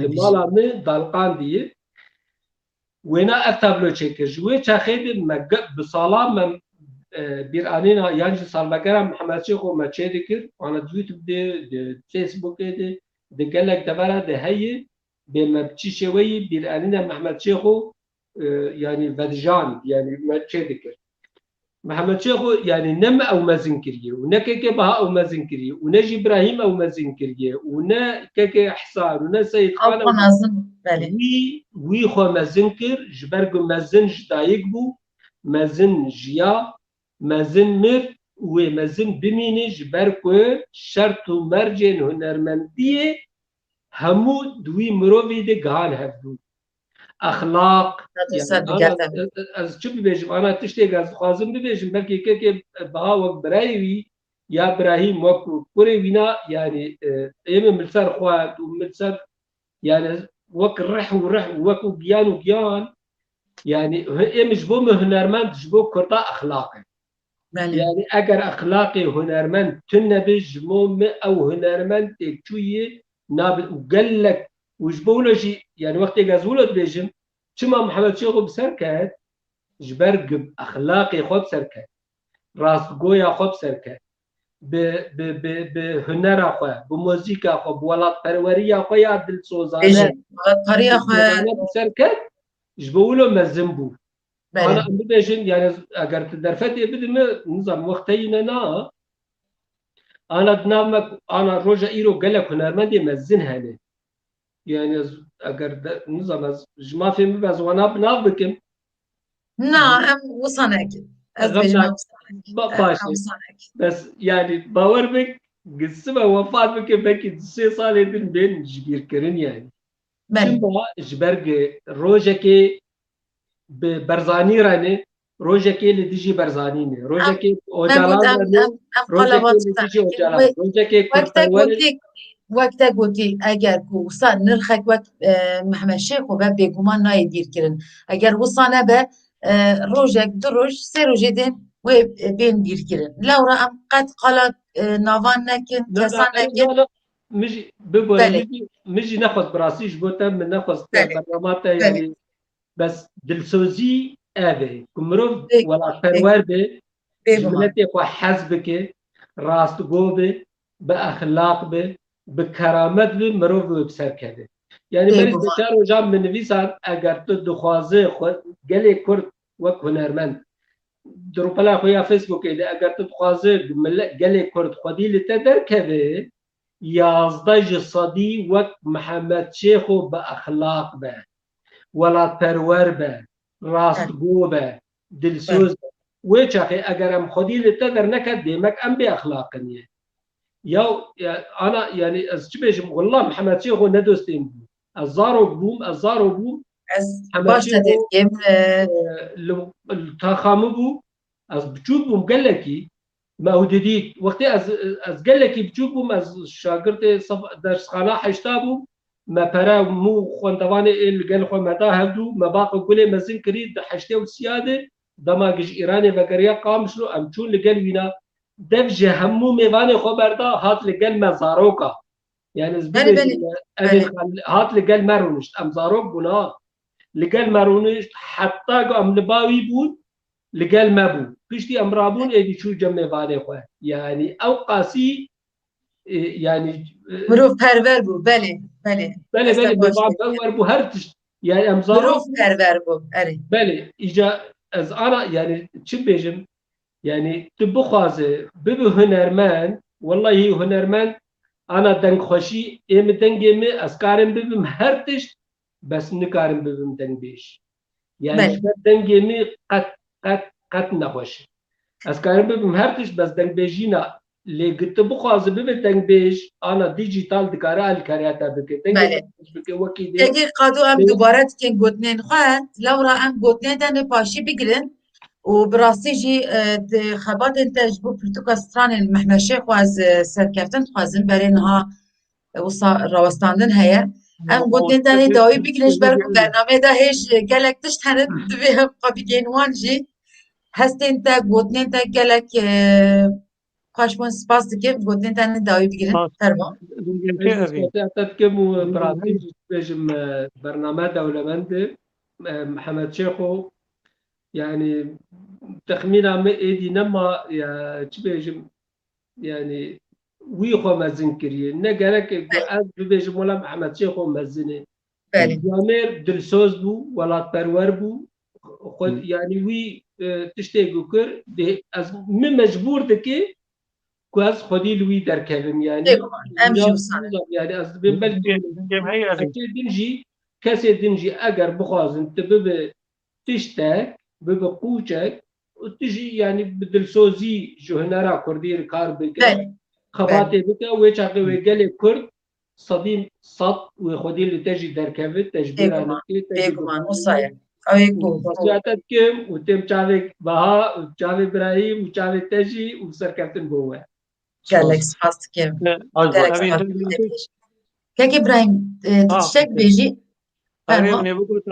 Speaker 11: Li mala me dalqan diye. Wêne ev tablo çekir. Jûê çakê de me bi sala me بيرانينا يعني صالبكرا محمد شيخو ما تشيدكر انا يوتيوب دي فيسبوك دي قال لك دبره ده هي بما بتشي شوي بيرانينا محمد شيخو يعني فدجان يعني ما تشيدكر محمد شيخو يعني نم او ما زنكريه ونكك بها او ما زنكريه ونجي ابراهيم او ما زنكريه ونا كك حصار ونا سيد خان وي خو ما زنكر جبرق ما زنج دايقبو ما زن جيا مزن مر و مزن بمینه جبر که شرط و مرجن هنرمندیه همو دوی مروی ده گهان هفدو اخلاق يعني انا از چه ببیجم انا تشتێک از خوازم ببیجم بلکه که بها وەک برایوی یا ابراهیم وەکو کوڕی وینا يعني ئێمە ملسەر خوارد و ملسەر يعني وەک ڕح و ڕح وەکو گیان و گیان يعني ئێمەش بۆ هونەرمەندش بۆ کوردا اخلاقی يعني اگر اخلاقی هونەرمەند تون نەبێ ژمۆ ئەو هونەرمەندێک چوویە نابێت و گەلک وش بولوجي يعني وقت جازولت بيجم شما محمد شيخو بسركت جبرق اخلاقي خو بسركت راس قويا خو بسركت بهنر خو بموسيقى خو بولات بروريا خو يا دل سوزانه
Speaker 2: طريقه خو
Speaker 11: بسركت جبولو مزنبو انا بيجن يعني اگر تدرفتي بدم نظام وقتينا انا دنامك انا روجا ايرو قالك هنرمندي مزن هاني يعني اگر نظام از ما فهم بس وانا بناف بكم
Speaker 2: نعم وصنك
Speaker 11: بس يعني باور بك قسمه وفات بك بك 3 سال بين جبير كرين يعني شنو جبرق روجكي ببرزاني راني روجكي اللي تجي برزانيني روجكي اوجالان روجكي روجكي
Speaker 2: وقتا گوتی اگر وسا نرخک وقت محمد شیخ و به گمان نای دیر کرن اگر وسانه به روجک دروج سه روجه دین و بین دیر کرن لورا ام قد قلت نوان نکن کسان نکن
Speaker 11: مجي مجي ناخذ براسيش بوتا من ناخذ برنامات يعني بس دلسوزي ابي كمرو ولا پرور به جملتي خو حزبك راست گوبه باخلاق به بكرامت به مرو بسر کرده يعني بريز بشار و جام من نویسان اگر تو دخوازه خود گلی کرد وک هنرمند دروپلا خویا فیسبوک ایده اگر تو دخوازه گلی کرد خودی لتدر کده 11 صدی وک محمد شیخو با اخلاق به ولات پرور به راست گو به دلسوز و چاقی اگر ام خودی لتدر نکد دیمک ام به اخلاقنیه يا انا يعني از چی بيجم والله محمد شيخو ندوستين الزارو بوم
Speaker 2: باش تديم
Speaker 11: التخامو بو از بچوبم قالكي ما هو جديد وقت از قالكي بچوبم از شاگرد درس خانه حشتابو ما برا مو خوندوانه ال قال خو متا هدو ما باقي قولي مزن كريد حشته وسياده دماغش ايراني وغيريا قامشلو امچون لقال وينا دفجه همو ميواني خبردا هات لقل مزاروكا يعني هات لقل مرونشت ام زاروك بنا لقل مرونشت حتى ام لباوي بود لقل مبو بيشتي ام رابون ايدي شو جم ميواني خو يعني او قاسي يعني
Speaker 2: مروف پرور بو بله
Speaker 11: پرور بو هرتش يعني ام زاروك
Speaker 2: مروف پرور بو
Speaker 11: بله اجا از انا يعني چه بيجم يعني تبخازه ببه هنرمند والله هنرمند انا دنگ خوشی ام دنگی می از کارم ببم هرتش بس نکارم ببم دنگ بیش يعني دنگی می قط نخوش از کارم ببم هرتش بس دنگ بیجینا لگت بخازه ببه دنگ بیش انا دیجیتال دکاره الکاریاتا بکه
Speaker 2: دنگ وکی دی قادو ام دوباره که گوتنین خواه لورا ام گوتنین دن پاشی بگیرن و براستی جی خبات انتاج بو پرتوکا ستران محمد شیخ و از سرکفتن خوازن برای نها راوستاندن هیا ام گوتنین دانی داوی بگیرنش برکو برنامه دا هیچ گلک تشت هنه دوی هم قابیگین وان جی هستین تا گوتنین تا گلک خوشمون سپاس دکیم گوتنین دانی داوی بگیرن فرمان
Speaker 11: اتت کمو براستی بجم برنامه دولمنده محمد شیخو يعني تخمينا ما ايدي نما يا تبيجم يعني ويخو مزنكري نقالك از بيجم ولا محمد شيخو مزني جامير دلسوز بو ولا پرور بو خود يعني وي تشتيقو كر از من مجبور دكي كواز خودي لوي دركبم يعني يعني از بل دنجي كاسي دنجي اگر بخوازن تبب تشتاك ببقوچك وتجي يعني بدلسوزي جو هنرا كردير كار بك خباتي بك ويچاقي ويقلي كرد صدیم صد و خودی لتجی درکوید تجبیر
Speaker 2: بێگومان
Speaker 11: آنکی تجی
Speaker 2: بێگومان وسایە ئەوەی
Speaker 11: وصیاتت کم و تم چاوی بها و چاوی براهیم و چاوی تجی و سرکفتن بوه
Speaker 2: گەلێک سپاس دکەم گەلێک
Speaker 6: اوین
Speaker 2: سپاس کەک ئیبراهیم تشتێک بێژی
Speaker 6: اوین نبود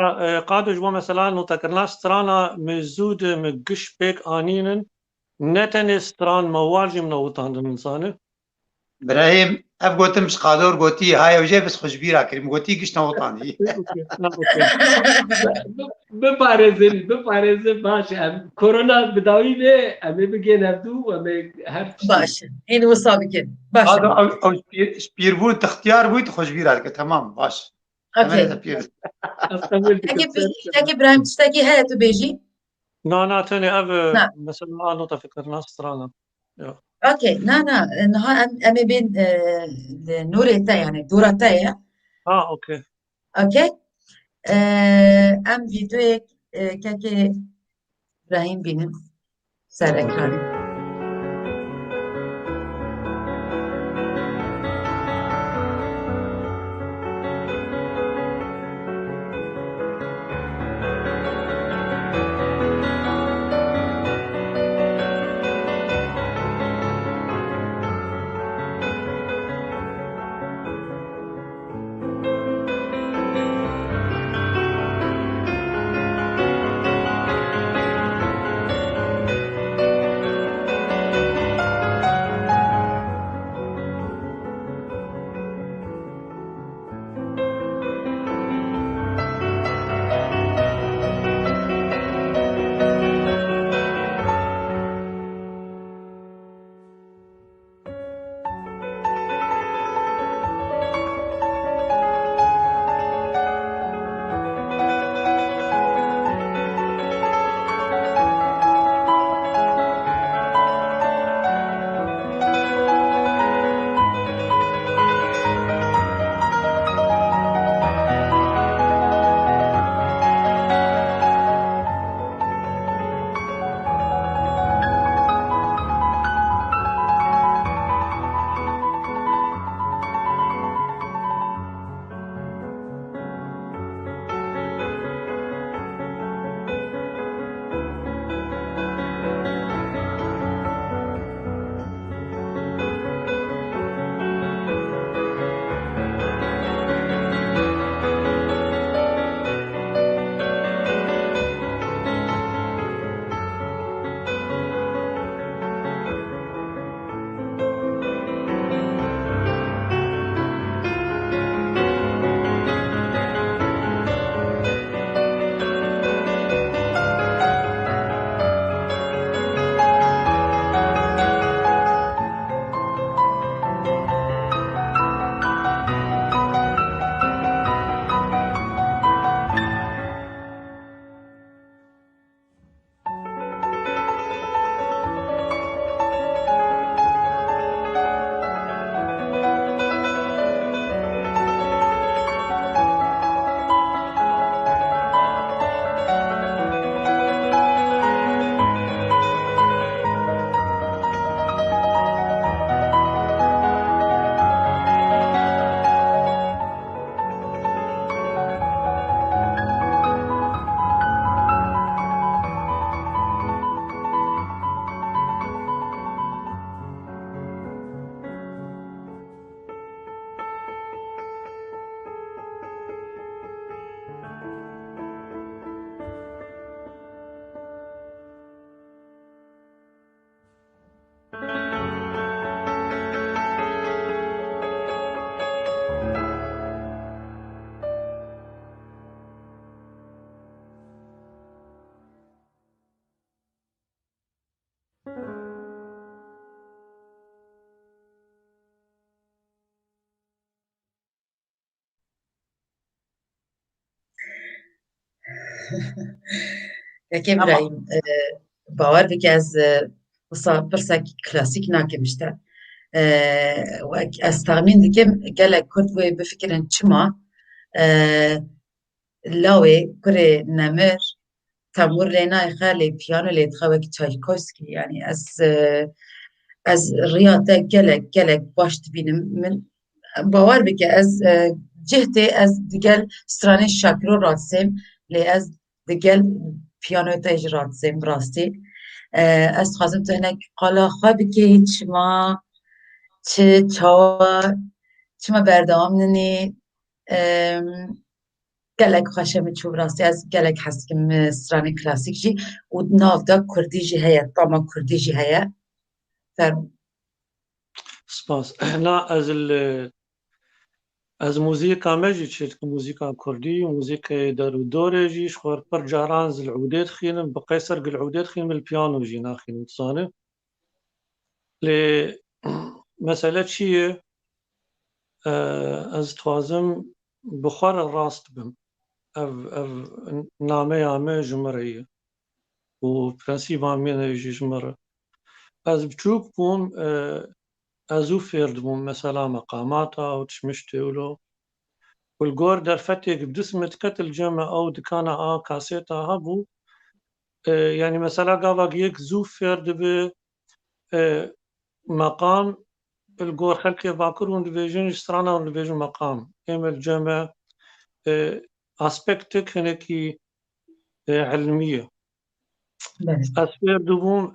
Speaker 6: قادش با مثلا نوتکرنا سترانا مزود مگش بک آنینن نتن ستران مواجم نوتاندن انسانه
Speaker 3: براهيم اف قلت مش قادور قلتي هاي وجاي بس خوش بيرا كريم قلتي قشنا وطني
Speaker 11: بپارێزن باش کۆرۆنا بداوی بێ ئەمێ بگێن هەردوو ئەمێ هەر
Speaker 2: باشە هین وسا بکەن باش
Speaker 3: او شبير بوت اختيار بوت خوش بيرا تمام باش
Speaker 2: کەک ئیبراهیم تشتێکی هەیە تو بێژی
Speaker 6: نا تاني اف مثلا نوتا فكرنا سترانا
Speaker 2: اوكي نا نها ئەمێ بێن نورێ تە یانێ دوورە تەیە
Speaker 6: اوكي
Speaker 2: اوكي ئەم ڤیدۆیەک کەکێ ئیبراهیم بینن سەر ئەکرانی کەک ئیبراهیم باوەڕ بکە ez wisa pirsekî klasîk nakim ji te ez texmîn dikim gelek Kurd wê bifikirin çima lawê kurê nemir temûr lê nayxe lê piyano lê dixe wekî Çaykovskî yanî ez rêya te gelek baş dibînim min باور بکە ez cihê ez digel stranê Şakiro radisêm lê ez digel piyanoya te jî radisêm rastî ez dixwazim tu hinek qala xwe bikî çima çi çawa çima berdewam ninî gelek xweşe min çû rastî ez gelek hez dikim stranê klasîk jî û nav da Kurdî jî heye tama Kurdî jî heye fermû
Speaker 6: سپاس لا از موزیکا مجی چیت موزیکا کردی موزیکا درودوره جیش خور پر جاران زل عودات خینم بقیسر قل عودات خینم البيانو جي ناخين تصانه ل مسألة چیه از توازم بخار الراست بم اف نامه عامه جمريه و برنسيب عامين يجي جمره از بچوك بوم ازو فرد بوم مثلا مقاماتها او تشمشتي ولو والجور در فتيك بدسمة كتل جمع او دكانا كاسيتا هبو يعني مثلا قابق يك زو فرد ب مقام الجور خلقي باكرون ديفيجن سترانا ديفيجن مقام اما الجمع اسبكتك هنكي علمية اسفير دوم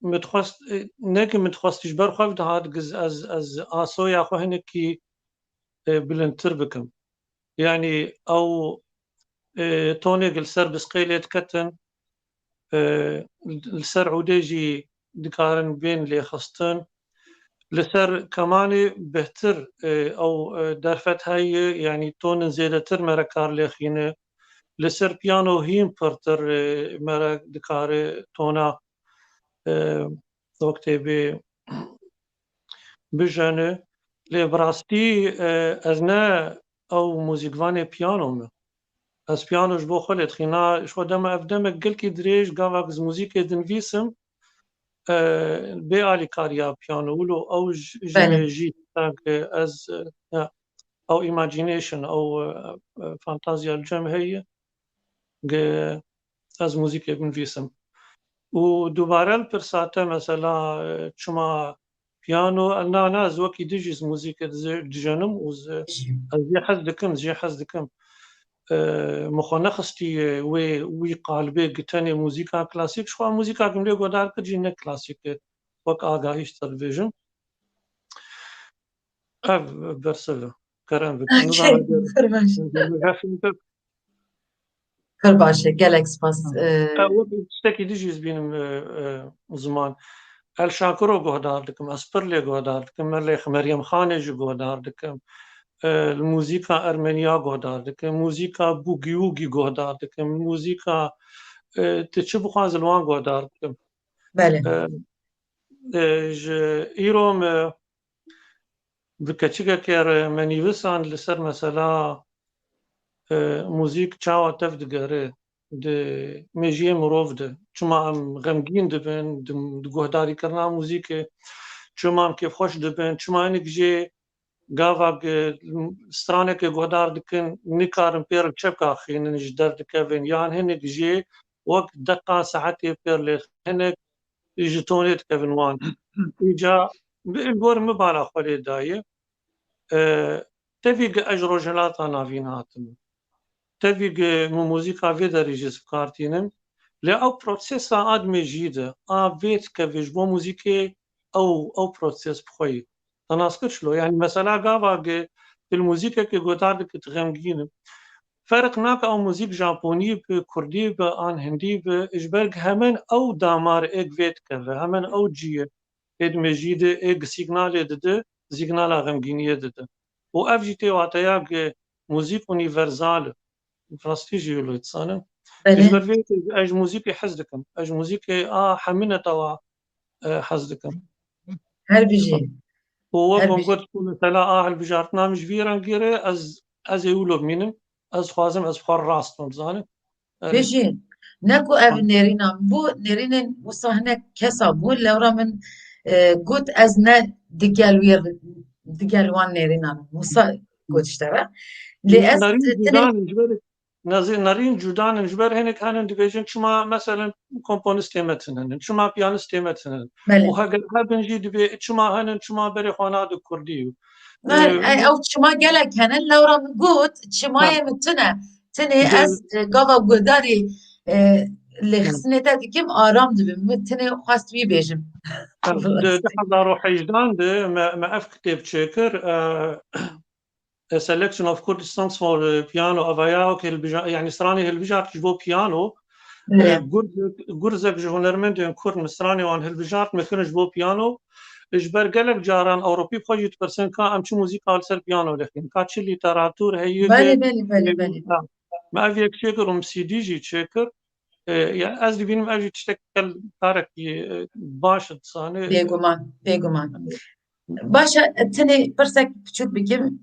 Speaker 6: متخواست ناكي متخواستش برخوف ده هاد از آسويا خو هنكي بلنتر بكم يعني او توني السر بسقيلة كتن السر عوديجي دكارن بين اللي خستن لسر كمان بهتر او درفت هاي يعني تون زيادتر مركار لخينه لسر بيانو هيم برتر مرا دكار تونا وقتی به بجنه لبراستی از نه او موزیکوان پیانو از پیانوش بو خلت خینا شو دم افدم گل کی دریج گاواک از موزیک دنویسم به آلی کاریا پیانو ولو او جی از او ایماجینیشن او فانتازیا الجم هي از موزیک دنویسم و دوباره البرساته مثلا شما بيانو انا زوكي ديجيز موزيكا دجنم زي حز دكم مخنخستي وي قالبي قتني موزيكا كلاسيك شو موزيكا كم لي قدار كجينا كلاسيك وك آگاهيش تلفزيون برسل كرم
Speaker 2: خير باشه gelek spas
Speaker 6: تشتكي ديجيز بينم زمان الشاكرو قهدار دكم اسبرلي قهدار دكم مليخ مريم خانج قهدار دكم الموزيكا ارمينيا قهدار دكم موزيكا بوغيوغي قهدار دكم موزيكا تشبو خازلوان قهدار دكم
Speaker 2: بله
Speaker 6: ايروم بكتشيكا كير منيوسان لسر مثلا موزیک چاوا تف دگره ده مجیه مروف ده چما ام غمگین دبن دگوهداری کرنا موزیک چما ام کیف خوش دبن چما اینک جه گاواگ سترانه که گوهدار دکن نکارم پیر چپکا خین نجدر دکوین یان هنک جه وقت دقا ساعتی پیر لیخ هنک جتونی دکوین وان ایجا بور مبالا خولی دایه تفیق اجرو جلاتا نافین هاتم تفيق موزيكا في درجة كارتينم لا او بروسيس اد مجيده فيت كفيج بو موزيكي او بروسيس بخوي تناسكر شلو يعني مثلا قابا في الموزيكا كي قدار تغمجين فرق ناك او موزيك جابوني بكردي بان هندي باجبرق همن او دامار اك فيت كفي همن او جيه اد مجيده اك سيجنال دده سيجنال غمجينيه دده و اف جي تي واتيا موزيك اونيفرسال فرستيجي يقولوا يتصانم البرفيت اج موزيكي حزدكم اج موزيكي حمينة توا حزدكم
Speaker 2: هل بيجي
Speaker 6: هو بقول مثلا هالبجارتنا مش فيران غيره از يقولوا منم از خوازم از بخار راست مزانه
Speaker 2: بيجي نكو اف نيرينا بو نيرين وصهنا كسا بو لورا من قلت ازنا دقال وان نيرينا وصا قلت اشترى
Speaker 6: نارين جودان جبر هناك هانن ديفيجن شما مثلا كومبونست مثلا شما بيانست مثلا وهاجر هابن جي دبي شما هانن شما بري خانات كردي
Speaker 2: او چما گلک هنن لورا مگوت چمای متنه تنه از گاوا گوداری لخسنه تا دیکم آرام دبیم متنه خواست بی بیجم
Speaker 6: ده حجدان ده ما اف كتاب شاكر a selection of Kurdish songs for piano avaya يعني سراني هالبجار تجبو بيانو جورزك جهنرمند ان كورد مسراني وان هالبجار ما كانش بو بيانو اجبر قالك جاران اوروبي بخوجت برسن كان امشي موسيقى على سر بيانو لكن كاتش ليتراتور هي
Speaker 2: بله
Speaker 6: ما افيك شاكر ام سي دي جي شاكر يعني از ببینیم اجي تشتكل تارك باش تصاني
Speaker 2: بيگومان باشا تنه برسك بچوك بگم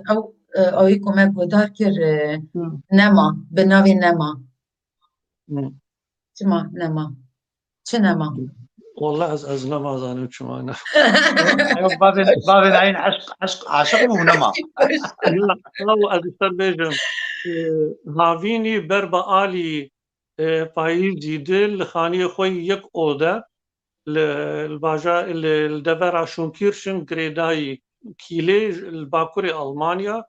Speaker 2: او اوی کمک گودار کر نما به ناوی نما چما نما چه نما
Speaker 6: والله از نما زانم چما نه
Speaker 3: باب العين عاشق مو نما
Speaker 6: لا از سر بيجم هاوینی بربا آلی پاییزی دل خانی خوی یک اوده الباجا الدبر شونکیرشن گریدایی كيلي الباكوري ألمانيا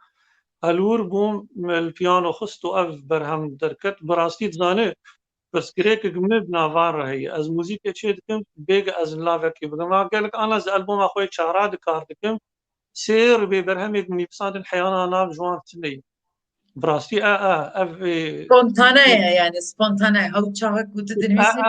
Speaker 6: الور بوم البيانو خستو أف برهم دركت براستي تزاني بس كريك جمد نافار هي از موسيقى تشيد كم بيج از لافكي بدنا قالك أنا از ألبوم أخوي شعرات كارتكم سير ببرهم يجني بصاد الحياة ناف جوان تني براستي أف
Speaker 2: سبونتانية يعني سبونتانية أو شعرك وتدريسي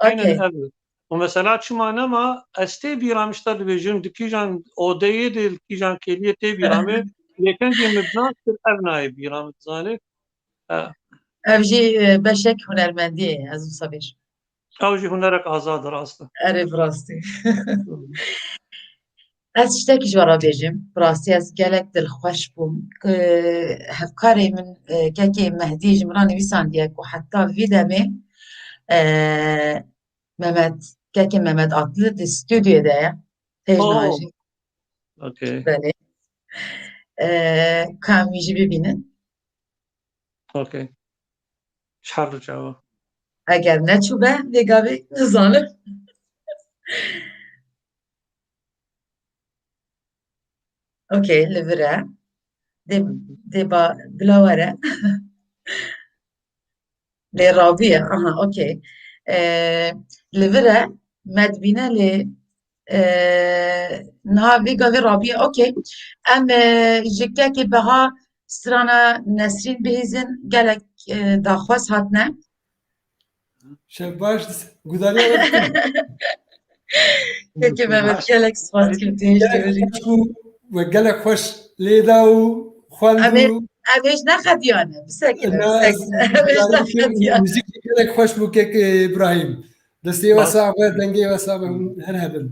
Speaker 6: عين الأب ومثلا شما نما استي بيرام اشتر بيجم دكيجان اوديه دل كيجان كيليه تي بيرامي لكن دي مبنى الابناء بيرام تزاني
Speaker 2: اوجي بشك هنرمندية از صبيش
Speaker 6: اوجي هنرك آزاد راسته
Speaker 2: اري براستي از شتاكي جوارا بيجم براستي از جالك دل خوش بوم هفكاري من كاكي مهدي جمراني بيسانديك وحتى فيدامي Mehmet adlı da stüdyoda ya. Tecnaji.
Speaker 6: Okay.
Speaker 2: Böyle. Kamiji bibinin.
Speaker 6: Okay. شحال جاوا.
Speaker 2: Eğer ne çube vegabe zanır. Okay, livre. Deba bilavare. Le Rabia. Aha, okay. livre مدبینه لی نها ویگا وی رابیه اوکی ام جکه که بها سرانا نسرین بهیزن گلک داخواست هاتنه
Speaker 5: شباش گوداری
Speaker 2: که مهمت گلک سپاس کردینش
Speaker 5: و گلک خوش لیدا و خواندو
Speaker 2: اویش نخدیانه بسکن اویش نخدیانه
Speaker 5: موزیک گلک خوش بو که ابراهیم دستی و صعبه دنگی و صعبه هر هبل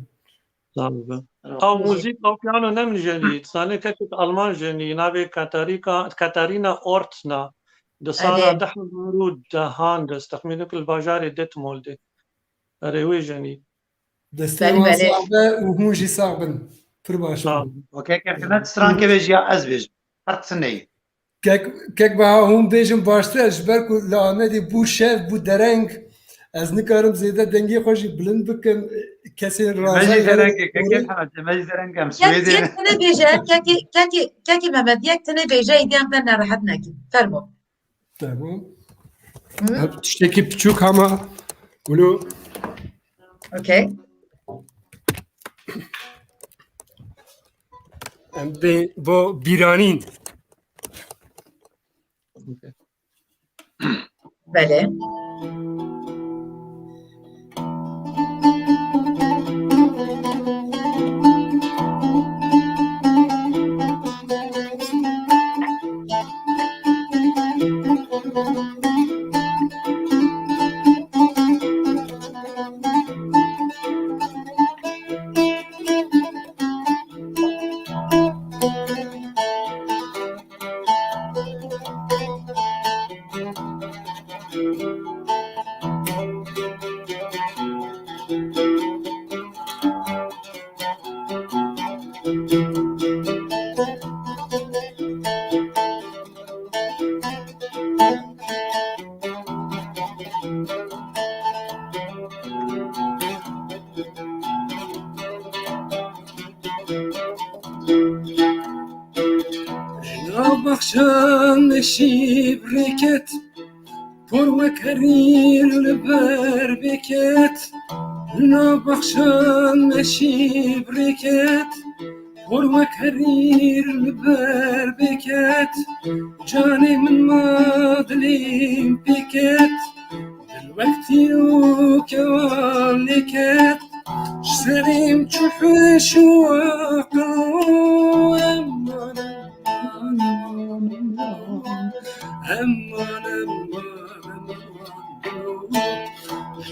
Speaker 6: او موزیک او پیانو نم جنید سانه کتت آلمان جنی ناوی کاتارینا اورتنا دسانا دحن ورود دهان دستخمینو کل باجاری دت مولده روی جنی
Speaker 5: دستی و صعبه و موجی صعبن پر باشه
Speaker 3: اوکی که ستران که بیجی از بیج هر سنه
Speaker 5: کک با هم بیجم باشته اجبر کو لعنتی بو شف بو درنگ از نکارم زیاده دنگی خوشی بلند بکن کسی رازه
Speaker 3: مجی درنگی که حمد مجی درنگم سویدی
Speaker 2: یک تنه بیجه که محمد یک تنه بیجه ایدیم در نراحت نکی فرمو
Speaker 5: تمام تشتکی بچوک همه ولو
Speaker 2: اوکی
Speaker 5: با بیرانین
Speaker 2: بله
Speaker 5: بخشان نشیب ریکت پر وکریر لبر بکت نبخشان نشیب ریکت پر وکریر لبر بکت جانی من مادلیم بکت دل وقتی و کوان لکت سریم چوحش و عقل امان امان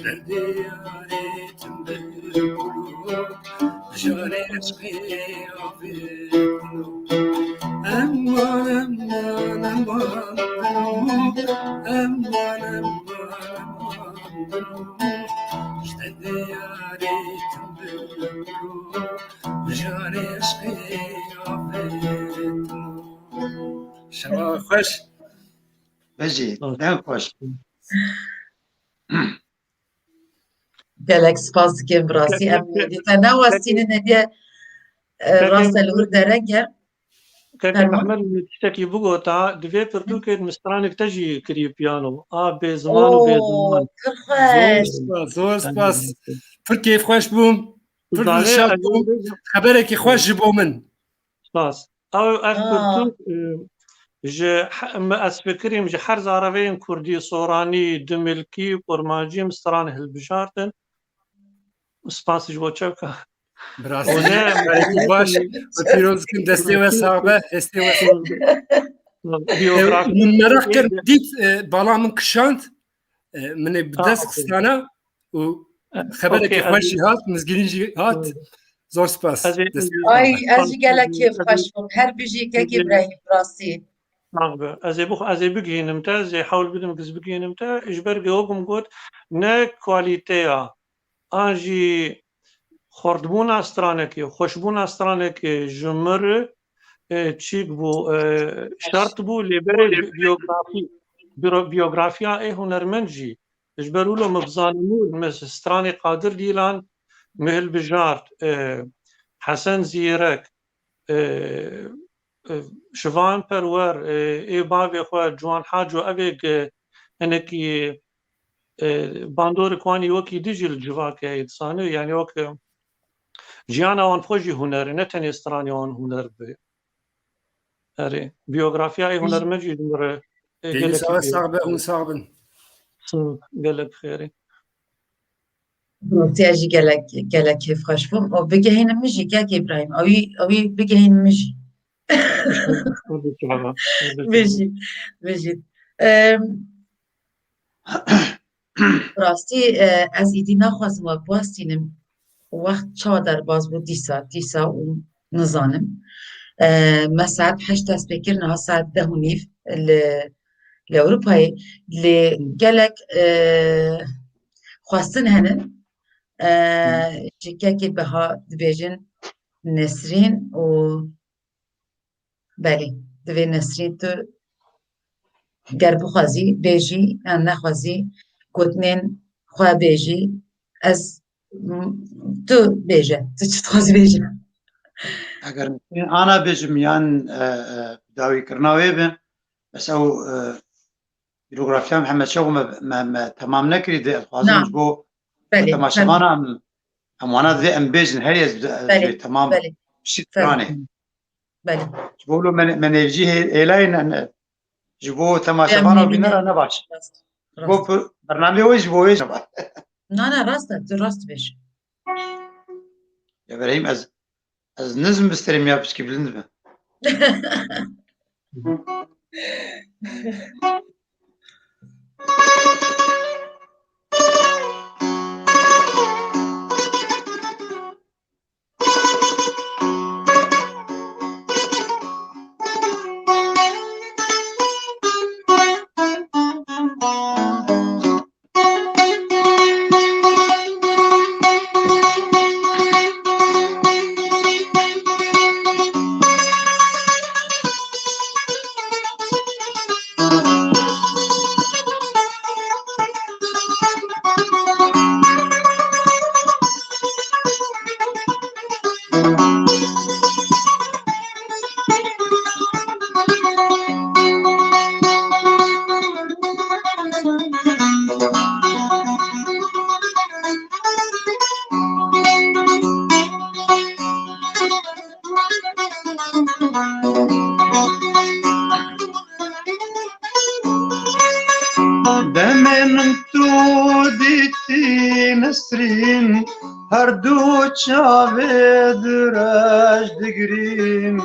Speaker 5: لدياريتم بالقلوب جاري عشقي عبيدنا أمان أمان أمان أمان أمان لدياريتم بالقلوب جاري عشقي عبيدنا شما خوش
Speaker 3: بجي دم خوش
Speaker 2: gelek spas dikim birasî em dîte newestînin hediye rast li derege
Speaker 6: كاكي محمد تشتكي بوغوتا دفي بردوكي مسترانك تجي كري بيانو بي زمان وبي زمان
Speaker 5: زور سپاس پر کیف خوش بوم پر شاد بوم خبرێکی خوش ji بۆ من
Speaker 6: سپاس او اخبرتوك جي اسفكريم جي حرز عربين كردي صوراني دملكي قرماجي مستران هالبجارتن سپاس جبو چوكا
Speaker 5: براستی باش پیروز کن دستی و صاحبه دستی و من مراق کرد دیت بالا من کشاند من بدست کستانه و خبره که خوشی هات مزگیرین جی هات زور سپاس
Speaker 2: از gelek keyf خوش بوم her bijî kek İbrahim براستی
Speaker 6: از بگینم تا زي حاول بدم كز بگینم تا اجبر جوابم قلت نه كواليتيا انجي خردبون استرانكي خوشبون استرانكي جمر تشيك بو شرط بو لبري بيوغرافيا اي هنرمنجي اجبروا له مبزانمون مس استراني قادر ديلان مهل بجارت حسن زيرك شوان پرور اي باوي خو جوان حاجو ابيك انكي باندور كواني وكي ديجي الجواك انساني يعني وك جيانا وان فوجي هنر نتني استراني وان هنر ب اري بيوغرافيا اي هنر مجي دمر
Speaker 5: صعبه وصعبن
Speaker 6: قالك خيري
Speaker 2: براستی اجی gelek keyf خوش بوم و بگهین مجی کک İbrahim اوی بگهین مجی بجید راستی از ایدی نخواستم و بواستینم وقت چادر باز بود دیسا و نزانم ما ساعت 8 دست بکر نها ساعت 10:30 لأوروبای لگلک خواستن هنن جکه بها دبیجن نسرین و بله دوی نسرین تو گر بخوازی بیجی ان نخوازی گوتنین خواه بیجی از تو بیجه تو چی تخوازی بیجه
Speaker 3: اگر انا بجم یان داوی کرناوی بم بس او بيروغرافيا محمد شوقي ما تمام نكري دي خوازمش بو تماشانا ام وانا ذي ام بيجن هريز تمام شي ثاني
Speaker 2: بله
Speaker 3: جبولو من يجي ايلاين جبو تماشانا بينا انا باش جبو برنامج ويش بو ويش
Speaker 2: نه راست بيش
Speaker 3: يا ابراهيم از نزم بستريم يا بسكي بلند نسرین هر دو چاوه درش دگرین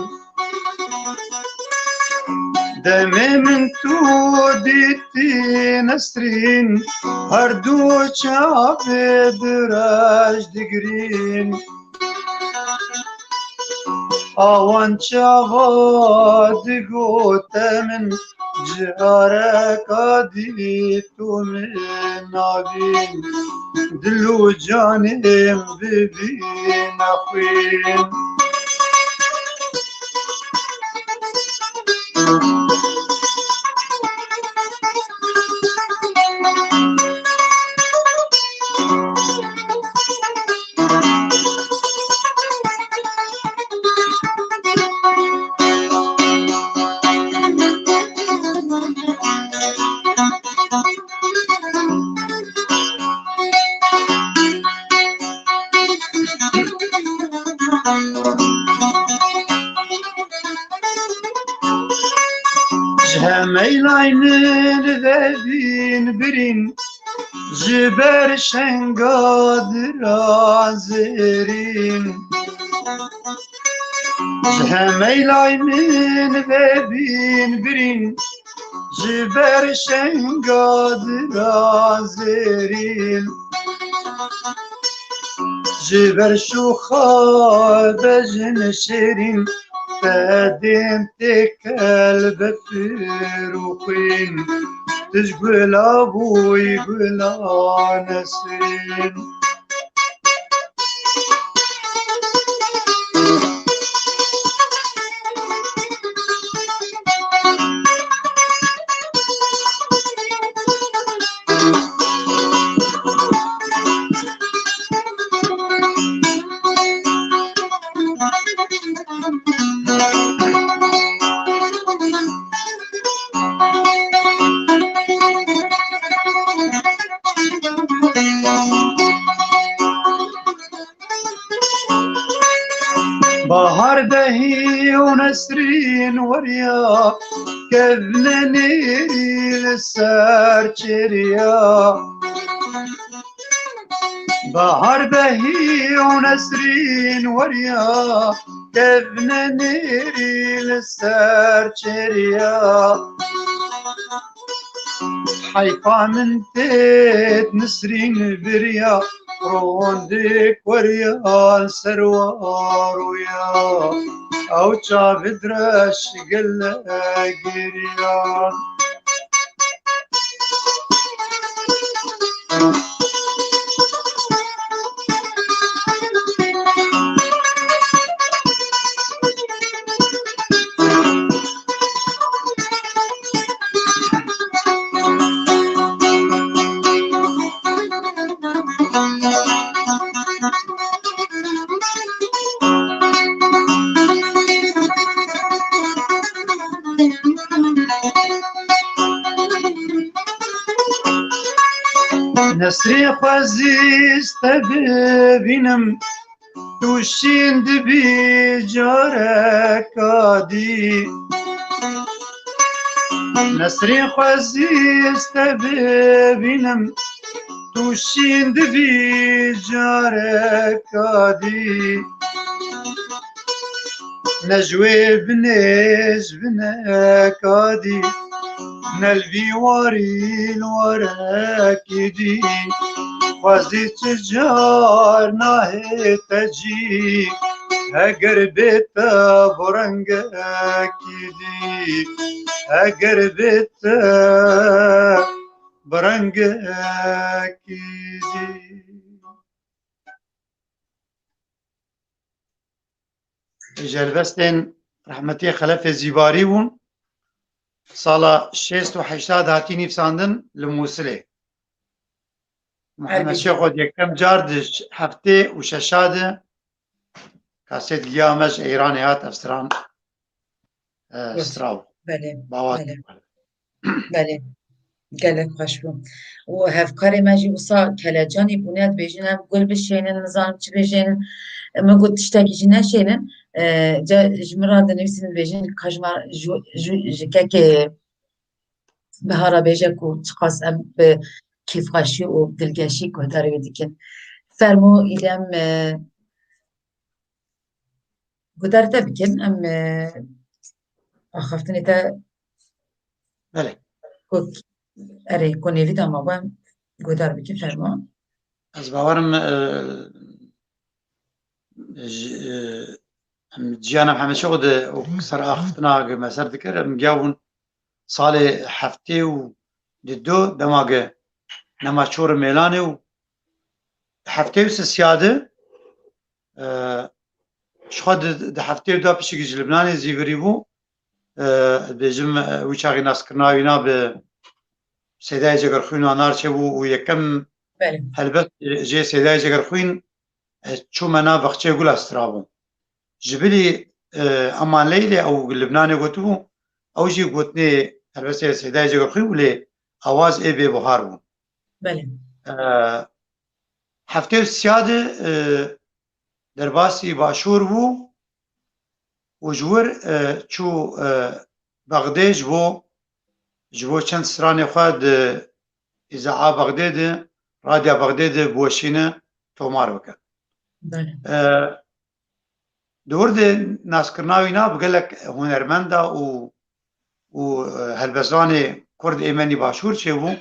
Speaker 3: دمه من تو دیتی نسرین هر دو چاوه درش دگرین آوان چاوا دگوته من جارك عدي من نابين دلو جانم ببين أخوين هميلاين ذابين برين جبر شنقادر عزيرين هميلاين ذابين برين جبر شنقادر عزيرين جبر شوخا بجن شيرين فادين تكلب فروقين تشقل ابوي قلا نسرين بهار دهي ونسرين وريا كذنني للسار شريا بهار دهي ونسرين وريا كذنني للسار شريا حيفا من تيت نسرين بريا روندك وريا سروار ويا او بدرش قل قريان نسري خزيز تبينم توشين دبي جارك عادي نسري خزيز تبينم توشين دبي جارك عادي نجوي بنيش بنك عادي نلبي واري الوراكدي خوازي تجار ناهي تجي هاجر بيت برنگاكدي هاجر بيت برنگاكدي جلبستن رحمتي خلف زيباري بون سالا 680 هاتی نفساندن لموصله محمد شیخ خود یکم جاردش هفته و ششاده کاسید گیامش ایرانی هات افسران استراو
Speaker 2: بله
Speaker 3: باوات
Speaker 2: بله گله خوش بوم و هفکاری مجی وسا کلجانی بونیت بیجنم گل بشینن نظام چی بیجنن ما گفت تشتاقی جنه شینن جا جمرات نویسین بیجن کجمار جو که بهارا بیجه کو تقاس ام به کیفخوشی و دلگشی گهدار وی دیکن فرمو ایدم گهدار تا بکن ام آخفتنی تا
Speaker 3: بله
Speaker 2: اره کنیوی دا ما بایم گهدار بکن فرمو
Speaker 3: از باورم جیانا محمد شغد وكسر اخفتنا مسار ذكر مجاون صالح حفتي وددو دماغ نماشور ميلاني و حفتي وسياده شخد د حفتي ودا بشي لبناني زيفريبو بجم وشاغي ناس كرناوينا ب سيداي جگر خوين نار چبو ويكم هلبت جي سيداي جگر خوين چو منا بخچه گل استرابو جبلي امان ليلي او لبناني قوتو او جي قوتني هلبت سيداي جگر خوين ولي اواز اي بي بهارو
Speaker 2: بله
Speaker 3: هفته سياده درباسي باشور بو وجور چو بغداد جبو چند سراني خواد اذاعه بغداد راديو بغداد بوشينه تومار بك دورد ناس كرناوينا بقلك هنرمندا و هالبزاني كرد ايماني باشور شبو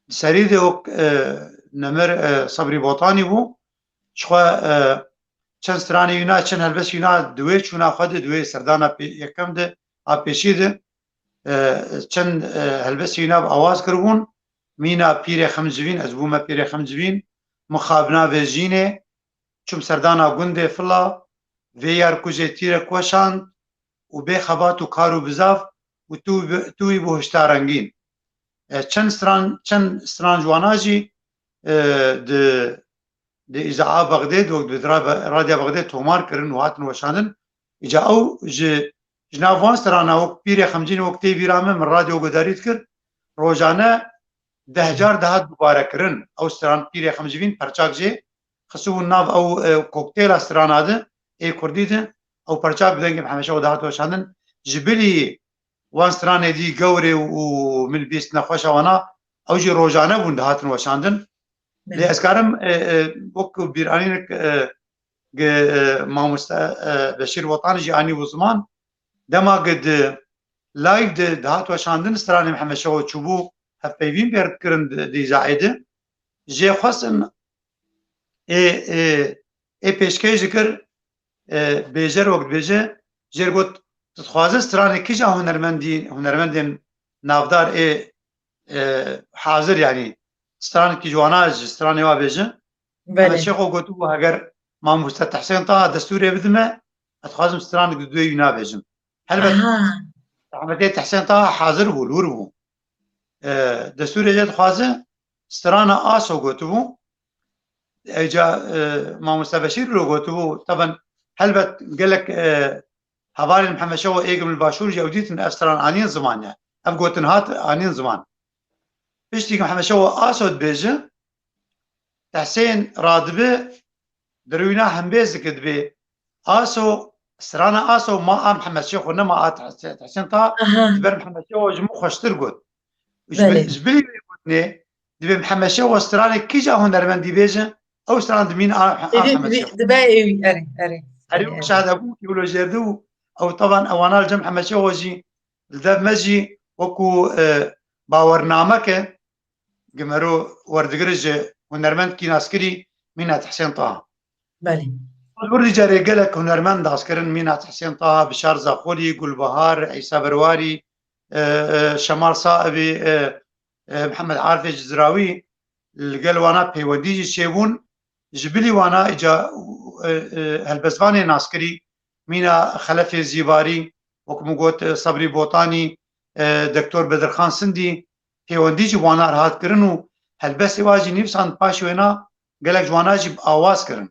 Speaker 3: سريد وك نمر صبري بوطاني بو شخوا چند سراني يونا چند هلبس يونا دوي چونا خود دوي سردانا يكم ده آپیشی ده چند هلبس يونا بآواز کربون مينا پیر خمجوين از بوما پیر خمجوين مخابنا وزينه چوم سردانا گنده فلا ویار کجه تیر کوشان و به خبات و کارو بزاف و توی بو هشتارنگین چند سران جواناجی د اذاعه بغداد و د رادیو بغداد تومار کرن و هاتن وشاندن اجا او جناوان سرانا و پیر خمجین وقتی ویرامه من رادیو گداریت کرد روزانه 10,000 دهات دوباره کرن او سران پیر خمجین پرچاک جه خصو ناف او کوکتیل سران ده ای کردی ده او پرچاک بدنگم همیشه دهات وشاندن جبلی وان سران دی گوره و من بیست نخوش وانا او جی روزانه بون دهاتن وشاندن لی اسکارم وک بیرانینک ماموستا بشیر وطانی جی آنی و زمان دما قد لايف دهات وشاندن سران محمد شو چوبو هفيفين بيرد كرن دي زايده جي خاصن اي پیشکش ذکر بيجر وقت بيجه جير قلت تتخوازه سران كيجا هنرمندين نافدار اي حاضر يعني سران كي جواناج سران وا بيجه محمد شو قلت اگر ما مستر حسين طه دستوري بدمه اتخوازم سران قدوي ينا بيجم هل عملية حسين طه حاضر بو لور بو دستور جد خوازه سترانا آسو قوتو اجا ما مستبشير لو قوتو طبعا هلبت قالك هباري محمد شو ايقم الباشور جوديت من استران عنين زمان اب قوتن هات عنين زمان بيشتيك محمد شو آسو بيجه حسين رادبه دروينا هم بيزك دبي آسو سرانا آسو ما محمد شيخ ونما آت حسين طه دبر محمد شيخ جمو خوشتر قد جبلي بيقولني دبي محمد شيخ وستراني كيجا هنرمن دي بيجن أو ستران دمين محمد شيخ
Speaker 2: دبي أري
Speaker 3: مشاهد أبوك يقولوا جردو أو طبعا أوانا الجمع محمد شيخ وجي الدب مجي وكو باورنامك جمرو وردقرج هنرمن كي ناسكري مينات حسين طه
Speaker 2: بله
Speaker 3: الورد جاري قالك هنرمند عسكرين مينات حسين طه بشار زاخولي قل بهار عيسى برواري شمال صائبي محمد عارف الجزراوي قال وانا بيوديجي شيبون جبلي وانا اجا هالبزباني ناسكري مينا خلفي زيباري وكم قلت صبري بوطاني دكتور بدر خان سندي بيوديجي وانا رهات كرنو هالبس واجي نفسان باش وينا قالك جوانا جيب آواز كرن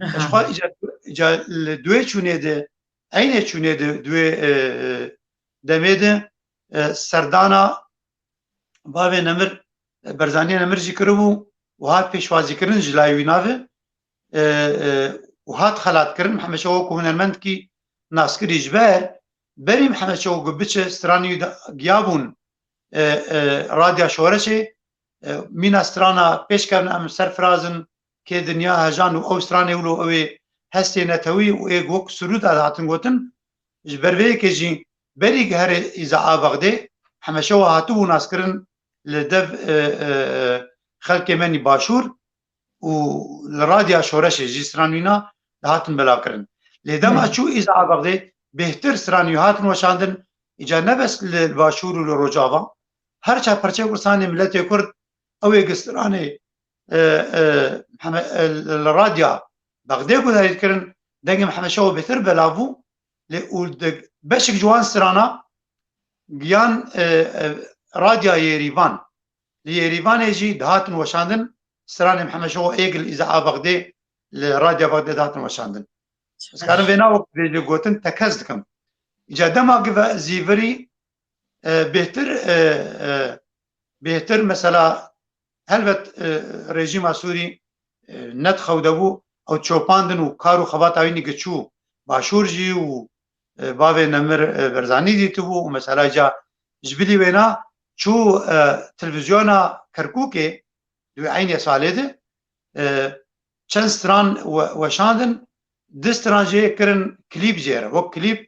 Speaker 3: اشخاص اجا دوی چونه ده عین چونه ده دوی دمیده سردانا باوی نمر برزانی نمر جکربو و هات پیشوازی کرن جلایوی ناوه و هات خلات کرن محمد شو کو هنرمند کی ناسکری جبر بری محمد شو گبچه سرانی گیابون رادیا شورشه مینا سترانا پیش کردن ام سرفرازن که دنیا هجان و او سترانه ولو اوی هستی نتوی و ایگ وک سرود هاتن گوتن جبروی که جی بریگ هر ایزا آبغده همشه و هاتو و ناسکرن لدف خلق منی باشور و لرادیا شورش جی سترانوینا هاتن بلا کرن لدم اچو ایزا آبغده بهتر سترانوی هاتن وشاندن ایجا نبس لباشور و لروجاوا هر چه پرچه کرسانی ملت کرد اوی گسترانه الراديا بغداد قدرت كرن دقم حمشو بثر بلافو لأول بشك جوان سرانا جيان راديا يريفان ليريفان يجي دهاتن وشاندن سران محمشو ايجل اذا بغداد لراديا بغداد دهاتن وشاندن بس كانوا فينا وقت بيجي قوتن تكزدكم اجا دما زيفري بهتر مثلا هلبت رژیم سوری نت خودبو او چوپاندن و کارو خبات اوینی گچو باشور جی و باب نمر برزانی دیتو و مثلا جا جبلی وینا چو تلویزیونا کرکوکه دو عین ساله ده چند ستران وشاندن دستران جی کرن کلیپ جیره وقت کلیپ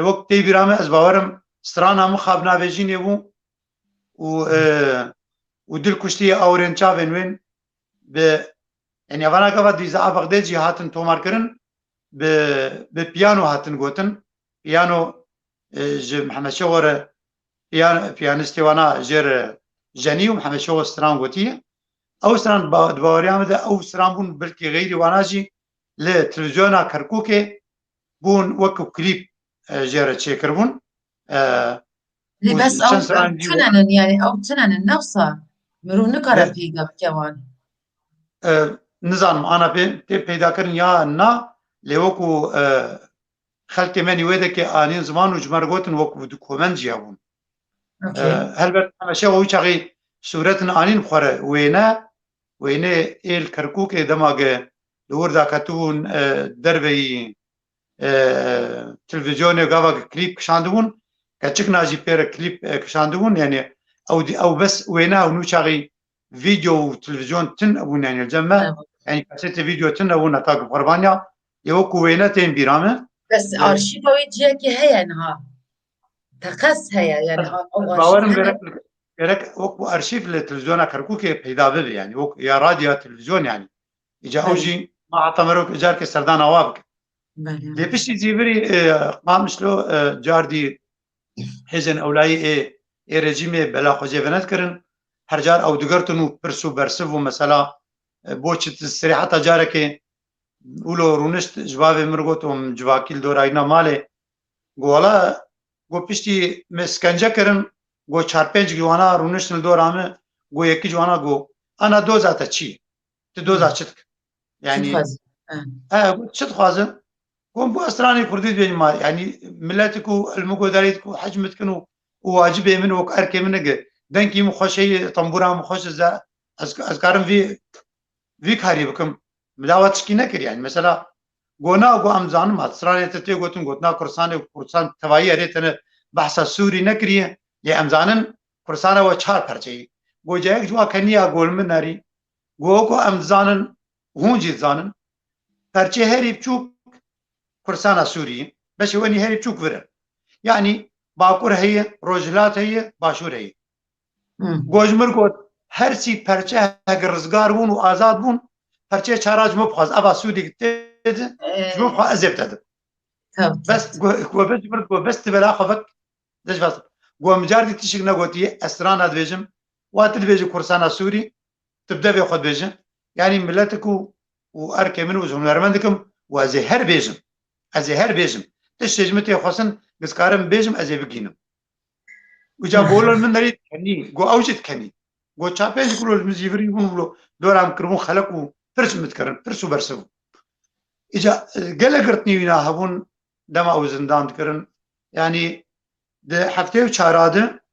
Speaker 3: وقت تی بیرامه از باورم ستران هم خواب ناویجینی بو و دل کشتی اورین چاوین وین به یعنی اونا که دیزا بغداد جی هاتن تومار کرن به پیانو هاتن گوتن پیانو ج محمد شوقر پیانیستی وانا جر جنی و محمد شوقر ستران گوتیه او ستران باوریام ده او ستران بون بلکی غیری وانا جی ل تلویزیونا کرکوکه بون وکو کلیپ جر چیکر بون
Speaker 2: بس او تنن يعني او تنن نفسها مرو نکاره پیدا بکوان
Speaker 3: نظام انا پیدا کرن یا نا لیوکو خلق منی ویده که آنین زمان و جمر گوتن وکو دوکومنت جیابون هلبت همشه اوی چاقی صورتن آنین بخوره وینه ایل کرکوک دماغ دور داکتون دربی تلویزیون گاوا کلیپ کشاندون کچک ناجی پیر کلیپ کشاندون یعنی او بس وينها ونوشاغي فيديو وتلفزيون تن ابون يعني الجمع يعني كاسيت فيديو تن ابون نتاق بقربانيا يوكو وينتين بيرامه
Speaker 2: بس ارشيفوي جيكي هي انها تقص هي يعني
Speaker 3: باورم غيرك وكو ارشيف للتلفزيون كركوكي بيدا بي يعني وكو يا راديو تلفزيون يعني اجا اوجي ما اعتمروا اجارك سردان اوابك لي بيشي زيبري قامش له جاردي حزن اولاي رژیم بلا خوجه ونت کرن هر جار او دگرتنو پرسو برسو مثلا بوچت صریحت جاره که اولو رونشت جواب مرگوتم جواکیل دوراینا ماله گوالا گو پشتی مسکنجه کرن گو 4-5 گوانا رونشتن دورامه گو یکی جوانا گو انا دوزاتا چی تو دوزا چت يعني چت خوازن گو بو استرانی کردید بین يعني ملتكو المقدريتكو حجمتكو واجب من وك اركي منك دنكي مخشي طنبورا مخش از كارم في كاري بكم مداوات شكي نكر يعني مثلا قونا وقو امزان ما تسراني تتي قوتن قوتنا كرسان توايي اريتن بحث سوري نكري لي امزانن كرسان و 4 پرچي قو جايك جوا كنيا قول من ناري قو امزانن هونجي زانن پرچي هري بچوك كرسان سوري بس وني هري بچوك ورن يعني باكور هي روجلات هي باشور هي گوجمر گوت هر چی پرچه اگر رزگار بون و آزاد بون پرچه چاراج مبخواز ابا سودی تد جو خو ازبتد بس گو بس بلا خفك دش بس گو مجاردي تشك نغوتي استران ادويجم واتل بيجي كورسانا سوري تبدا في خد بيجم يعني ملتكو واركي من وزهم نرمندكم وازهر بيجم ازهر بيجم تشجمتي خصن قسكارم بيجم ازي بگينم وجا بولن من نريد كني جو اوجت كني جو چاپيج كلو المزيفري بولو دورام كرمو خلقو فرش متكرن فرشو برسو اجا قلقرتني وينا هبون دما او زندان تكرن يعني ده حفتي وشاراده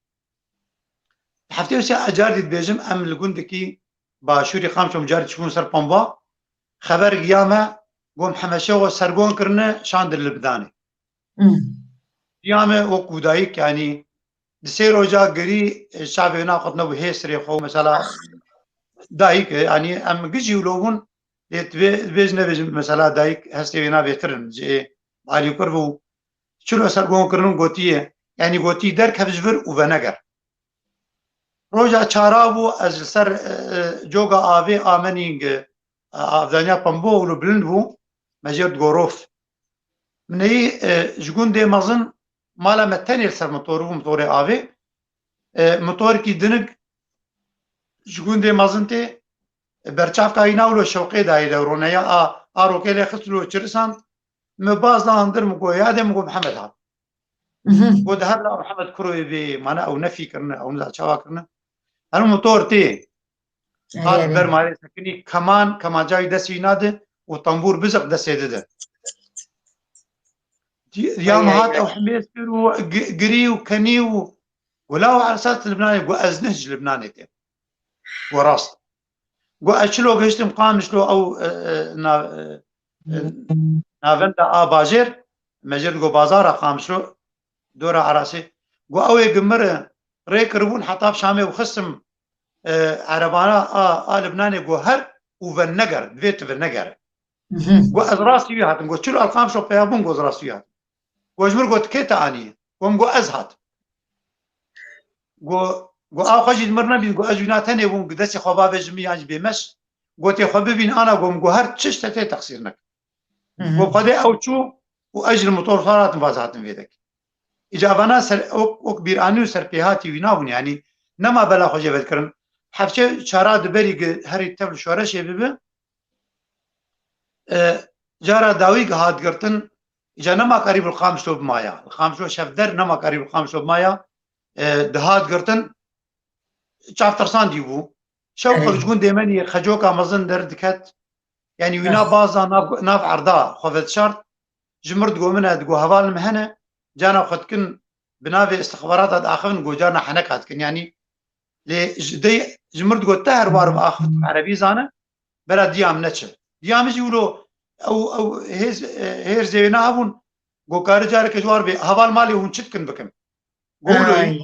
Speaker 3: حفتي وش اجاردي بيجم ام لگوندكي باشوري خامشو مجارد شكون سر بامبا خبر قيامه قوم حمشو سرگون كرنه شاندر لبداني قيامه وكودايك يعني دسي روجا قري الشعب هنا قد نبو هيسري خو مثلا دايك يعني ام جيجي ولوون بيز مثلا دايك هستي هنا بيترن جي علي كربو شلو سرقون كرنون قوتيه يعني قوتي درك هفجفر وفنقر روجا چارابو از سر جوگا آوی آمنینگ افدانیا پمبو ولو بلند بو مجرد غوروف مني جگون دي مزن مالا متني سر موتور آوی موتور کی دنگ جگون دي مزن تي برچاف کاینا ولو شوقي دای دورونه یا اروکه له خصلو چرسان مباز لاندر مگو یاد مگو محمد ها بود هر لا محمد كروي بي معنا او نفي كرنا او نزع شوا كرنا انا موتور تي هاد بر ماري سكني كمان جاي دسي ناد وطنبور بزق دسي ده يا مهات او حميس وقري وكني ولا على اساس لبناني قو ازنج لبناني تي وراست قو اشلو قشت مقام شلو او نافندا باجر مجرد قو بازار قام شلو دورة عراسي قو اوي قمر ريك ربون حطاب شامي وخصم عربانا لبناني قو هر وفنقر بيت فنقر قو ازراسي ويهاتم قو شلو القام شو بيابون قو ازراسي ويهاتم قو اجمر قو تكيتا اني قو ازهات قو او خجي مرنا بين قو اجونا تاني قو دسي خوابا بجمي يعني بيمش قو تي خوابي بين انا قو هر تشش تتي تقصيرنك قو قدي او شو واجل الموتور صارت مبازهات بيدك اجابنا سر او بيرانو سر بيهاتي ويناون يعني نما بلا خوجه بذكرن حفشه شارع دبري هري تبل شورش بيبه جارا داوي هاد قرتن اجا نما قريب الخامس لوب مايا الخامس لو شفدر نما قريب الخامس لوب مايا دهاد قرتن شافتر ساندي بو شوق رجون ديماني خجوكا مزن دردكت يعني وينا بازا ناف عرضا خفت شرط جمرد قو منها دقو هفال المهنه جانا خدكن بنافي استخبارات هاد اخفن قو جانا حنك هاتكن يعني لي دي جمرد قو تهر بارب اخفت عربي زانا بلا ديام نتشل ديام يقولوا او هير زينا هبون قو كار جارك جوار بي هفال مالي هون شتكن بكم قولوا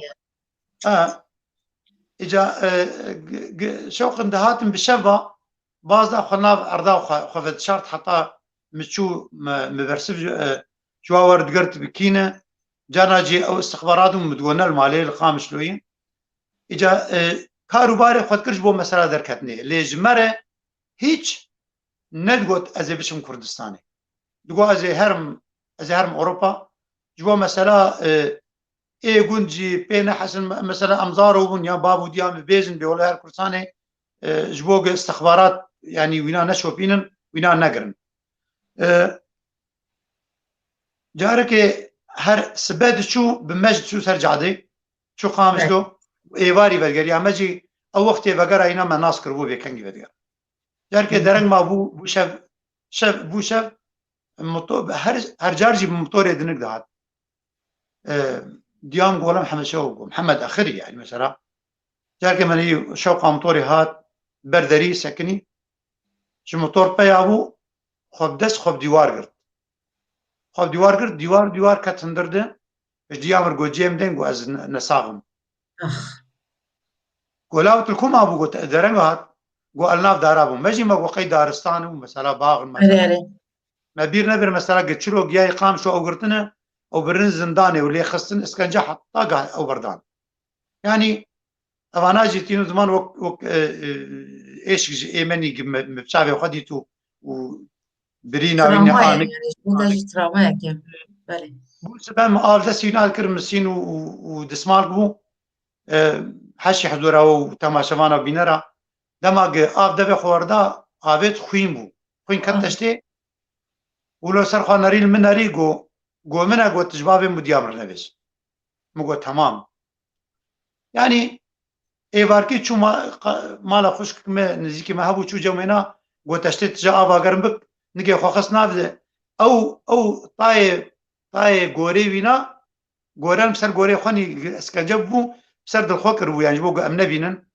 Speaker 3: اجا شوق اندهاتم بالشفا بازا خلنا ارضا خفت شرط حتى مشو مبرسف جواور دقرت بكينه جانا جي او استخباراتهم مدونه الماليه الخامس شلوين اجا كاروباري خد كرج بو مساله دركتني لي جمره هيج ندقوت ازي بشم كردستاني دقو ازي هرم اوروبا جوا مساله اي جونجي بين حسن مساله امزارو يا بابو ديام بيزن بيولا هر كردستاني جبوق استخبارات يعني وينا نشوبينن وينا نقرن جارك هر سباد شو بمجد شو سرجعدي شو قامش له ايواري برجري امجي او وقت بقرا هنا ما ناس كربو بكنجي بدر جارك درنگ ما بو شف هر جارجي بموتور يدنك دهات ديام قول محمد شوق محمد اخري يعني مثلا جارك مني شوق موتوري هات بردري سكني شو موتور بيابو خب دست خب دیوار کرد خب دیوار کتندرده دیامر گو جیم دنگو از نساغم گولاوت الكم ابو گو درنگات گو الناف دارابو مجي ما گو قي دارستان مثلا باغ مثلا ما بير نبر مثلا قتشلو جاي قام شو او قرتنا او برن زنداني ولي خصن اسكنجا حطا او بردان يعني انا جيتينو زمان وك ايش ايمني مبشافي وخديتو و برينا وينا
Speaker 2: يعني مونتاج تراوماك بله
Speaker 3: بو سبب آلتا سينال كرمسين ودسمال بو حشي حضورا وتماشوانا بينرا دماغ آف دبي خوردا آفت خوين بو خوين كتشتي ولو سرخوا نريل من نريقو قو منا قو تجبابي مديامر نبش مقو تمام يعني ايواركي شو مالا خوشك نزيكي ما هبو شو جومينا قو تشتي تجا آفا قرنبك نجي خاص نافذ او طاي غوري وينا غوران بسر غوري خوني اسكنجبو بسر دل خوكر بو يعني بو امنا بينن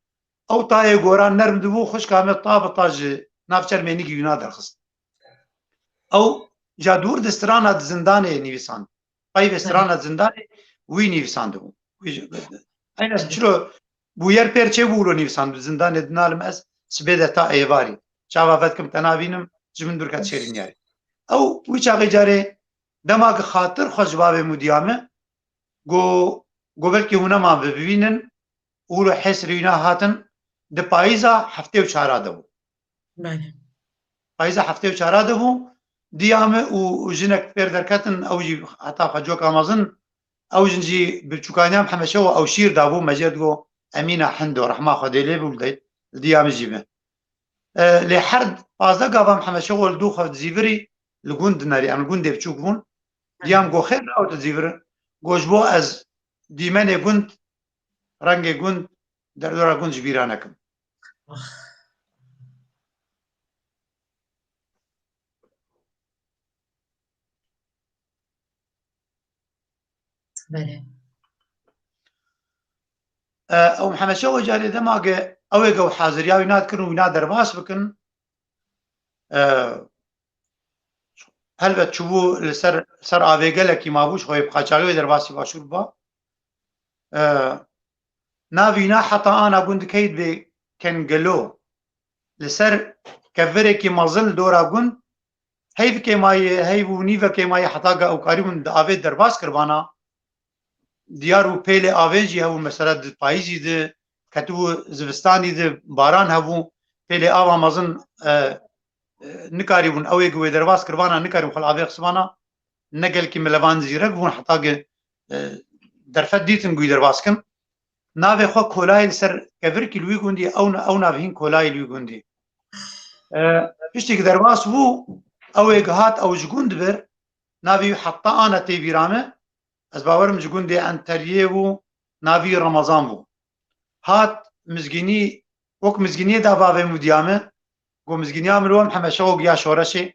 Speaker 3: او طاي غوران نرم دبو خوش كامل طاب طاج نافشر مينيجي وينا درخص او جادور دسترانا زندان نيفسان طيب استرانا زندان وي نيفسان دبو aynen çilo bu yer perçe bu nivsan zindan edinalım ez sibede ta evari çava vetkim tenavinim jimin durkat şerin yani او ویچا غجاره دماغ خاطر خوشباب مدیامه گو بلکی هونه ما ببینن اولو حسر اینا هاتن ده پاییزا هفته و چهاراده بو پاییزا هفته و چهاراده بو دیامه و جنک پر درکتن او جی حتا خجوک آمازن او جنجی برچوکانیام همشه و او شیر دابو مجرد گو امینه حندو رحمه خوده لی بو دیامه جیبه لحرد بازده قابام همشه و لدو خود زیوری لگوند ناری ام گوند بچوک بون دیام گو خیر او تزیور گوجبو از دیمن گوند رنگ گوند در دورا گوند جبیرانکم
Speaker 2: بله
Speaker 3: او محمد شو جاري دماغ او جو حاضر يا وينات كن وينات درباس بكن هل بتشوفوا لسر آویگل کی مابوش خوی بخاچاوی در باسی باشور با ناوینا حتی آنا گوند کید به کنگلو لسر کفره کی مازل دورا گوند هیف کی مای هیف و نیو کی مای حتی گا او کاریون آوی در باس کروانا دیارو پیل آویجی هو مثلا پاییزی ده کتو زوستانی ده باران هو پیل آوا مازن نکاری بون اوی گوی درواز کروانا نکاری بون خل آوی خسوانا نگل کی ملوان زیرک بون حتا که درفت دیتن گوی درواز کن ناوی خوا کولای سر کفر کی لوی گوندی او ناویین کولای لوی گوندی پشتی که درواز بو اوی گهات او جگوند بر ناوی حتا آنا تی بیرامه از باورم جگوندی انتریه بو ناوی رمضان بو هات مزگینی وک مزگینی دا باوی مدیامه گو مزگینی عملوهم همشه و گیا شورشی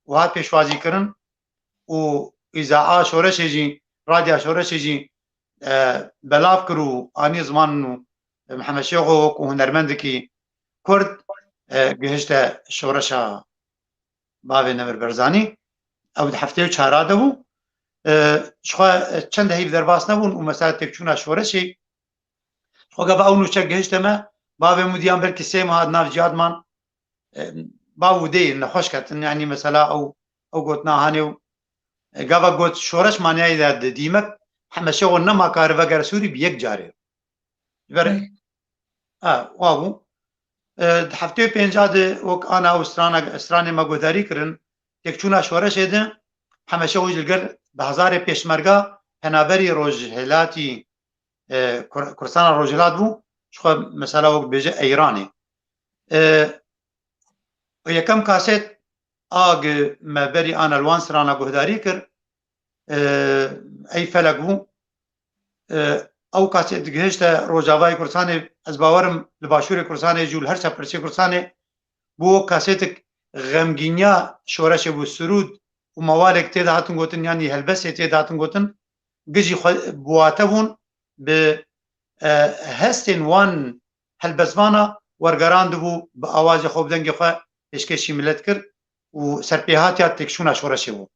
Speaker 3: و هات پیشوازی کرن و ایزاعا شورشی جی رادیا شورشی جی بلاف کرو آنی زمان همشه و هنرمند کی کرد گهشت شورشا باوی نمر برزانی او ده هفته و چهاراده بو شخوا چند هیف در باس نبون و مثلا تکچونا شورشی شخوا گفت اونو چه گهشت ما باوی مدیان بلکی سه ماه ناف جاد من باو دی نخوش کردن یعنی مثلا او گوت نهانیو گاوا گوت شورش معنی داد دیمک همشه و نما کار وگر سوری بیک جاره بره وابو هفته پنجاد وک آنا استران ما گوداری کرن تکچونا شورش ده همشه و جلگر به هزار پیشمرگا پنابری روجهلاتی کرسان روجهلات بو شخو مثلا وک بیجه ایرانی یکم کاست آگ مبری آن الوان سرانا گهداری کر ای فلک بو او کاست گهشت روجاوای کرسانه از باورم لباشور کرسانه جول هر چه پرچه کرسانه بو کاست غمگینیا شورش بو سرود و موالک تیده هاتن گوتن یعنی هلبسه تیده هاتن گوتن گجی بواته بون به هستین وان هلبسوانا ورگراند بو به آواز خوب دنگی خواه پیشکشی ملت کرد و سرپیهاتیا تکشونا شورشی بو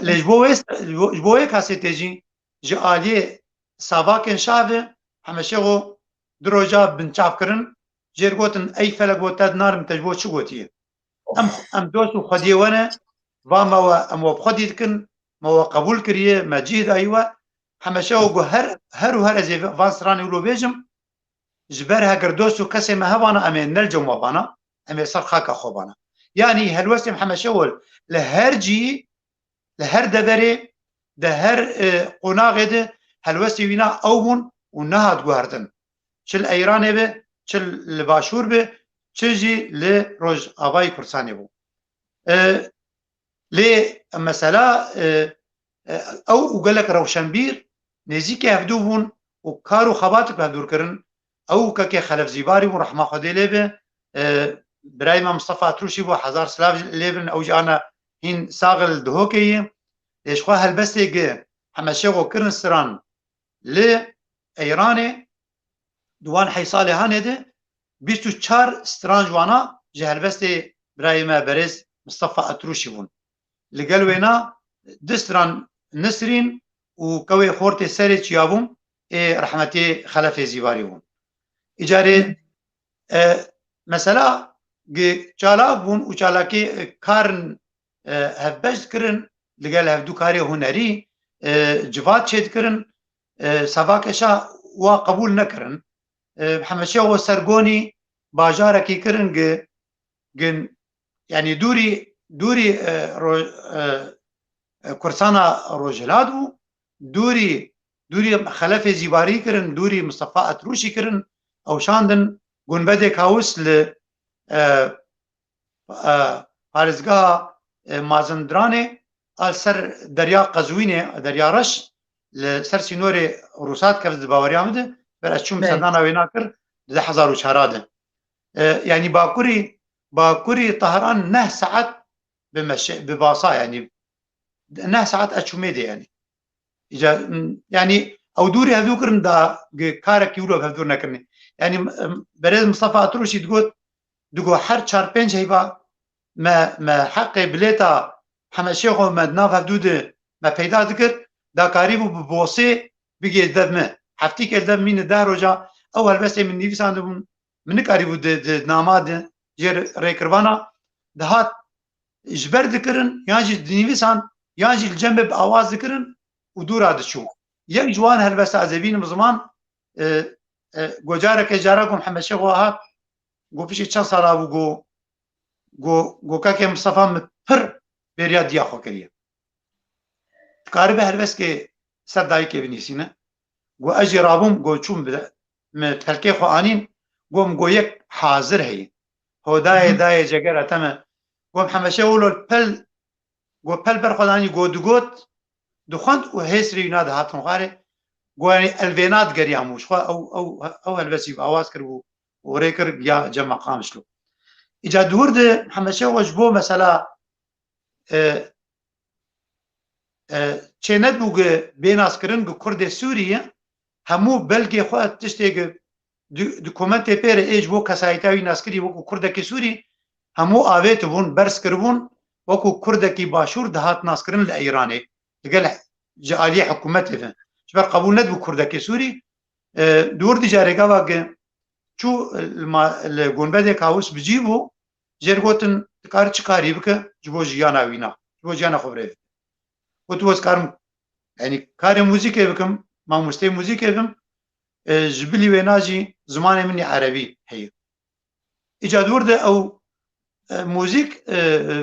Speaker 3: لجبوه کاسیتی جی جعالی ساواکن شاوه همشه گو دروجا بنچاف کرن جیر گوتن ای فلک بوتاد نارم تجبو چو گوتیه ام دوستو خودیوانه و ما خودی کن ما قبول کریه مجید ایوه همشه گو هر از وانسرانی ولو بیجم جبر هاگر دوستو کسی مهوانا امین نلجو مبانا امي صار خاكا خوبانا يعني هالوسم حمشول لهر جي لهر دبري ده هر قناغد هالوسي وينا اوون ونهاد غواردن شل ايران به شل لباشور به چجي لروج اباي كرساني بو لي مثلا او قال لك روشنبير نزيك يهدوون وكارو خباتك بهدور كرن او كاكي خلف زيباري ورحمه خدي لبه برايما مصطفى تروشي بو حزار سلاف ليبن او جانا هين ساغل دهوكي ايش خو هالبسيق همشيغو كرن سران ل ايراني دوان حيصالي هانده 24 ستران جوانا جهلبستي برايما برز مصطفى اتروشي بون لقال وينا دستران نسرين وكوي خورتي سري تشيابون رحمتي خلف زيواري بون إجاري مثلا چالاک بون و چالاکی کارن هفبشت کرن لگل هفدو کاری هنری جواد چید کرن سواکشا و قبول نکرن همشه و سرگونی باجارکی کرن گن يعني دوري كرسانا روجلاد بو دوري خلف زيباري كرن دوري مصطفى اتروشي كرن او شاندن گنبد كاوس ل فارزگاه مازندرانه السر دریا قزوینه دریا رش لسر سینور روسات كفز باوريا مده بر اشوم سردانا وينا كر 1004 يعني باكوري طهران 9 ساعات بباصا يعني 9 ساعات اشوميدي يعني اجا يعني او دوري هذوكرن دا كارك يولو هذور نكرني يعني بريد مصطفى اتروشي دقو حر 4-5 هيبا ما حق بليتا حمد شيخو مدناف هدود ما پیدا ذكر دا قريبو ببوسي بيجي دبمه حفتيك الدب من داروجا اول بس من نيفسان من قريبو ناماد جير ريكروانا دهات جبر ذكرن ياجي نيفسان ياجي الجنب باواز ذكرن ودور دشو يك جوان هلبس عزبين بزمان گوجارك جاركم محمد شيخو هات گو پیش چند سالا بو گو که مصطفى متر بريا ديا خو كريه قارب هلبس که سرداي که بنيسينه گو اجي رابم گو چوم بده متلكي خو انين گو يك حاضر هي هو داي جگر اتمه گو محمد شيخو لو پل بر خداني گو دگوت دخند و هسري يناد هاتن غاره گو يعني الفينات گرياموش خو او هلبسي باواز كربو وريكر يا جمع قامش له اجا دورد محمد شيخ وجبو مثلا چند بوغ بين اسكرن كرد سوريا همو بلغي خو تشتيغ دو كومنت بير اجبو كسايتاوي ناسكري وكو كردكي سوري همو اويت بون برس كربون وكو كردكي باشور دهات ناسكرن لايراني قال جالي حكومته جبر قبول ندبو كردكي سوري دورد جاريغا واغ شو الجنبد كاوس بجيبو جرغوتن كار تشكاري بك جبو جيانا وينا جبو جيانا خبره وتوس كارم يعني كار موسيقى بكم ما مستوى موسيقى بكم جبلي ويناجي زمان مني عربي هي اجا دورد او موسيق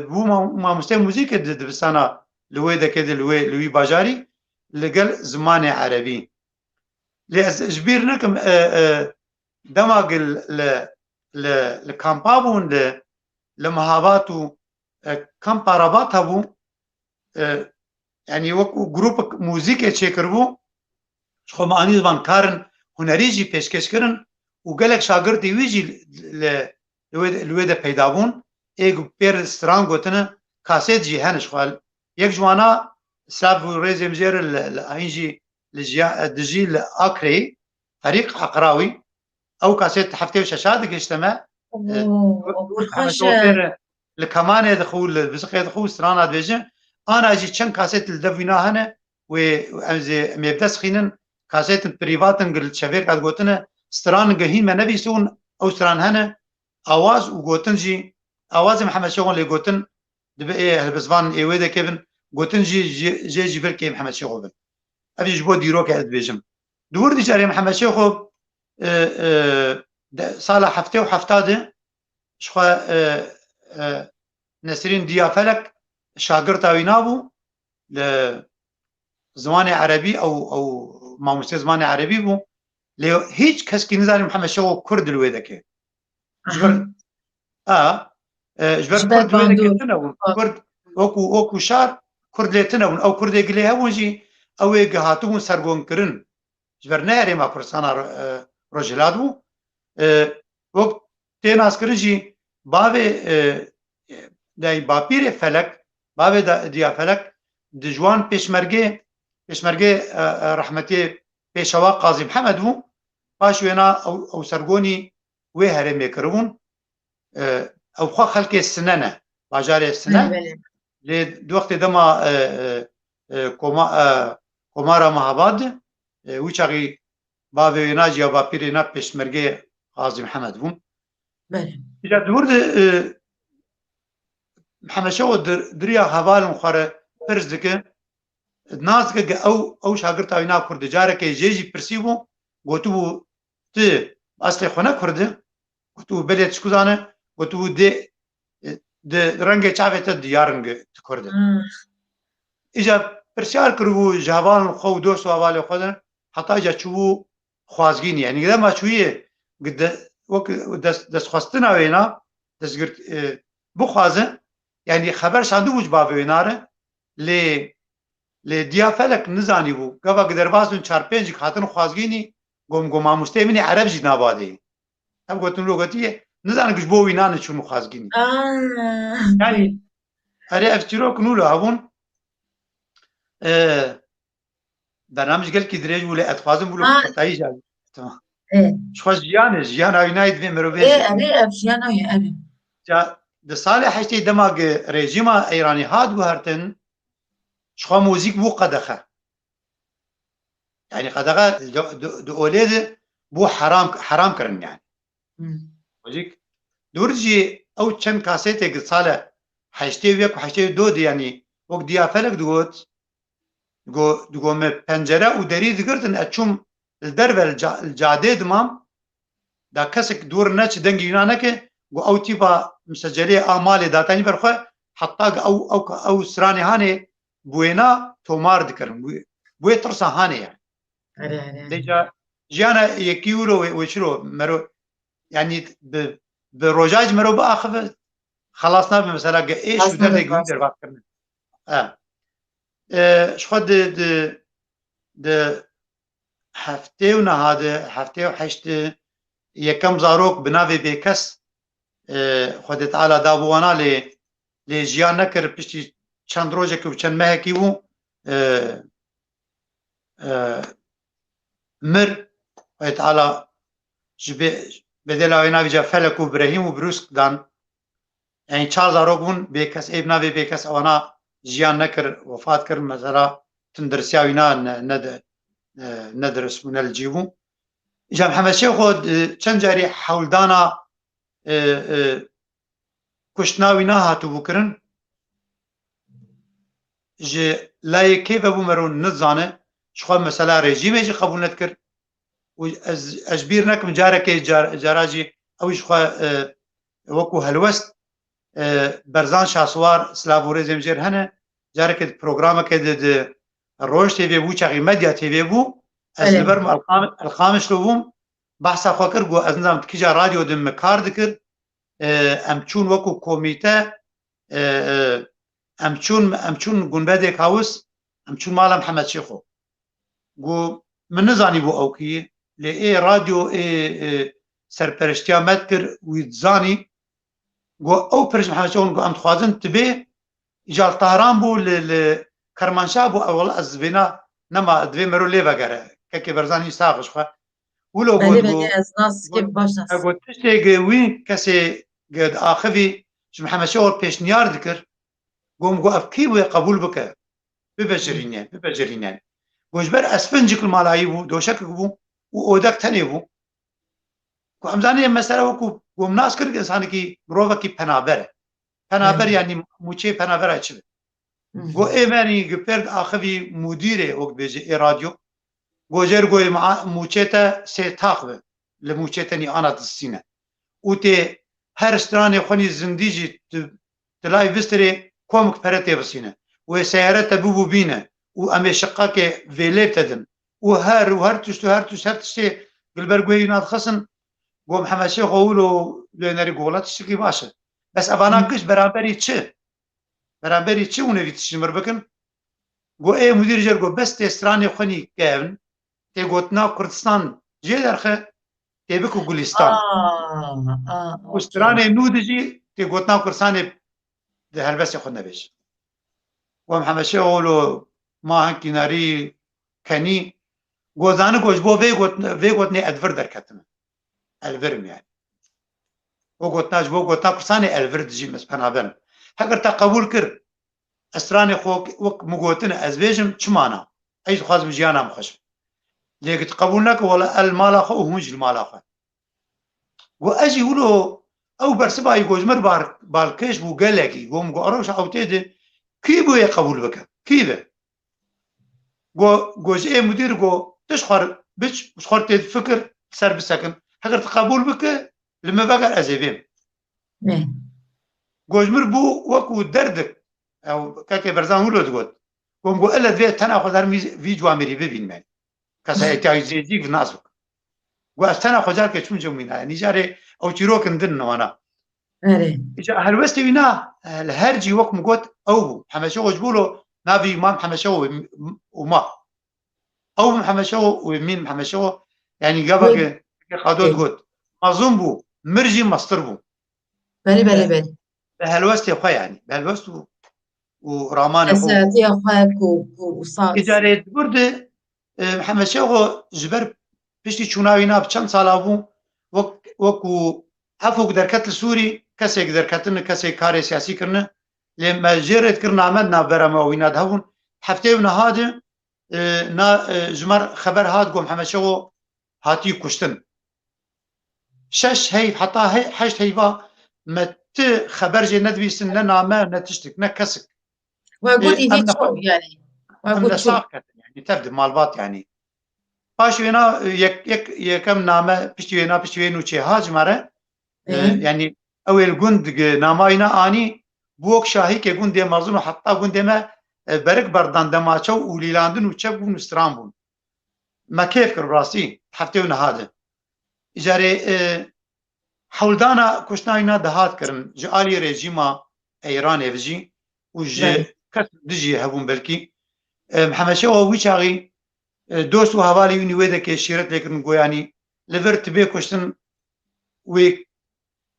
Speaker 3: بو ما مستوى موسيقى دبستانا لوي كده لوي باجاري لقل زمان عربي جبير نكم دماغ الكامبابون لمهاباتو كامبارابات هبو يعني وكو جروب موسيقى تشكربو شخو معني زبان كارن هنريجي پیشکش کرن و گلک شاگردی ویجی لویده پیدابون ایک پیر ستران گوتنه کاسيت جي هنش خال يك جوانا ساب ريزم زير الانجي دجي الاكري فريق عقراوي او كاسيت حفتي وشاشات اجتماع
Speaker 2: خوش
Speaker 3: الكمان يدخل بسق يدخل سترانا ديجن انا اجي كان كاسيت الدفينا هنا و امزي مبدس خينن كاسيت بريفاتن قلت شفير قد قوتنا ستران قهين ما نبيسون او ستران هنا اواز وقوتن جي اواز محمد شغل اللي قوتن دبقى هالبزبان ايويدا كيفن قوتن جي جبر كي محمد شغل ابي جبو ديرو كاد بيجم دور دي جاري محمد شغل صالح حفتي وحفتاده شخوا نسرين ديافلك شاگرد اوينابو لزمان عربي او ما مستوى زمان عربي بو لو هيج كس كي نزاري محمد شغل كرد الويدك جبر جبر كرد الويدك كرد اوكو شار كرد لتنون او كرد يقليها ونجي او يقهاتون سرقون كرن جبر ناري ما برسانا رجلادو وقت تناس كرجي بابي داي بابير فلك بابي ديا فلك دجوان بيشمرجي رحمتي بيشوا قاضي محمد هو باش وينا او سرقوني وهرمي كرون او خو خلق السننه باجار السنه لوقت دما كومارا مهاباد ويشاغي باوێنا جیا باپیرێنا پێشمەرگەی غازی محەممەد بووم
Speaker 2: بله
Speaker 3: جا دوورد محەممەدشەوە دریا هەواڵم خوارە پرس دکە نازکە ئەو شاگرتاوی نا کوردە جارێکی ژێژی پرسی بوو گوتبوو tu aslê xwe ne Kurd e gotû belê tişkuzane gotû dê di rengê çavê te diyarin tu Kurd e îja pirsiyar kiribû ji hevalên xwe û dost û hevalê xwe de heta îja çûbû xwazgînî yani dema çûyê wek destxwestina wêna destgirt bixwaze yani xeber şandibû ji bavê wêna re lê diya felek nizanî bû gava giderbazên çar pêncik hatin xwazgînî گم مامۆستای منی عەرەب jî nabadeyî em gotin ro gotiye nizanin ku ji bo wî nan çûn xwazgînî yani erê ev çîrok nû habûn bernamij gelkî dirêj bû lê ez dixwazim bû qetayî jî ji xwe jiyana wînayê divê mirovê
Speaker 2: erê ev jiyana wî erê
Speaker 3: ca di salê heştê dema rejîma Îranî hat guhertin ji xwe mûzîk bû qedexe يعني قدغه دو اولاد بو حرام كرن يعني وجيك دورجي او چند كاسيت قصاله حشتي ويك حشتي دود يعني وك ديا فلك دوت دو me pencere û derî digirtin eçûm li derve الجادê dimam da kesek dûr ne çi dengî Yûnaneke got ew tîpa misecelê a malê datanî ber xwe heta ew stranê hanê bûêna tomar dikirin bûyê tirsa hanê yani Deja jiyana yekî wiro wê çiro mero yani bi rojaj mero biaxive xelas nabe mesela ge êş û derdê gî dervatkirin ji xwe di heftê û nehade heftê û heştê yekem zarok bi navê bêkes Xwedê Teala dabû wana lê jiyan nekir piştî çend rojekî û çend mehekî bû mir Xwedê Teala ji bedêla wê navê ca felek û birehîm û birûsk dan yani çar zarok bûn bêkes êv navê bêkes wana jiyan nekir wefat kirin mesela tindirsiya wî nedirist bû ne li cî bû îja Mihemed Şêxo çend carî hewldana kuştina wî nehatibû kirin ji layê kê vebû mero nizane ji xwe mesela rejîmê jî qebûl nedikir û ez bîr nekim carekê cara jî ew ji xwe wekû helwest Berzan Şahswar Silav û rêzên jêr hene carekê programekê di Roj TV bû çaxî Medya TV bû ez li ber Elxamişlo bûm behsa xwe kir got ez nizanim kîja radyo din me kar dikir em çûn wekû komîte em çûn gunbedê Kawis em çûn mala Mihemed Şêxo got min nizanî bû ew kî lê ê radyo ê serperiştiya me dikir wî dizanî got ew pir ji Mihemed Şêxo got em dixwazin tibê îja li Tehran bû li Kermanşah bû ewla ez vêna nema divê mero lê vegere kekê berzan hîn sax ji xwe wilo got tiştê wî kesê axivî ji Mihemed Şêxo pêşniyar dikir got ev kî bûye qebûl bike bibecerîne got ji ber espincik li malayî bû doşekek bû û odek tenê bû got em zanîn mesela wekû got nas kir insanekî mirovekî penaber e penaber yanî mûçê penabera çi be got ê venî gipêr axivî mûdîrê wek bêje ê radyo got jêr got mûçê te sê tax be li mûçê te nîana distîne û tê her stranê xwenî zindî jî tilay vistirê komik pere tê bisîne wê seyare te bûbû bîne û em ê şiqakê vêlêv te din û her tiştê gilber guhê wî nadixesin got Mihemed Şêxo wilo lênerî gola tiştekî baş e bes evana giş beraberî çi beraberî çi hûn evî tiştî mir bikin got ê mûdîr jêr got bes tê stranê xwenî kevin tê gotina Kurdistan jê derxe tê biku Gulistan û stranê nû de jî tê gotina Kurdistanê di helbestê xwe nebêje got Mihemed Şêxo wilo ma hinkî narî kenî got zanî got ji bo vê gotinê edvir derketime elvirim yani o gotina ji bo gotina Kurdistanê elvir dijîm ez penaberim heger te qebûl kir ez stranê xwe wek min gotin ez bêjim çi mana ez dixwazim jiyana min xweş ليك تقبلناك ولا المال خو وهمج المال خو واجي ولو او برسبا يجوز مر بالكيش بو قالكي قوم قروش او تيدي كيبو يقبل بك كيبه جوز ايه مدير جو تشخر بيش تشخر تيد فكر سر بسكن هكر تقبل بك لما بقى ازيبين جوز مر بو وكو دردك او كاكي برزان ولو تقول قوم قال لك فيه تناخذ هرمي فيديو امري ببين معي كسايتي زيديك في ناسك واستنا خجالك شو جمينا نجاري او تيروك ندن وانا هالوستي وينا الهرجي وقت مقوت او حمشو جبولو نبي ما حمشو وما او حمشو ومين حمشو يعني قبل قادوت قوت مظلوم بو مرجي مصدر بو
Speaker 2: بلي
Speaker 3: بهالوستي اخويا يعني بهالوست ورامان
Speaker 2: اساتي اخوك وصاص
Speaker 3: تجاري برد حمشو جبر پشتی چوناوینا بچند سالا بوو وەکو هەفوک دەرکەت سووری کەسێک دەرکەتن کەسێک کارێ سیاسی کردن لێمە ژێرت کرد نامەد نابەرەمەوە وینات هەبوون هەفتەی و نەهادە ژمەر خەبەر هات گۆم هەمەشەوە هاتی کوشتن 6 هەیف حتا 8 هەیڤا مە ت خەبەر جێ نەدویستن نە نامە نە تشتێک نە کەسک يعني تبدو مالبات يعني باش وينا يكم نامه بشتي وينا بشتي وينو شي هاج مره يعني اول جند ناماينا اني بوك شاهي كي جند مظلوم حتى جند ما برك بردان دماچو وليلاندن وچب ونسترامبون ما كيف كراسي حفتينا هذا اجاري حولدانا كشناينا دهات كرن جالي ريجيما ايران افجي وج كت دجي هبون بلكي محمشو ويچاغي دوست و حوالی ونی وده که شیرت لیکن گویانی لورت به کشتن و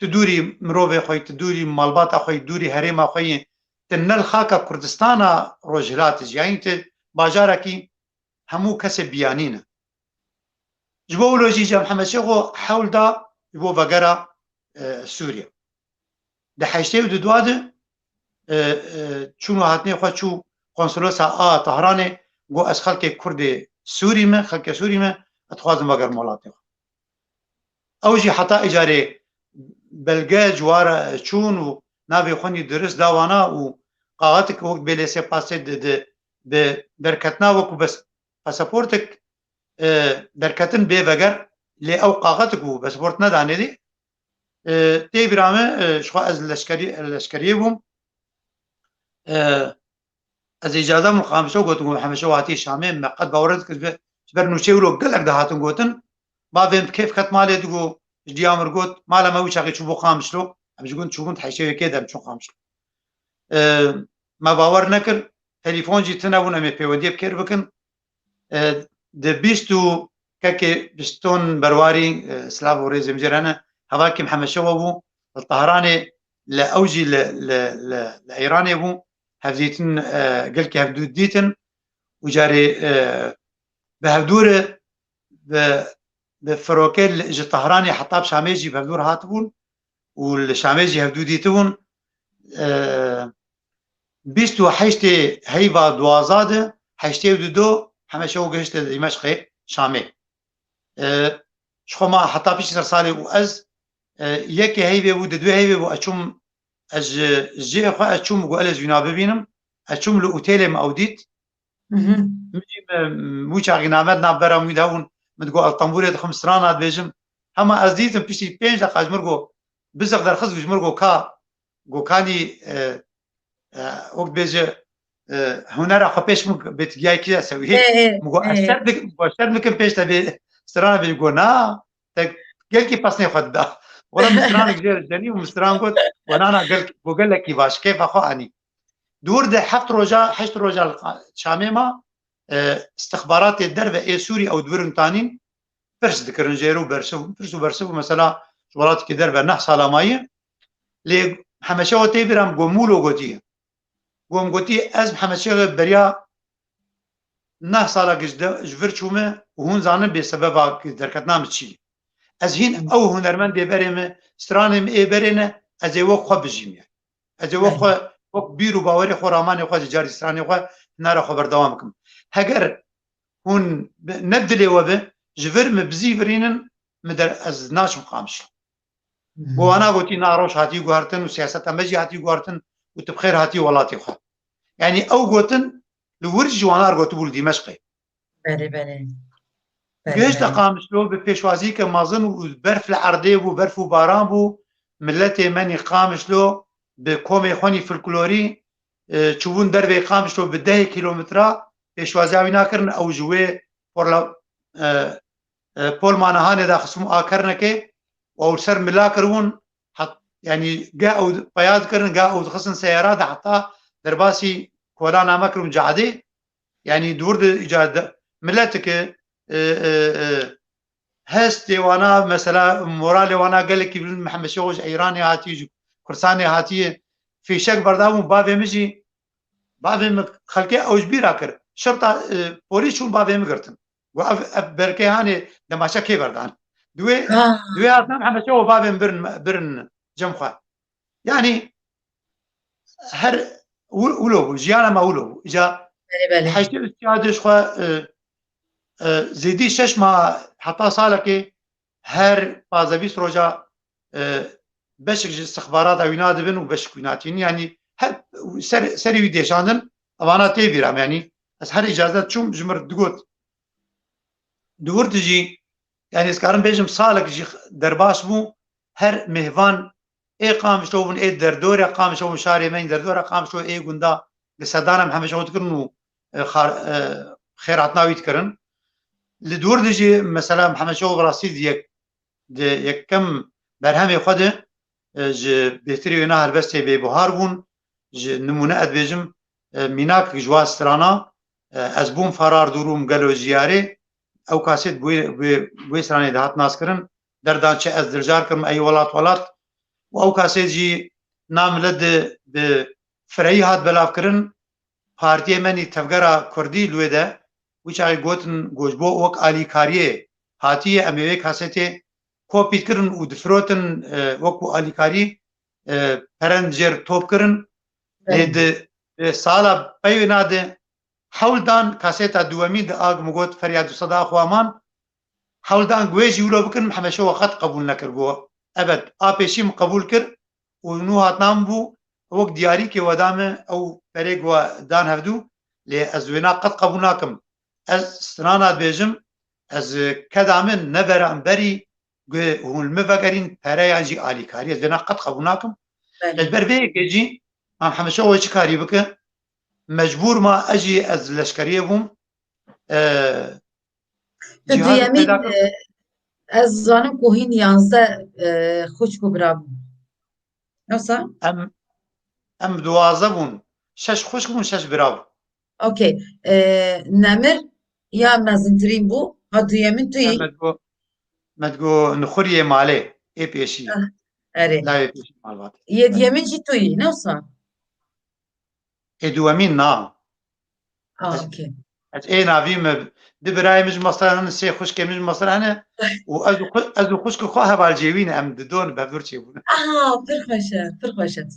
Speaker 3: تدوری مروه خوی تدوری مالبات خوی دوری حریم خوی تنل خاک کردستان روجلات یعنی ت باجارا کی همو کس بیانینه جبو لوجی جام حمشو حول دا جبو وگرا سوریا ده حشته و دواده چونو هاتنی خو چو قنصلوس طهران گو از خلک کرد سوري ما خلق سوري ما اتخاذ مگر مولاتي اوجي حتى اجاري بلغا جوار چون و نابي خوني درس داوانا و قاعتك وقت بلسه پاسه د دركتنا وكو بس باسبورتك دركتن بي وگر لي او قاعتك و باسبورت ندانه دي تي برامه شو از لشكري بوم از اجازه مقامشو گوتن همشو هاتی شامه مقد باورد که بر نوچه ولو گلک ده هاتن گوتن با فهم كيف كت مالي دغو ديامر گوت مالا ما وچاقي چوبو قامشلو امجگون چوبون تحشي كده چون قامشلو ما باور نکر تليفون جي تناون ام بي ودي بكير بكن د بيستو كاكي بستون برواري سلافو ريزم جرانا هواكي محمد شو ابو الطهراني لاوجي لايراني ابو هفديتن قلك هفدود ديتن وجاري بهدور بفروكيل جي طهراني حطاب شاميجي بهدور هاتبون والشاميجي هفدود ديتون بيستو حيشتي هيبا دوازاده حيشتي ودو حمشو قشت دمشق شامي شخما حطاب بيش صالي واز يكي هيبه ود دو هيبه واشوم از جي خو اشوم قال زينا ببينم اشوم له اوتيل ماوديت موچا غنامت نبره ميدون متقو الطنبوره خمسرانات بيجم اما از ديتم بيشي 5 دقائق مرغو بزقدر خزج مرغو كا جو كاني وقت بيجي هنر خبيش مك بتجاي كده اسوي مغو اشترك بيش تبي سرانه بيقول نا قال كي باسني خدا ولا مستران غير جاني ومستران قلت وانا قال لك كيفاش كيف اخو اني دور ده حفت رجا حشت رجا شاميما استخبارات الدرب اي سوري او دورن تانين برس ذكرنجيرو برسو مثلا شغلات كي درب نح سلامايه لي حمشو تيبرام قومولو قوتي قوم قوتي از حمشو بريا نه سالا جفرچومه وهون زانن بسبب دركتنا متشي از هين او هنرمند بريمه سترانم اي برينه از يو خو بجيم از يو خو بيرو باوري خو رامان خو جاري ستراني خو نرا خبر دوام كم هگر هون نبدلي وبه جفر مبزي فرينن مدر از ناشم قامش بو انا قلت ناروش هاتي قهرتن وسياسة مجي هاتي قهرتن وتبخير هاتي ولاتي خو يعني او قوتن لورج جوانار قوتو بول دمشقي
Speaker 2: بله
Speaker 3: جيش تقامش له بپیشوازی که مازن و برف العرضي بو برف و باران بو ملت مني قامش له بكومي خوني فلكلوري چوبون دربي قامش له ب10 كيلومترا پیشوازی ناکرن او جوه پورلا پول مانهانه دا خصم آکرنکه و سر ملا کرون يعني جاءوا بياض كرن جاءوا خصن سيارات حتى درباسي كولانا مكرم جعدي يعني دور إيجاد ملتك هستي وانا مثلا مورالي وانا قال لك محمد شوج ايراني هاتي كرساني هاتي في شك برداوم بابي مجي بابي خلقي او جبيرا كر شرطه بوليس شو بابي مقرتن بركي هاني دماشا كي بردان دوي اصلا محمد شوج بابي برن جمخا يعني هر ولو جيانا ما ولو اجا حاجه الاستعاده شو زيدي شش ما حتى صالك هر بازبيس روجا بشك استخبارات او يناد بن وبشك يناتين يعني هر سري ديشاندن اوانا تيبيرام يعني بس هر اجازات شوم جمر دقوت دور تجي يعني اسكارن بيجم صالك جي درباس مو هر مهفان اي قام شلون اي دردور قام شلون شاري من دردور قام شلون اي غندا لسدانا محمد شلون تكرنو خيراتنا ويتكرن لدور دجي مثلا محمد شوق رصيد يك كم برهم خده ج بهتري نهر بس ببهار بون ج نمونه اد بيجم ميناك جوا سترانا از بوم فرار دوروم قالو زياره او كاسيت بوي سراني دهات ناس كرن دردان چه از دلجار كرم اي ولات او كاسيت جي نام لد بفري هات بلاف كرن پارتي مني تفگرا كردي لوده وش على قوتن جوجبو وك علي كاريه هاتيه اميوي كاسيتي كوبي كرن ودفروتن وكو علي كاري برنجر توب كرن لد سالا بيناد حولدان كاسيتا دوامي د اغ مغوت فرياد صدا خوامان حولدان جويجي ولو بكن محمد شو وقت قبول نكر بو ابد ابيشيم قبول كر ونو هاتنام بو وك دياري كي ودامه او فريق ودان هفدو لازوينا قد قبولناكم از سنانا بيجم از كدامن نبرم بري هون المفكرين برايا جي علي كاري از قد قبولناكم البر بيك يجي محمد شو وجه كاري بك مجبور ما اجي از لشكريه بوم
Speaker 2: ديامين از زانم كوهين 11 خوشكو برابو نوصا
Speaker 3: ام 12 بون 6 خوشكو بون 6 برابو
Speaker 2: اوكي نمر يا مازنترين بو هادو يمين توي
Speaker 3: مدقو نخوريه مالي اي بيشي
Speaker 2: اري
Speaker 3: لا اي بيشي مالبات
Speaker 2: يد يمين جي توي نوصا
Speaker 3: ادو امين نا
Speaker 2: اوكي
Speaker 3: اي نافيم دبراي مش مصر انا سي خوشكي مش مصر انا وازو خوشكو خوها بالجيوين ام دون بفرشي
Speaker 2: فرخوشه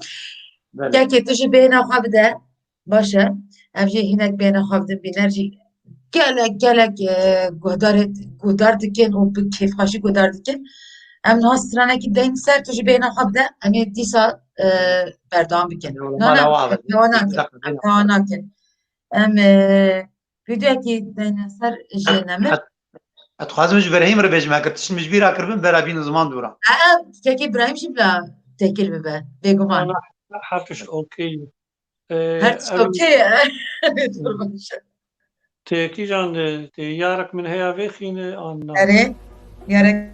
Speaker 2: كاكي تجي بينا خابده باشه امجي هناك بينا خابده بينرجي gelek gudar dikin û bi kêfxweşî gudar dikin em niha stranekî deyên ser tu ji bêhna xwe bide em ê dîsa berdewam bikin ew nakin em vîdeoyekî deyne ser ji Nemir
Speaker 3: اتخوازم ji Berhîm re bêjim heger tişt mij bîra kiribin berabîn ziman dûra
Speaker 2: tikekî İbrahîm jî bila tekil bibe bêguman
Speaker 6: her tişt okey
Speaker 2: her tişt okey
Speaker 6: تيكي جان يارك من هيا فيخين أنا
Speaker 2: أري يارك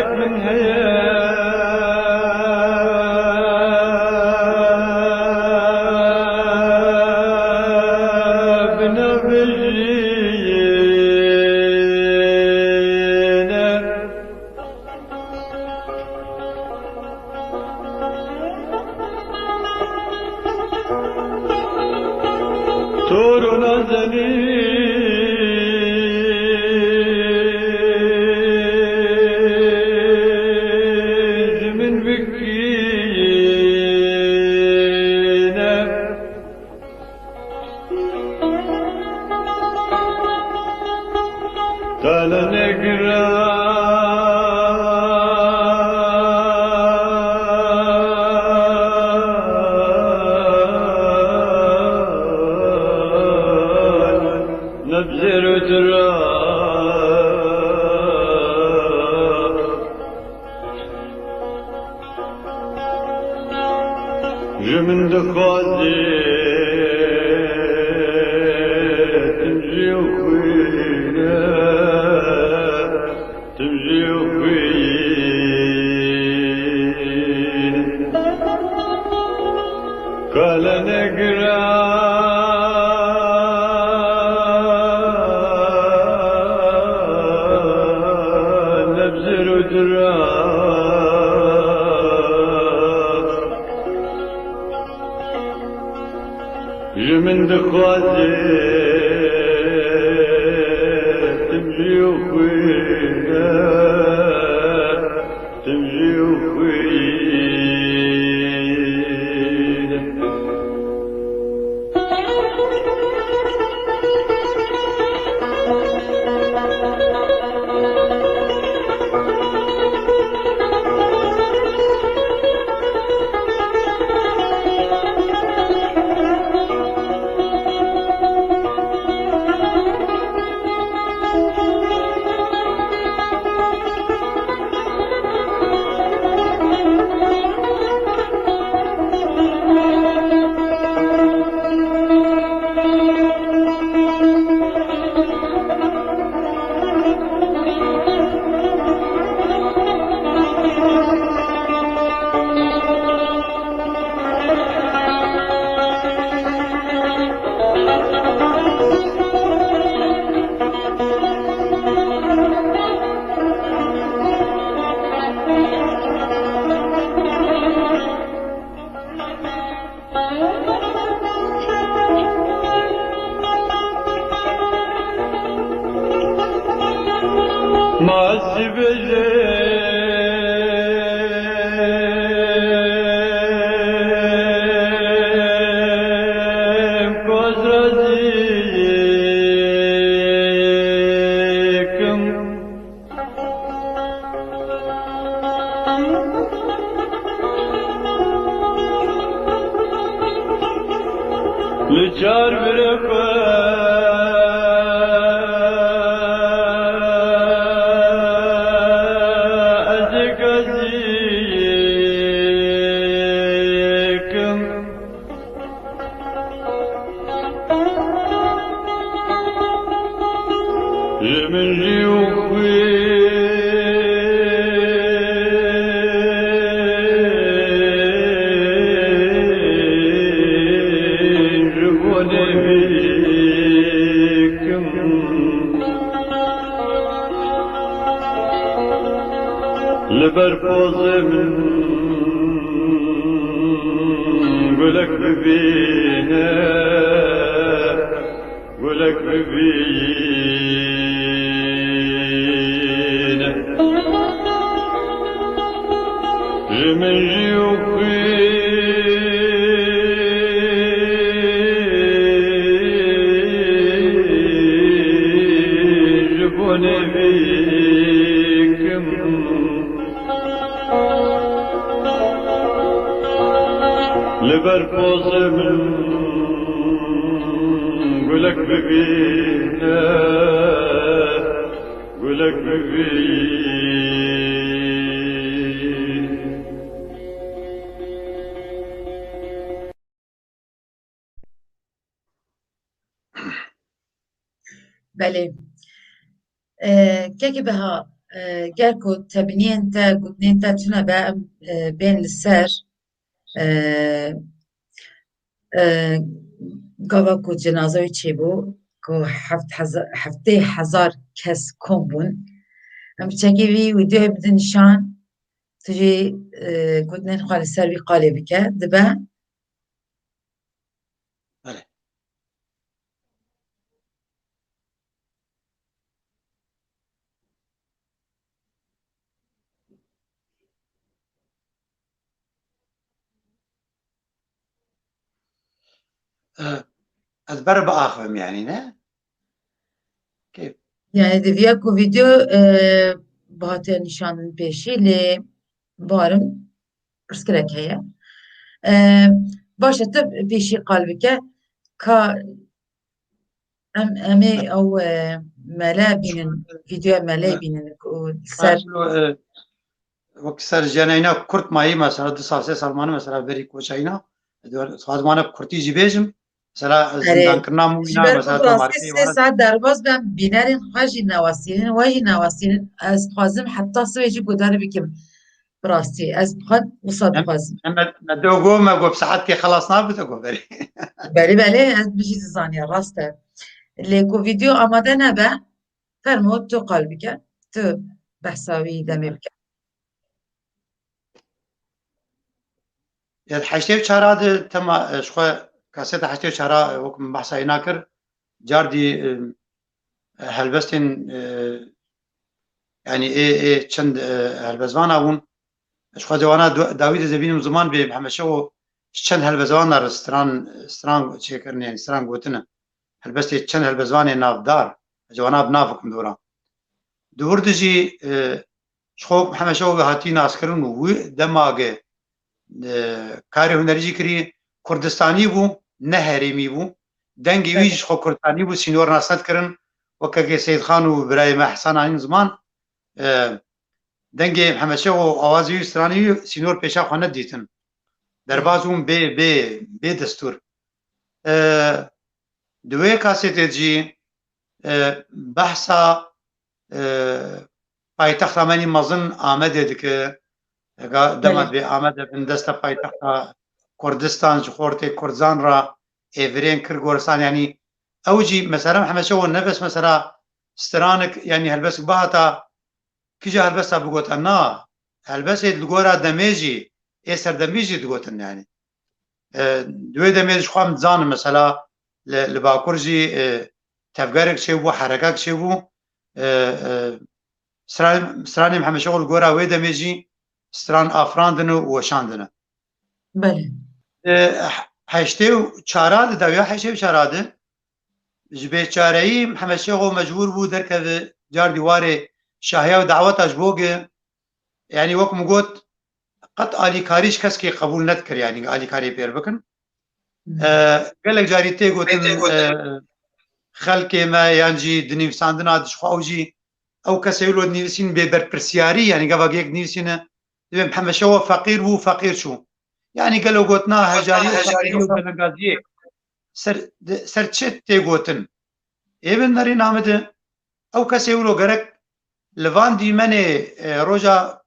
Speaker 1: دارك من هيا بنبجينا طور نزنيج من بكينا تعال نقرا نبذر تراب جمن دخازي تمجي وخوينا تمجي وخوينا قال نقرا نبذر تراب جمن دخوازي تمجي وخوينا تمجي وخوينا معذب كوزرزيكم لجار لبرفوز من قولك ببينا قولك ببينا جمن جيوخي جبوني بيكم لبرفوز من قولك ببينا قولك ببينا
Speaker 2: بله كيف بها گرکو تبنین تا گوتنین تا تونه با بین لسر گاوا کو جنازه چی بو کو 7,000 کس کم بون ام چکی وی ویدیو بدن نشان تجي گوتنین خالی سر وی قالی بکه دبا
Speaker 3: بله از بر بآخرم يعني نه كيف
Speaker 2: yani devia ku video bahate nişanın peşi le barım pırskerek heye başta peşi kalbike ka emi او ملابين فيديو ملابين سر
Speaker 3: وقت سر جنينا كرت ماي مثلا دو سال سه سال مانه مثلا بري كوچاينا سازمانه كرتي جيبيجم مثلا زندان كرنا موينا مثلا تو ماركي
Speaker 2: سه ساعت درباز ben binerin haji navasinin vaji navasinin az xazım hatta sveci gudar bikim براسي از بخد وصاد خازم
Speaker 3: ما دوغو ما قو بساعات كي خلصنا بتقو بري
Speaker 2: بله از بيجي زانيا راسته ليكو فيديو آماده نبه فرمود تو قلبك تو بحثاوي دمي بك
Speaker 3: الحشتي بشارات تما شخو كاسيت حشتي بشارات وكم بحثا يناكر جاردي هلبستين يعني ايه چند هلبزوان ابون شخو جوانا داوود زبين زمان به محمد شو چند هلبزوان ستران چيكرن يعني ستران گوتنا هلبستي چند هلبزوان نافدار جوانا بنافكم دورا دور دجي شخو محمد شو هاتي ناسكرن و دماغه کاری هنری کری کردستانی بو نه هریمی بو دنگی ویش خو کردستانی بو سینور ناسد کرن وکه سید خان و ابراهیم احسان این زمان دنگی محمد شاه و آوازی استرانی سینور پیشا خانه دیتن درباز اون به دستور دوی کاسیت جی بحثا پایتخت امنی مزن آمده دکه دمت به آمده بن دست پایتخت کردستان جخورت کردزان را ایورین کرگورستان یعنی اوجی مثلا محمد شو نفس مثلا سترانك يعني هلبس بهاتا كيجا هلبسها بقوتنا هلبس الجورا دميجي اسر دميجي تقوتن يعني دوي دميج خوام زان مثلا لباكورجي تفجرك شيبو حركك شيبو سراني محمد شغل جورا وي دميجي ستران افراندنو وشاندنو
Speaker 2: بله
Speaker 3: هشتو چاراد دویا هشتو چاراده جبه چارهی محمد شیخ مجبور بود درکه جار دیواره شاهیا و دعوتش بوگه یعنی وقت مگوت قط آلی کاریش کس که قبول ندکر یعنی آلی کاری پیر بکن گلک جاری تی گوتن خلق ما یعنی دنیوساندن آدش خواهجی او کسی ولو دنیوسین به برپرسیاری یعنی گواگی یک دنیوسینه دوی محمد شیخ فقیر بو فقیر شو يعني قالوا قوتنا هجاري وفقيري وبلنغازي سر چت تي قوتن ابن ناري نامده او كسي ولو غرق لوان دي مني روجا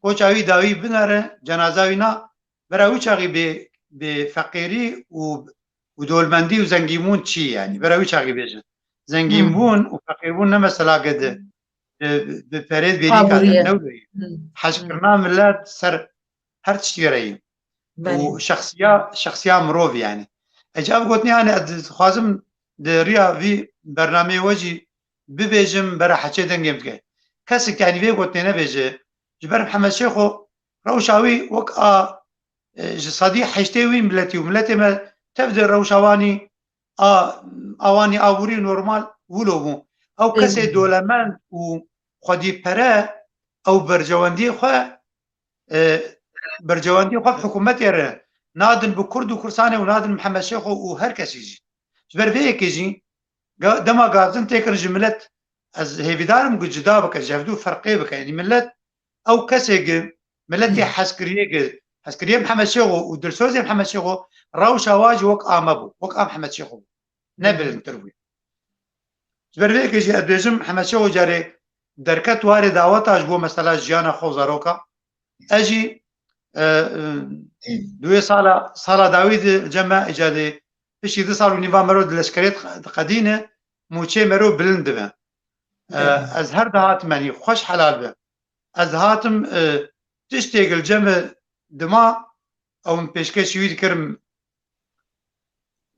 Speaker 3: کوچاوی داوی بناره جنازاوینا براوی چاقی به فقیری و دولمندی و زنگیمون چی یعنی براوی چاقی بیجن زنگیمون و فقیربون نه مثلا قده به پرید بیری کادر نولوی حشکرنا ملت سر هر چی رأيي وشخصية مروف يعني اجاب قلتني انا خوازم دريا في برنامج وجي ببيجم برا حكي دنجم كي كاسك يعني في قلتني انا بيجي جبر محمد شيخو روشاوي وقع صديق حشتي وين ملتي وملتي ما تبدا روشاواني اواني اوري نورمال ولوبو او كاسي دولمان و خدي برا او برجواندي خو برجواندي خو حكومت يره نادن بكرد وكرسانه ونادن محمد شيخ وهر كس يجي جبر فيك يجي دما غازن تكر جملت از هيفيدارم جدا بك جافدو فرقي بك يعني ملت او كسيج ملتي حسكريه محمد شيخ ودرسوزي محمد شيخ روشا واج وق امبو وق محمد شيخ نبل انترفيو جبر فيك يجي ادجم محمد شيخ جاري دركت وارد دعوتاش بو مثلا جيانا خو زاروكا اجي دوی سالا داوید جمع اجاده پیشی 2 سال و نیوه مرو دلشکریت قدینه موچه مرو بلند به از هر دهات منی خوش حلال به از هاتم تشتیگل جمع دما او من پیشکش شوید کرم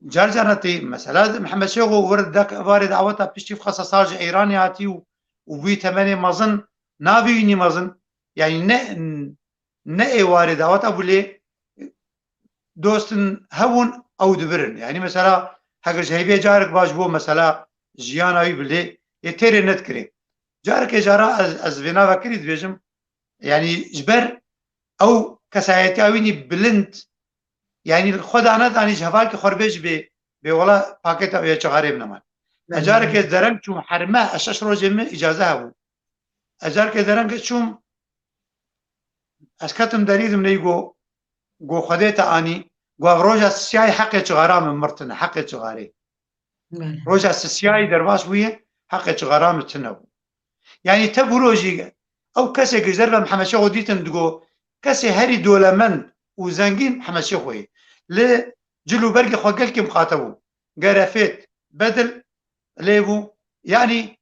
Speaker 3: جارجانتي مثلا محمد شيخو ورد داك وارد عوتا بيشتي في خصاصاج ايراني هاتي وبي ثمانية مازن نابيني مازن يعني نه وارد عوتا بولي دوستن هون او دبرن يعني مثلا حقر شهيبية جارك باش بو مثلا جياناوي بلي يتيري نتكري جارك جارا از فينا فكري دبيجم يعني جبر او كسايتي اويني بلند يعني خود انا داني جهوال که خربش به ولا پاکت او چغاره بنمان اجار که درنگ چون حرمه اشش روز من اجازه هبو اجار که درنگ چون اسکتم دریدم نیگو گو خودت اني گو روز سیای حق چغاره من مرتن حق چغاره روز سیای درواش ويه حق چغاره متنو يعني تبروجي او كسي جزر محمد شيخ ديتن دغو كسي هري دولمن وزنجين محمد شيخ وي ل جلو برقي خوقل كي مخاطبو قرافيت بدل ليبو يعني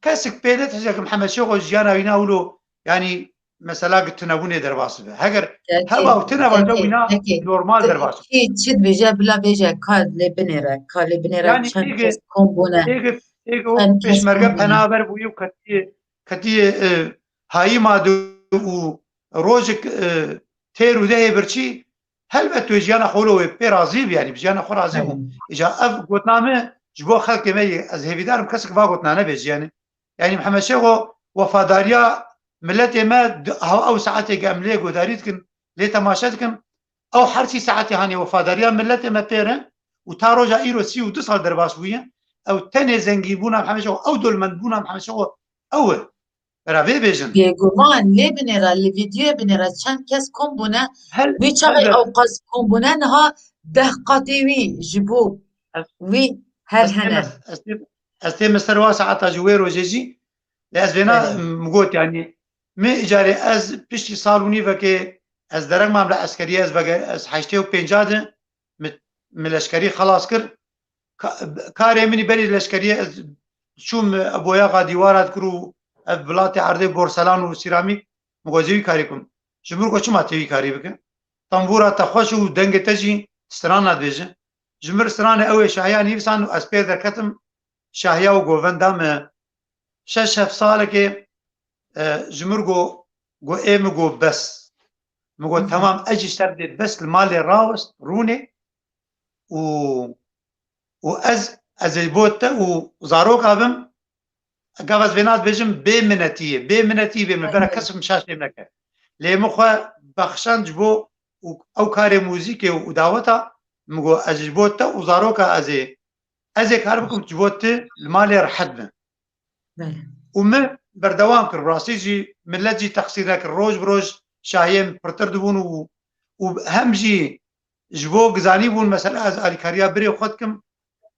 Speaker 3: كاسك بيدت حجك محمد شيخ وجيانا ويناولو يعني مثلا قلت نبوني درباسبه هاجر هبا وتنا وجوينا نورمال درباس
Speaker 2: شد بيجا بلا بيجا كاد لبنيرا
Speaker 3: يعني
Speaker 2: كان كومبونا
Speaker 3: ايجو بيش مرقب انا بربو كتي هاي ما دو روجك تيرو ده برشي هل بتوجيانا خلوه برازيب يعني بجيانا خو رازيب اجا اف قطنامه جبو خلق مي از هيفيدار كسك با قطنانه بيجيانه يعني محمد شيخو وفاداريا ملتي ما او ساعتي قاملي قداريتكن لي تماشاتكن او حرسي ساعتي هاني وفاداريا ملتي ما بيرن وتاروجا ايرو سي وتصل درباسويه او تاني زنجيبونا محمد شيخو او دول منبونا محمد شيخو اول رافي بيجن
Speaker 2: يقولون ليه بنرى الفيديو بنرى كان كاس كومبونا بيشغل او قص كومبونا نها دهقاتي وي جبو وي هل هنا
Speaker 3: استي مستر ساعتها جويرو جيجي لازبنا مقوت يعني ما اجاري از بيشتي صالوني فكي از درك معامله عسكريه از بقى از حاجتي وبنجاد من العسكري خلاص كر كاري مني بري العسكريه شوم ابويا غادي وارد كرو بلاتي عرضي بورسلان وسيراميك مغازيوي كاريكم جمهور كوچ ما تيوي كاري بك طنبورا تخوش ودنگ تجي سترانا دبيجه جمهور سترانا اوي شاهيا نيفسان اسبير دركتم شاهيا وغوفندام شش سال كي جمهور جو ايم جو بس مغو تمام اجي شرد بس المال راوس روني و از البوت وزاروك ابم قفز بينات بيجم بمنتيه بمبرا كسب مشاش منك لي مخه بخشان جبو او كاري موزيكي ودعوتا مغو اجبوتا وزاروكا ازي كار بكم جبوت المال رحدنا ومن بردوام كر راسيجي ملجي تقصيرك الروج بروج شاهيم برتر دبون وهمجي جبو غزاني بون مثلا از الكاريا بري خدكم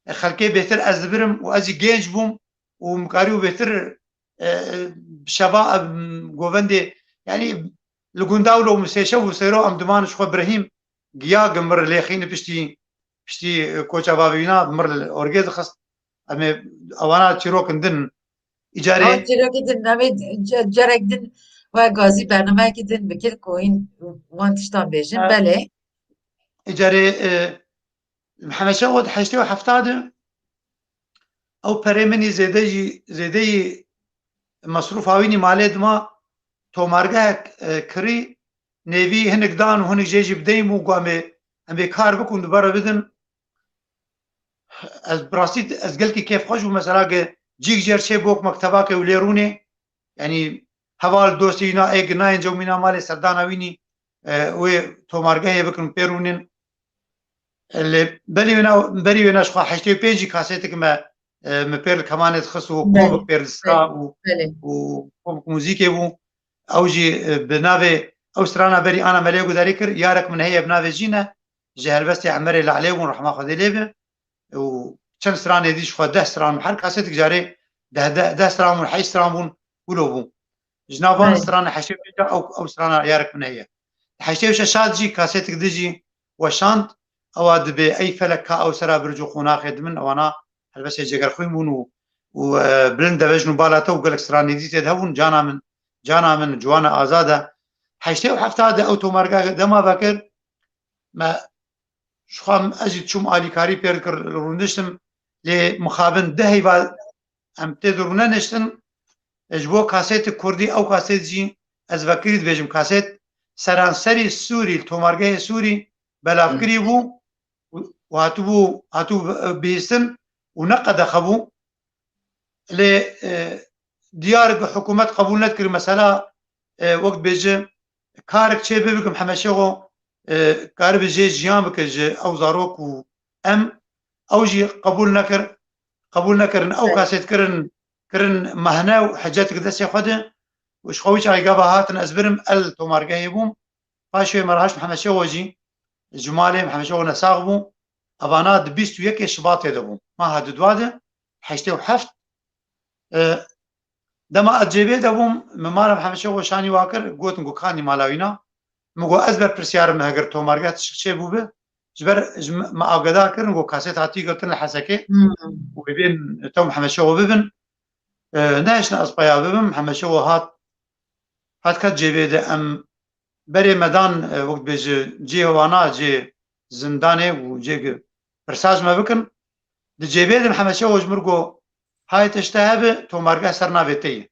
Speaker 3: خلكي بهتر از برم وازي جينج بوم ومكاريو بهتر شباب جوفندي يعني لقنداولو مسيشو وسيرو ام دمانش خو ابراهيم جيا قمر ليخين بشتي كوتشا بابينا مر اورجيز خص ام اوانا تشيروك ندن اجاري
Speaker 2: تشيروك دن نمد جرك دن وغازي برنامه كدن بكل كوين وانتشتان بيجن بله
Speaker 3: اجاري محمد شاود حشتي وحفتاد او بريمني زيدي مصروف هاويني مالد ما تو مارگه كري نيفي هنك دان وهنك جيجي بديمو قامي ام بكار بكون دبارة بدن از براسيت از قلتي كيف خوش مثلا جيك جير شي بوك مكتباك وليروني يعني هوال دوستينا ايق ناين جو منا مالي سردان هاويني و تو مارگه بكون بيرونين اللي بري ونا شخوا حشتي بيجي كاسيتك ما مبير كمان تخصو كوب بير السا و موزيكي بو اوجي بنافي اوسترانا بري انا مليغو داريكر يارك من هي بنافي جينا جهل بس عمري العليون رحمه خدي ليبه و كم سران يديش خو 10 سران محل كاسيتك جاري 10 سران من حي سران ولو بو جنابان
Speaker 2: بله.
Speaker 3: سرانه حشيب او سرانه يارك من هي حشيب شاد جي كاسيتك دجي وشانت او دبي اي فلك او سرا برجو خونا خدمن وانا بس جگر خوي مونو وبلند بجنو بالاته وقالك سراني دي تذهبون جانا من جوانا ازاده حشيب حفتاده اوتو ماركا دما بكر ما شخام اجي شوم الي كاري بيركر روندشتم لمخابن دهي با ام تدرونه نشتن اجبو كاسيت كردي او كاسيت جي از وكريت بيجم كاسيت سرانسري سوري تومارگه سوري بلافكري بو وهاتو بيستن ونقد خبو ل ديار حكومة قبول نذكر مسألة وقت بيجي كارك شيء بيكم حمشيغو كارب جي جيان بكج او زاروك و ام او جي قبول نكرن او كاسيت كرن مهنا وحاجات كذا سي خده وش خويش على قابا هاتن ازبرم تومارگه يبوم فاشوي مرهاش محمد شوجي جمالي محمد شو نساغبو ابانا د 21 شباط يدبو ما هاد دواده حشتي وحفت دما اجيبه دبوم ممار محمد شو شاني واكر قوت نقو خاني مالاوينا مگو ازبر پرسیار مهگر تومارگه چه بوبه جبر ما اقدا كرن نقو كاسيت هاتي قلتن الحسكه وبين تو محمد شو ببن ناشنا اصبايا ببن محمد شو هات كات جيبه ده ام بري مدان وقت بيجي جي وانا جي زندانه وجي برساج ما بكن دي جيبه ده محمد شو جمرقو هاي تشتهب تومارگه سرنا بيتي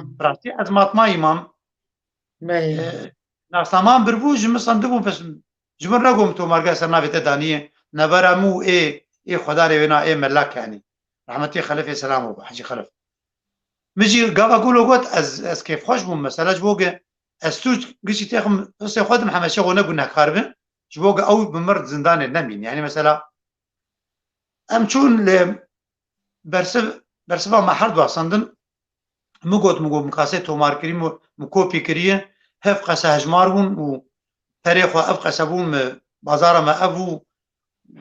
Speaker 3: براتي ازمات ما امام ناس تمام بربوج مصندبو بس جمر نقوم تومارگه سرنا بيتي دانيه نبرمو اي خدا رينا اي ملاك يعني رحمتي خلف سلام ابو حجي خلف مجي قاوا قولوا قوت از كيف خوش بوم مثلا جبوغ استوج قشي تاخم بس ياخذ محمد شغو نقولنا كاربن جبوغ او بمرض زندان النمين يعني مثلا امشون ل برسبا ما حد وصندن مقو مقاسات ومار كريم مكوبي كريه هف قسا هجمارون و تاريخ افقا سبون بازار ما ابو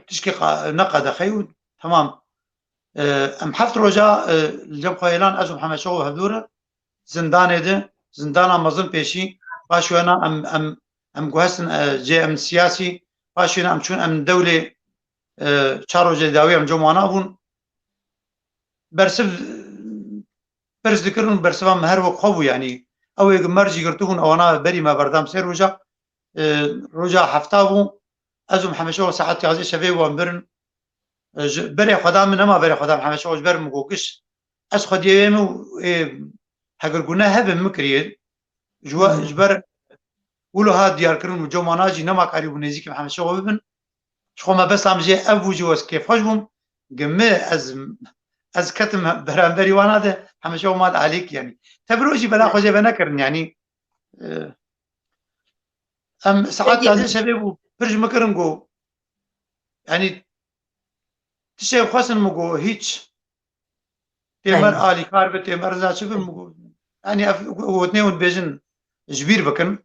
Speaker 3: تشكي نقد خيو تمام ام حفت رجا الجم خيلان ازو محمد شغو هدوره زندان مظن بيشي باشونا ام جوهسن جي ام سياسي باشونا ام شون ام دولة شارو جداوي ام جمعنا بون برس ذكرن برسوا مهر وقبو يعني او مرجي قرتون او انا بري ما بردام سير رجا حفتابو ازو محمد شغو ساعات يازي شباب وامبرن بري خدا من ما بري خدا محمد شغو جبر مقوقش از خديمو هاگر گناه هبه مکرید جبر ولو هاد دیار کرن و جو مناجی نما کاری و نزیک محمد شو ببن شو ما بس عم جي ابو جوز كيف حجبهم قمه از كتم برامبري وانا ده محمد شو مال عليك يعني تبروجي بلا خوجه بنكرن يعني ام ساعات هذا شباب برج مكرن جو يعني تشي خاصن مگو هيچ تمر آلی کار به تمر زاچه بمگو يعني وتنين بيجن جبير بكن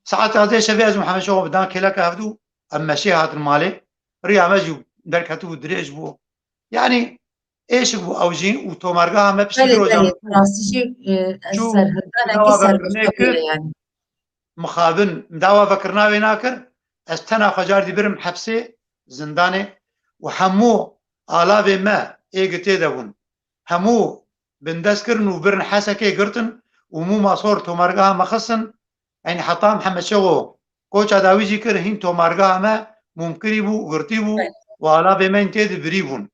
Speaker 3: ساعات هذا شبيه از محمد شو بدان كلاك هفدو اما شي هات المالي ريا ماجو درك هاتو دريج بو يعني ايش بو اوجين وتومارغا ما بيشتروا
Speaker 2: جام راسي يعني
Speaker 3: مخابن مداوا فكرنا ويناكر استنا خجار دي برم حبسي زندانه وحمو آلاف ما ايغتي دبون همو بندسكرن وبرن حسكي قرتن ومو مصور تومارغا مخصن يعني حطام محمد شغو كوچا داويجي كر هين تومارغا ما ممكن بو غرتيبو وعلى بمن تد بريبون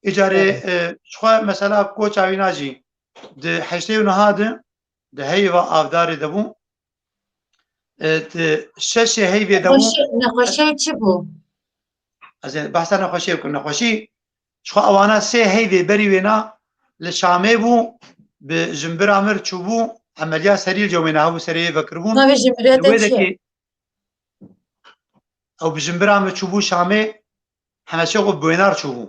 Speaker 3: اجاري شخوا مثلا كوچا ويناجي د حشتي نهاد د هيوا افدار دبو شش هيبه دبو
Speaker 2: نخوشي تشبو
Speaker 3: ازين بحث نخوشي نخوشي شخوا اوانا سي هيبه بري وينا لشامي بو بجنبر عمر تشوبو عمليات سرير جوينا هو سرير بكربون
Speaker 2: ما بجنبر
Speaker 3: او بجنبر عمر تشوبو شامي محمد شوقو بوينار تشوبو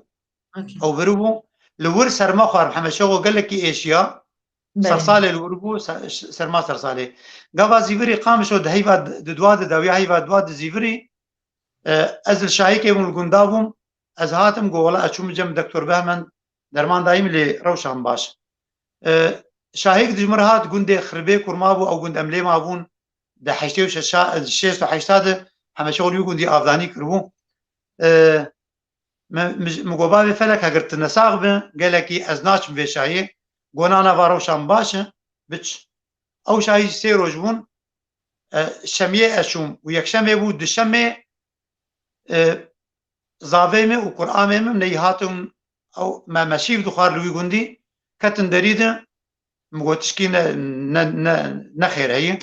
Speaker 3: او بروبو لور سرما خوار محمد شوقو قال لك اشياء صرصالي الوربو سرما صرصالي قابا زيفري قامشو دهيبا دواد داوي هيبا دواد زيفري ازل شايكي من القندابهم از هاتم قولا اشوم جم دكتور بهمن درمان دايم اللي روشان باش شاهيك دجمرهات قندي خربي كرمابو او قند املي مابون ده حشتي وش الشيس وحشتاده حما شغل يقول دي افضاني كربو مقوبا فلك هقرت النساغ به قالكي ازناش في شاهي قونانا فاروشان باشا بتش او شاهي سيرو جبون شمية اشوم ويكشمي بو دشمي زاويمي وقرآمي من نيهاتهم او ما مشيف دخار لوي قندي كتن دريده مقوتشكي نخير هي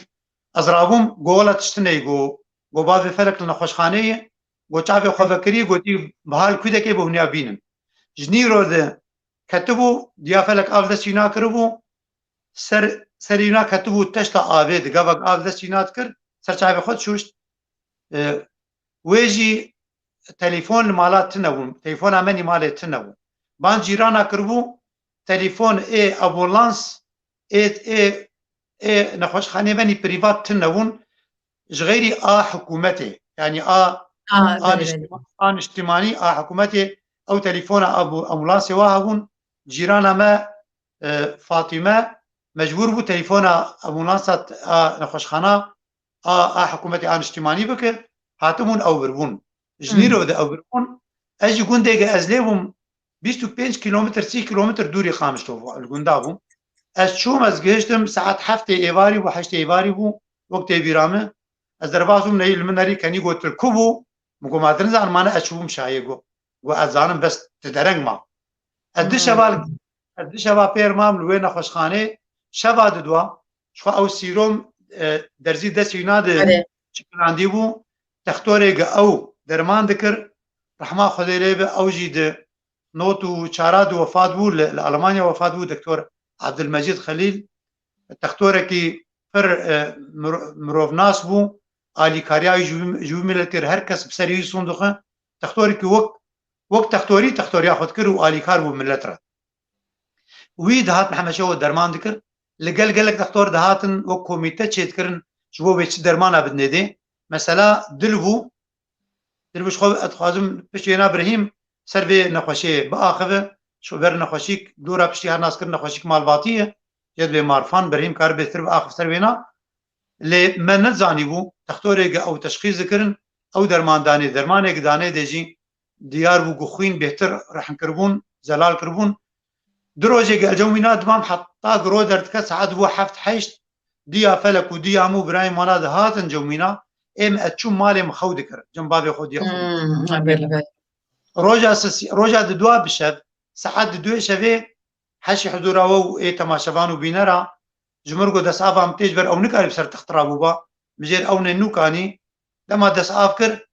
Speaker 3: ازرابهم قولة تشتني قو بابي فلك لنا خوشخانية قو تعفي خوفكري قوتي بحال كودكي بهنيا بينن جنيرو ده كتبو ديا فلك آف دستينا كربو سرينا كتبو تشتا آفيد قابق آف دستينا تكر سر تعفي خود شوشت ويجي تليفون مالات تنوون تليفون امني مالات تنوون بان جيرانا كربو تليفون ابولانس نخوش خانه بني بريفات تنوون غيري حكومتي يعني اجتماعي حكومتي او تليفون امبولانس واهون جيرانا ما فاطمه مجبور بو تليفون امبولانس نخوش خانه حكومتي اجتماعي بك هاتمون او بربون جنيرو ده او بربون اجي قندي ازليهم 25 كيلومتر 30 كيلومتر دوري خامشتو القندابو از شوم از گشتم ساعت 7 ایواری و 8 ایواری بو وقت ایرامه از دربازم نیل منری کنی گوتر کوبو مگو مادرن زان مانه اشوم شایگو و ازانم بس تدرنگ ما اد شبا پیر مام لوی نخوشخانه شبا دوا شو او سیروم درزی دسینا ده چکلاندی بو تختورگ او درمان دکر رحمه خدای له او جید نوتو چاراد وفات بو لالمانيا وفات بو دكتور عبد المجيد خليل تختوركي فر مروفناس بو آلي كارياي جو ملتر هركس بسري صندوقه تختوركي وقت تختوري اخذ كر آلي كار بو ملتر وي دهات محمد شو درمان ذكر لقلقلك تختور دهاتن وكوميته تشيتكرن شبو بيتش درمانا بدندي مثلا دلبو شخو اتخازم بشينا ابراهيم سربي نخوشي باخذه شو بر نخوشيك دورا بشتي هر ناس كر نخوشيك مالباتيه يد بمارفان بريم كار بيتر باخذ سربينا لي ما نزاني بو تختوري او تشخيص ذكرن او درمانك داني ديجي ديار بو خوين بهتر راح نكربون زلال كربون دروجي الجومينا دمام حتى قرو درتك ساعات بو حفت حيشت ديا فلك وديا مو برايم وانا هاتن جومينا ام اتشو مالي مخو ذكر جنبابي خود ياخذ روجا دوا بشب ساعات دو شبه حشي حضور او تماشفان وبينرا جمرقو دساف ام تجبر او نكاري بسر تخترابوبا مجير او نوكاني لما دساف كر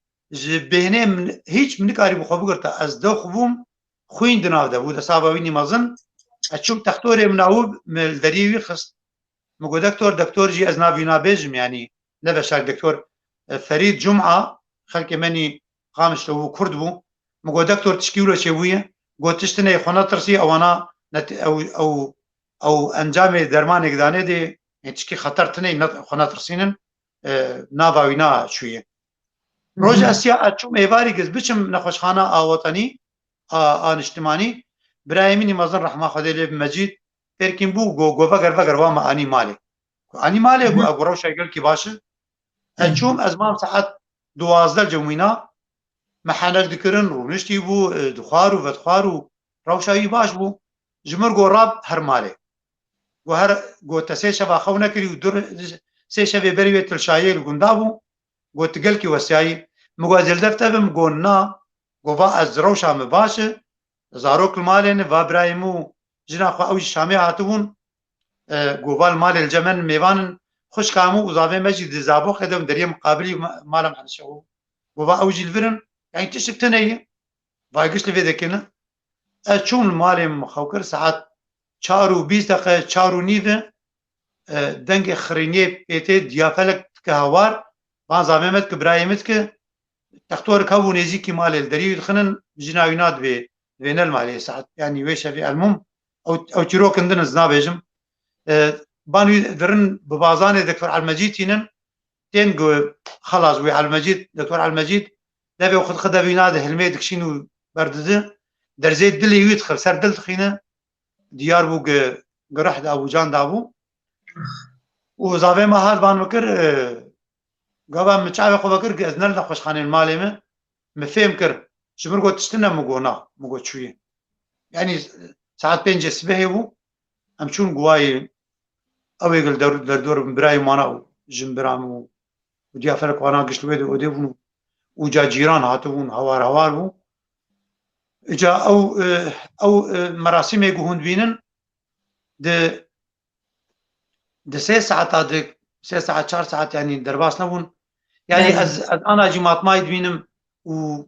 Speaker 3: بهنه من هيج من نكاري بخبرتا از دو خبوم خوين دناو ده بو دساف ويني مازن اشوف تختوري مناوب من الدريوي خص مقو دكتور جي ازنا بينا بيجم يعني نبشاك دكتور فريد جمعه خلك مني قامش لو كرد بو مقو دكتور تشكيله شويه قلت تشتني خنا ترسي او انا او انجام درمان اقدانه دي تشكي خطر تني خنا ترسينن ناباوينا شويه روجا اسيا اتشوم ايفاري جز بچم نخوشخانه وطني ان اجتماعي برايمني مازن رحمه خدي له مجيد تركين بو جو فقر وما اني مالي اقرو شايقل كي باشه اتشوم ازمام ساعات 12 جمينا محنك ذكرن ونشتي بو دخار وفتخار روشاي باش بو جمر قراب هر مالي وهر قوت سي شبا خونا كري ودر سي شبا بريوه تلشايي القندابو قوت قلكي وسياي مقازل دفتبم قونا قوبا از روشا مباشر زاروك المالين وابراهيمو جنا خو اوش شامي هاتبون قوبا المال الجمن ميوان خوش كامو وزافي مجد زابو خدم دريه مقابلي مالم عن شعو قوبا اوجي الفرن يعني تشتنيه بايقش لفي ذكينا اتشوم المالي مخوكر ساعات 4:20 4:09 دنگ خرينيه بيتي ديافلك كهوار بان زاممت كبرايمت ك تختور كو نزيكي مال الدري الخنن جناوينات بي بين المالي ساعات يعني ويش في المهم او تروك عندنا زنابجم بانو درن ببازان دكتور على المجيد تينن تنقو خلاص وي على المجيد دكتور على المجيد دابي وخد خدا بيناده هلميدك شنو بردده درزيت دلي يدخل سر دل تخينه ديار بوق قرح دابو جان دابو وزافي ما هاد بان مكر قابا متشعب خو بكر ازنل دا خوشخانه المالي ما مفهم كر شمر قلت تشتنا مقونا مقوت شويه يعني ساعات بينج سبهيبو امشون قواي او يقل دور براي مانا جنبرام وديا فرق وانا قشلويد وديبون وجا جيران هاتبون هوار بو اجا او مراسم يقهون بينن د 3 ساعات هذيك 3 ساعات 4 ساعات يعني درباس نبون يعني از انا جماعت ما يدوينم و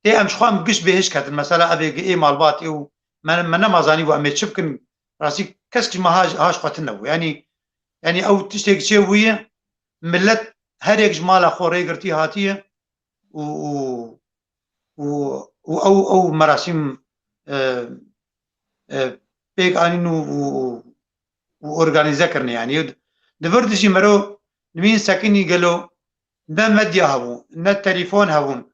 Speaker 3: تي امش خوام قش بهش كات المساله ابي اي مالباتي و من ما زاني وامي تشبكن راسي كسك ما هاش قتنو يعني او تشتيك شويه ملت هريك جمال خوري قرتي هاتيه و او مراسم بيك انو وأورجانيزا كرني يعني دفرد شي مرو نمين ساكني قالوا نا مديا هبون نا التليفون هبون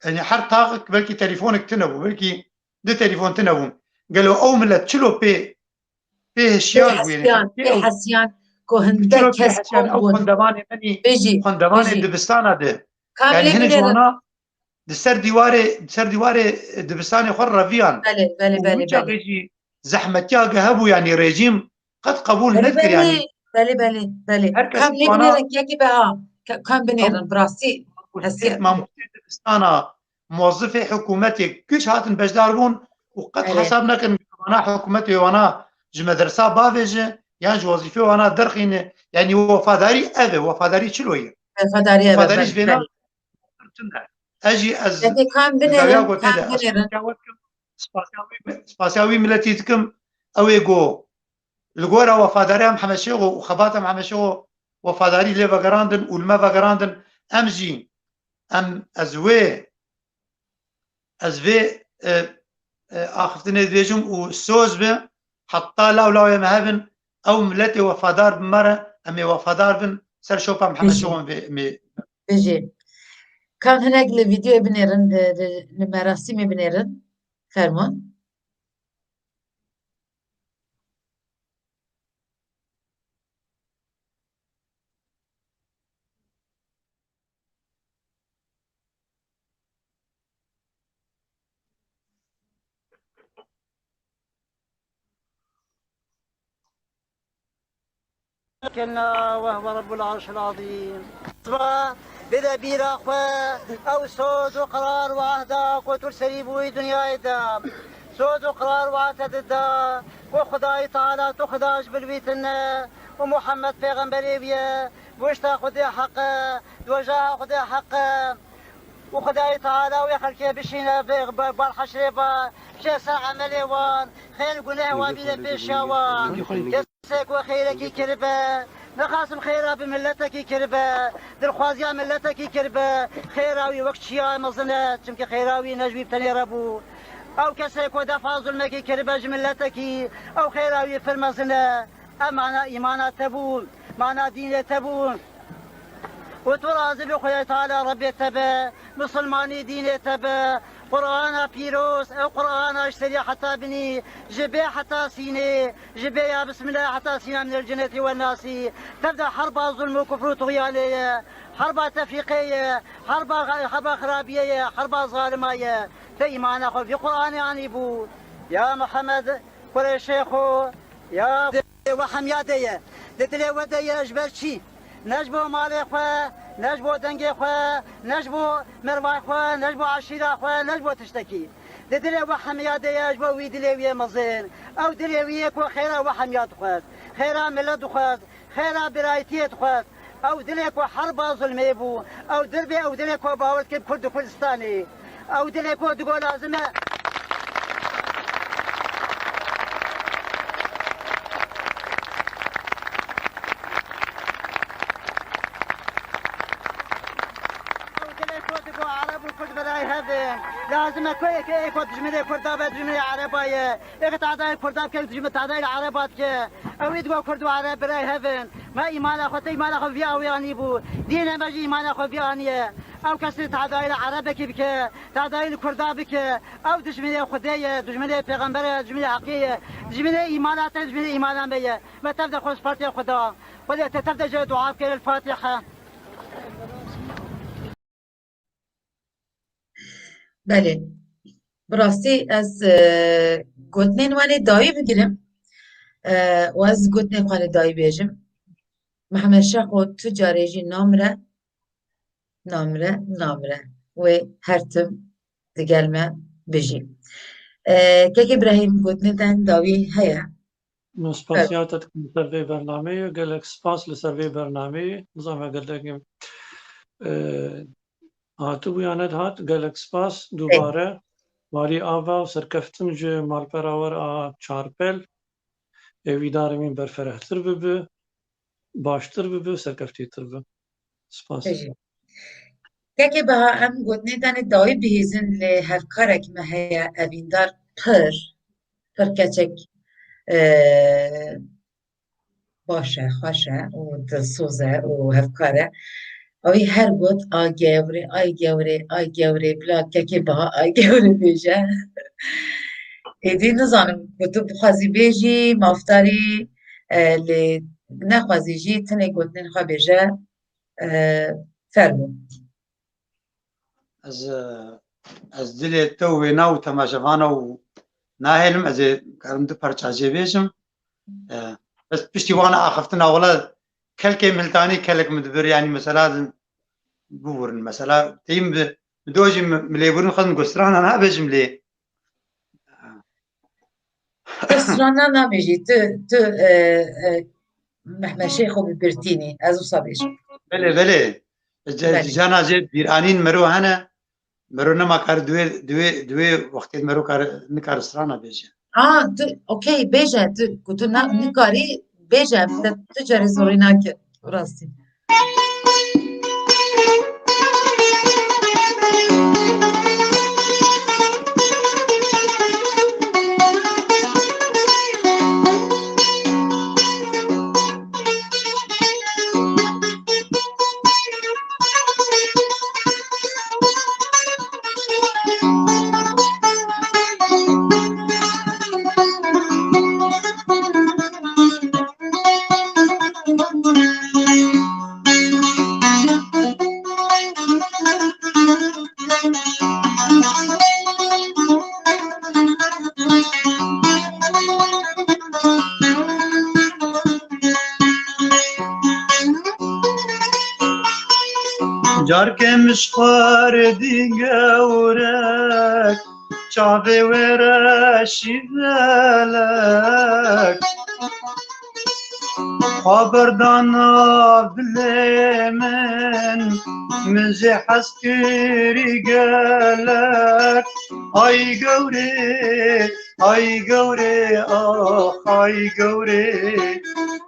Speaker 3: يعني حر طاقك بلكي تليفونك تنبو بلكي ده تليفون تنبون قالوا او ملا تشلو بي هشيان
Speaker 2: بي حسيان كو هندك كس
Speaker 3: او خندباني مني خندباني دبستانا ده يعني هنا جوانا دسر ديواري دبستاني خور رفيان
Speaker 2: بلي
Speaker 3: زحمتيا قهبو يعني ريجيم قد قبول نذكر يعني
Speaker 2: بلي كم بنيرن كيكي بها كم بنيرن براسي
Speaker 3: ما انا موظفي حكومتي كيش هاتن بجدارون وقد حسابنا كان انا حكومتي وانا مدرسه بافيج يعني وظيفه وانا درخين يعني وفاداري وفاداري شلويه وفاداري بينا اجي از
Speaker 2: يعني كم بنيرن
Speaker 3: سباسياوي ملتيتكم او يقو الجورا وفاداري محمد شيخ وخباطه محمد شيخ وفاداري ليفا جراندن والما فاجراندن امجي ام ازوي اخفتني ديجم وسوز به حتى لا يمهبن او ملتي وفادار بمره امي وفادار بن سر شوفا محمد شيخ
Speaker 2: بيجي كان هناك الفيديو بنيرن المراسم بنيرن فرمان
Speaker 12: كنا وهو رب العرش العظيم بلا بيرا أخوة أو صوت وقرار وعهدا قوت سريب دنيا إدام صوت وقرار وعهد الدا وخداي تعالى تخداش بالبيتنا ومحمد پیغمبري بيه وشتا خدي حقه وجاه خدي حقه وخداي تعالى ويخلك بشينا بالحشر با شاسع عملي وان خير قناه وابينا بيشاوان كسك وخيرك كربه نخاسم خيرا بملتك كربه درخوازيا ملتك كربه خيراوي وقت شيا مزنات چمك خيراوي نجوي بتني ربو او كسك ودفع ظلمك كربه جملتك او خيراوي فرمزنا امانا ايمانا تبون معنا دين تبون وتراز بخويا تعالى ربي تبا مسلماني دين تبا قرآن بيروس او قرآن اشتري حتى بني جبي حتى سيني جبي يا بسم الله حتى سينا من الجنة والناس تبدأ حرب ظلم وكفر وطغيانية حرب تفريقية حرب خرابية حرب ظالمية تيمان في قرآن يعني بو يا محمد كل شيخو يا وحميادية دتلي ودي اجبرشي نجبو مالي خواه نجبو دنگي خواه نجبو مرواي خواه نجبو عشيرة خواه نجبو تشتكي دلي وحميادية اجبو وي دليوية مزين او دليوية كو خيرا وحمياد خواه خيرا ملد خواه خيرا برايتيت خواه او دليكو حربا ظلمي بو او دربي او دليكو باولت كب كرد كردستاني او دليكو دقو لازمه لازم كوي كود جمله كردا بدجمله عربيه اخت عداي كردا كل جمله عداي العربات ك اويد جو كردو عرب براي هفن ما ايمان اخوتي ايمان اخو فيا وياني بو دين ماجي ايمان اخو فيانيه او كسر تعداي العرب كيف تعداي الكردا بك او دجمله خديه دجمله پیغمبر دجمله حقيقيه دجمله ايمانات دجمله ايمان بيه ما تبدا خوش بارتي خدا ولا تبدا دعاء كل الفاتحه.
Speaker 2: بله براستی از گوتنین وانی دایی بگیرم و از گوتنین خانه دایی بیجم محمد شاخو تو جارجی نامره و هرتم دگلمه بجیم که ابراهیم گوتنین دن دایی هیا
Speaker 6: سپاسیاتت سروی برنامه گلک سپاس لسروی برنامه نظام گلکیم هاتو بیانت هات گلک سپاس دوباره واری آوا و سرکفتن جو مالپراور آ چارپل ویدارمین برفرهتر ببه باشتر ببه سرکفتی تر ببه سپاس
Speaker 2: که با هم گوتنین دن دایی بیزن لی هفکارک مهیا اویندار پر کچک باشه خوشه و دلسوزه و هفکاره اوی هر گوت آی گوره بلا که با آی گوره بیجه ایدی نزانم گوتو بخوازی بیجی مافتاری لی نخوازی جی تنه گوتنین خواه بیجه فرمو
Speaker 3: از دل تو وینا و تماشاوانا و ناهلم از کارم دو پرچاجه بیجم بس پشتی وانا آخفتنا ولا كلكي ملتاني كلك مدبر يعني مثلا بورن مثلا تيم بدوجي مليبورن خدم قسران انا بجم لي
Speaker 2: قسرانا نبيجي تو محمد شيخو ببرتيني ازو صبيش
Speaker 3: بله جانا زي بيرانين مرو هنا مرو نما كار دوي وقت مرو كار نكار سرانا بيجي
Speaker 2: اوكي بيجي كنتو نكاري بيجي تجاري زوريناك راسي
Speaker 3: جار که مشخار دیگورک چاوه ورشی دلک خبردانا دل من منزی حس کری گلک آی گوره آی گوره آخ آی گوره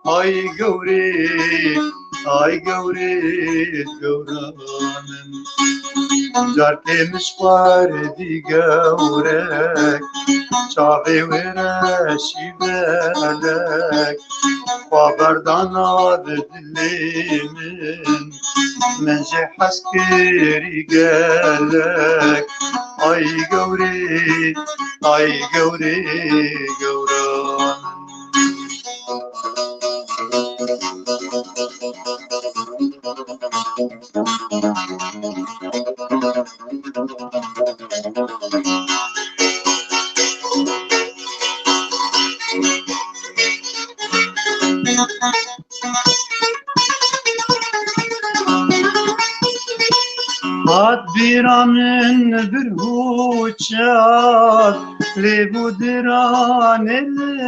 Speaker 3: آی گوره آی گوره گورانم جار که مشوار دیگورک چاوه ورشی بلک خبردانا دل من جه حس کری گلک آی گوره آی گوره گورانم هات بیرامن برهوچات لیبو دران لب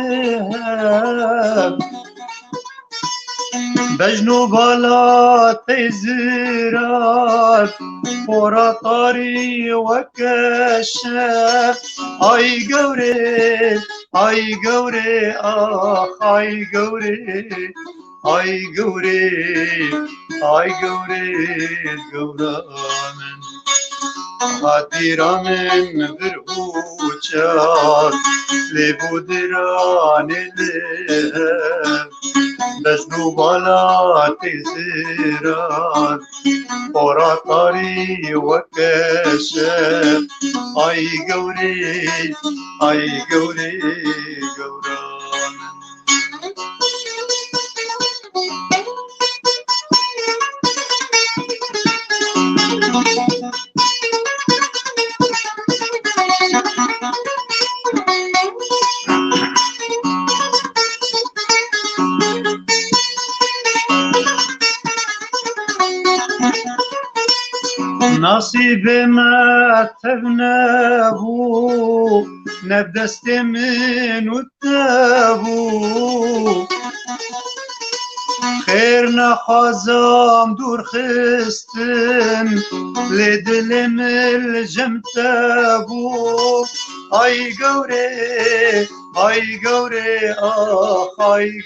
Speaker 3: بجنو بالا تیزرات پورا طاری و کشف آی گوره آی گوره آخ آی گوره آی گوره آی گوره گورانم
Speaker 13: هادیرا من بروچات لبودران له بزنو بالا تزیران پورا تاری و کشف آی گوری گوران نصیب ما تبنبو نبدست من التبو خیر نخوازم دور خستن لدلم الجم تبو آی گوره آخ آی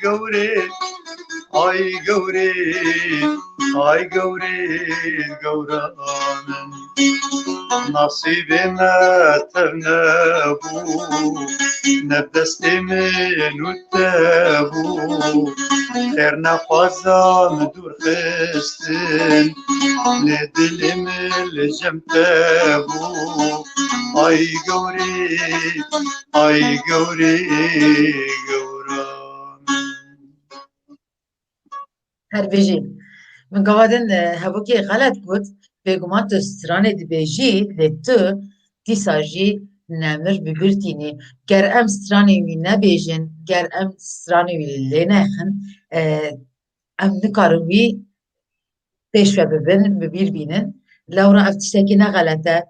Speaker 13: گوره گورانم نصیب ما تبنبو نبدست من التبو خیر نخوازم دور خستن لدلم الجم تبو آی گوری گورانم
Speaker 2: هر بیجی من قوادن هبوکی غلط بود بگمان تو سترانه دی بیجی لیتو دیسا جی نمر ببرتینی گر ام سترانه وی نبیجن گر ام سترانه وی لینخن ام نکارن وی پیش و ببیر بینن لورا افتشتکی نغلطه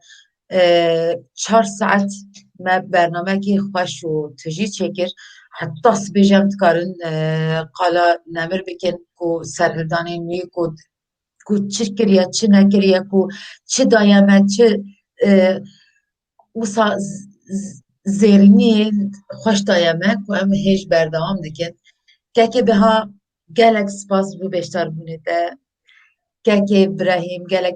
Speaker 2: 4 ساعت ما برنامه که خوش و تجید چکر حتی سبیجم تکارن قالا نمر بکن کو سرهدانه نوی کو چه کریه چه نکریه کو چه دایمه چه وسا زیرینی خوش دایمه کو ام هیچ بردام دکن که به ها گلک سپاس بو بیشتر بونه ده که ابراهیم گلک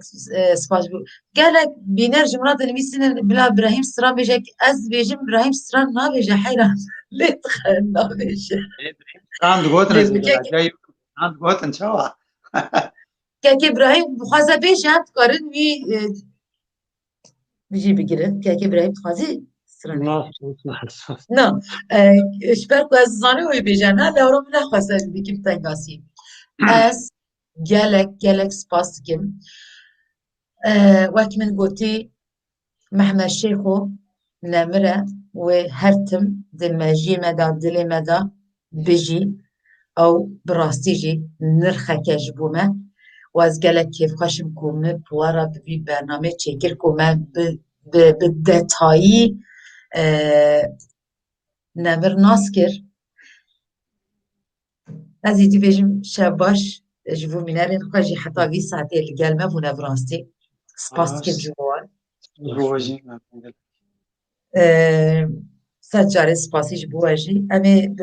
Speaker 2: سپاس بو گلک بینر جملات نویسین بلا ابراهیم سران بیجه از بیجم ابراهیم سران نبیجه حیران لیت خیلی نبیجه
Speaker 3: راند گوتن چوا
Speaker 2: که ابراهیم بخوازه بیجه هم تکارن وی بیجی بگیره که ابراهیم بخوازی سران نه اشبر که از زانه وی بیجه نه لورا من نخواسته بکیم تنگاسی از گلک سپاس کم وقت من گوتی محمد شیخو نمره و هر تم دماجی مدا دلی مدا بجی او براستی جی نرخه کج بومه و از گلک کیف خوشم کومه بوارا ببی برنامه چکر کومه به دتایی نمر ناس کر از ایدی بیجم شب باش جبو مینارین خوشی حتی 20 ساعتی لگل ما بونه براستی سپاس کم جبوان سجاره سپاسی جبواجی اما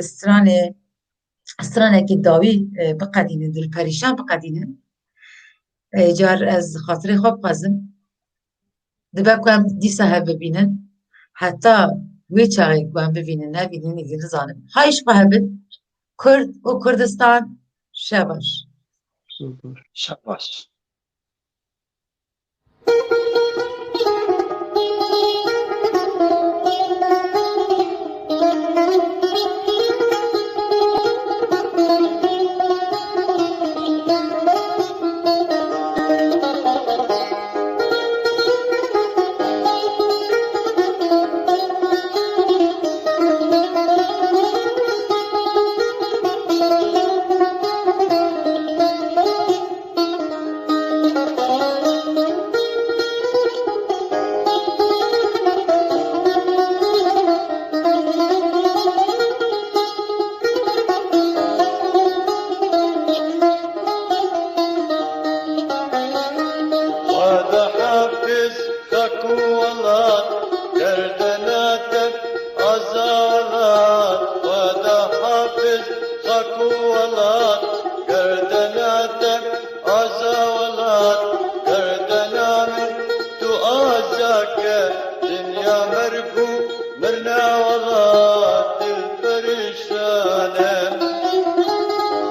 Speaker 2: بسترانه که داوی بقدینه دل پریشان بقدینه جار از خاطر خواب قازم دبا کنم دیسا ها ببینن حتی وی چاقی کنم ببینن نبینن ایدی نزانم هایش قهبن کرد و کردستان شباش
Speaker 3: شباش
Speaker 1: پریشانم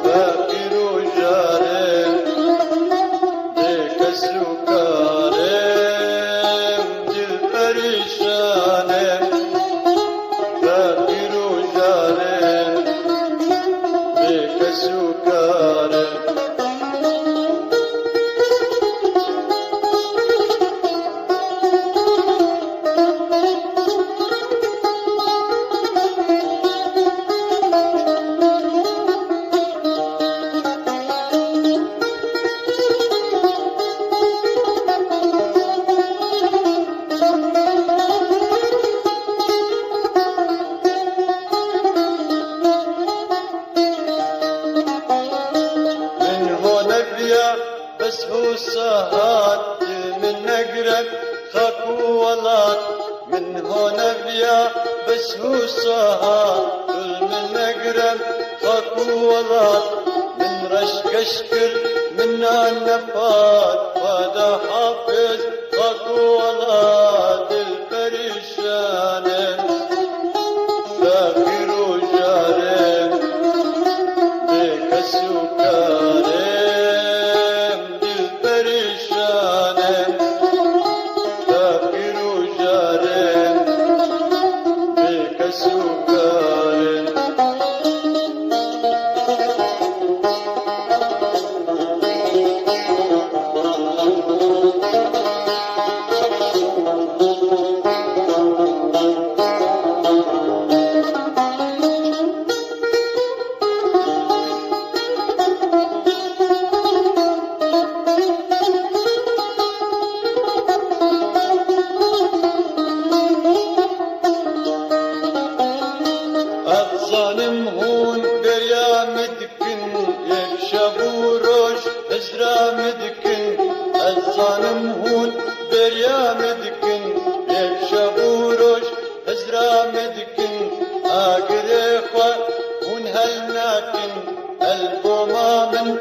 Speaker 1: فقیر و جارم کس و کارم دل پریشانم فقیر و جارم کس و کارم بس هو سهات من نقرب خاكو ولات من هنا بيا بس هو سهات من نقرب خاكو ولات من رشك اشكر من النفات فادا حافظ خاكو ولات البريشان فاكر وجارم بكسو كارم ظالم هون بريا مدكن يكشف وروش ازرا مدكن الظالم هون بريا مدكن يكشف وروش ازرا مدكن اقري خوا هون هالناكن البوما من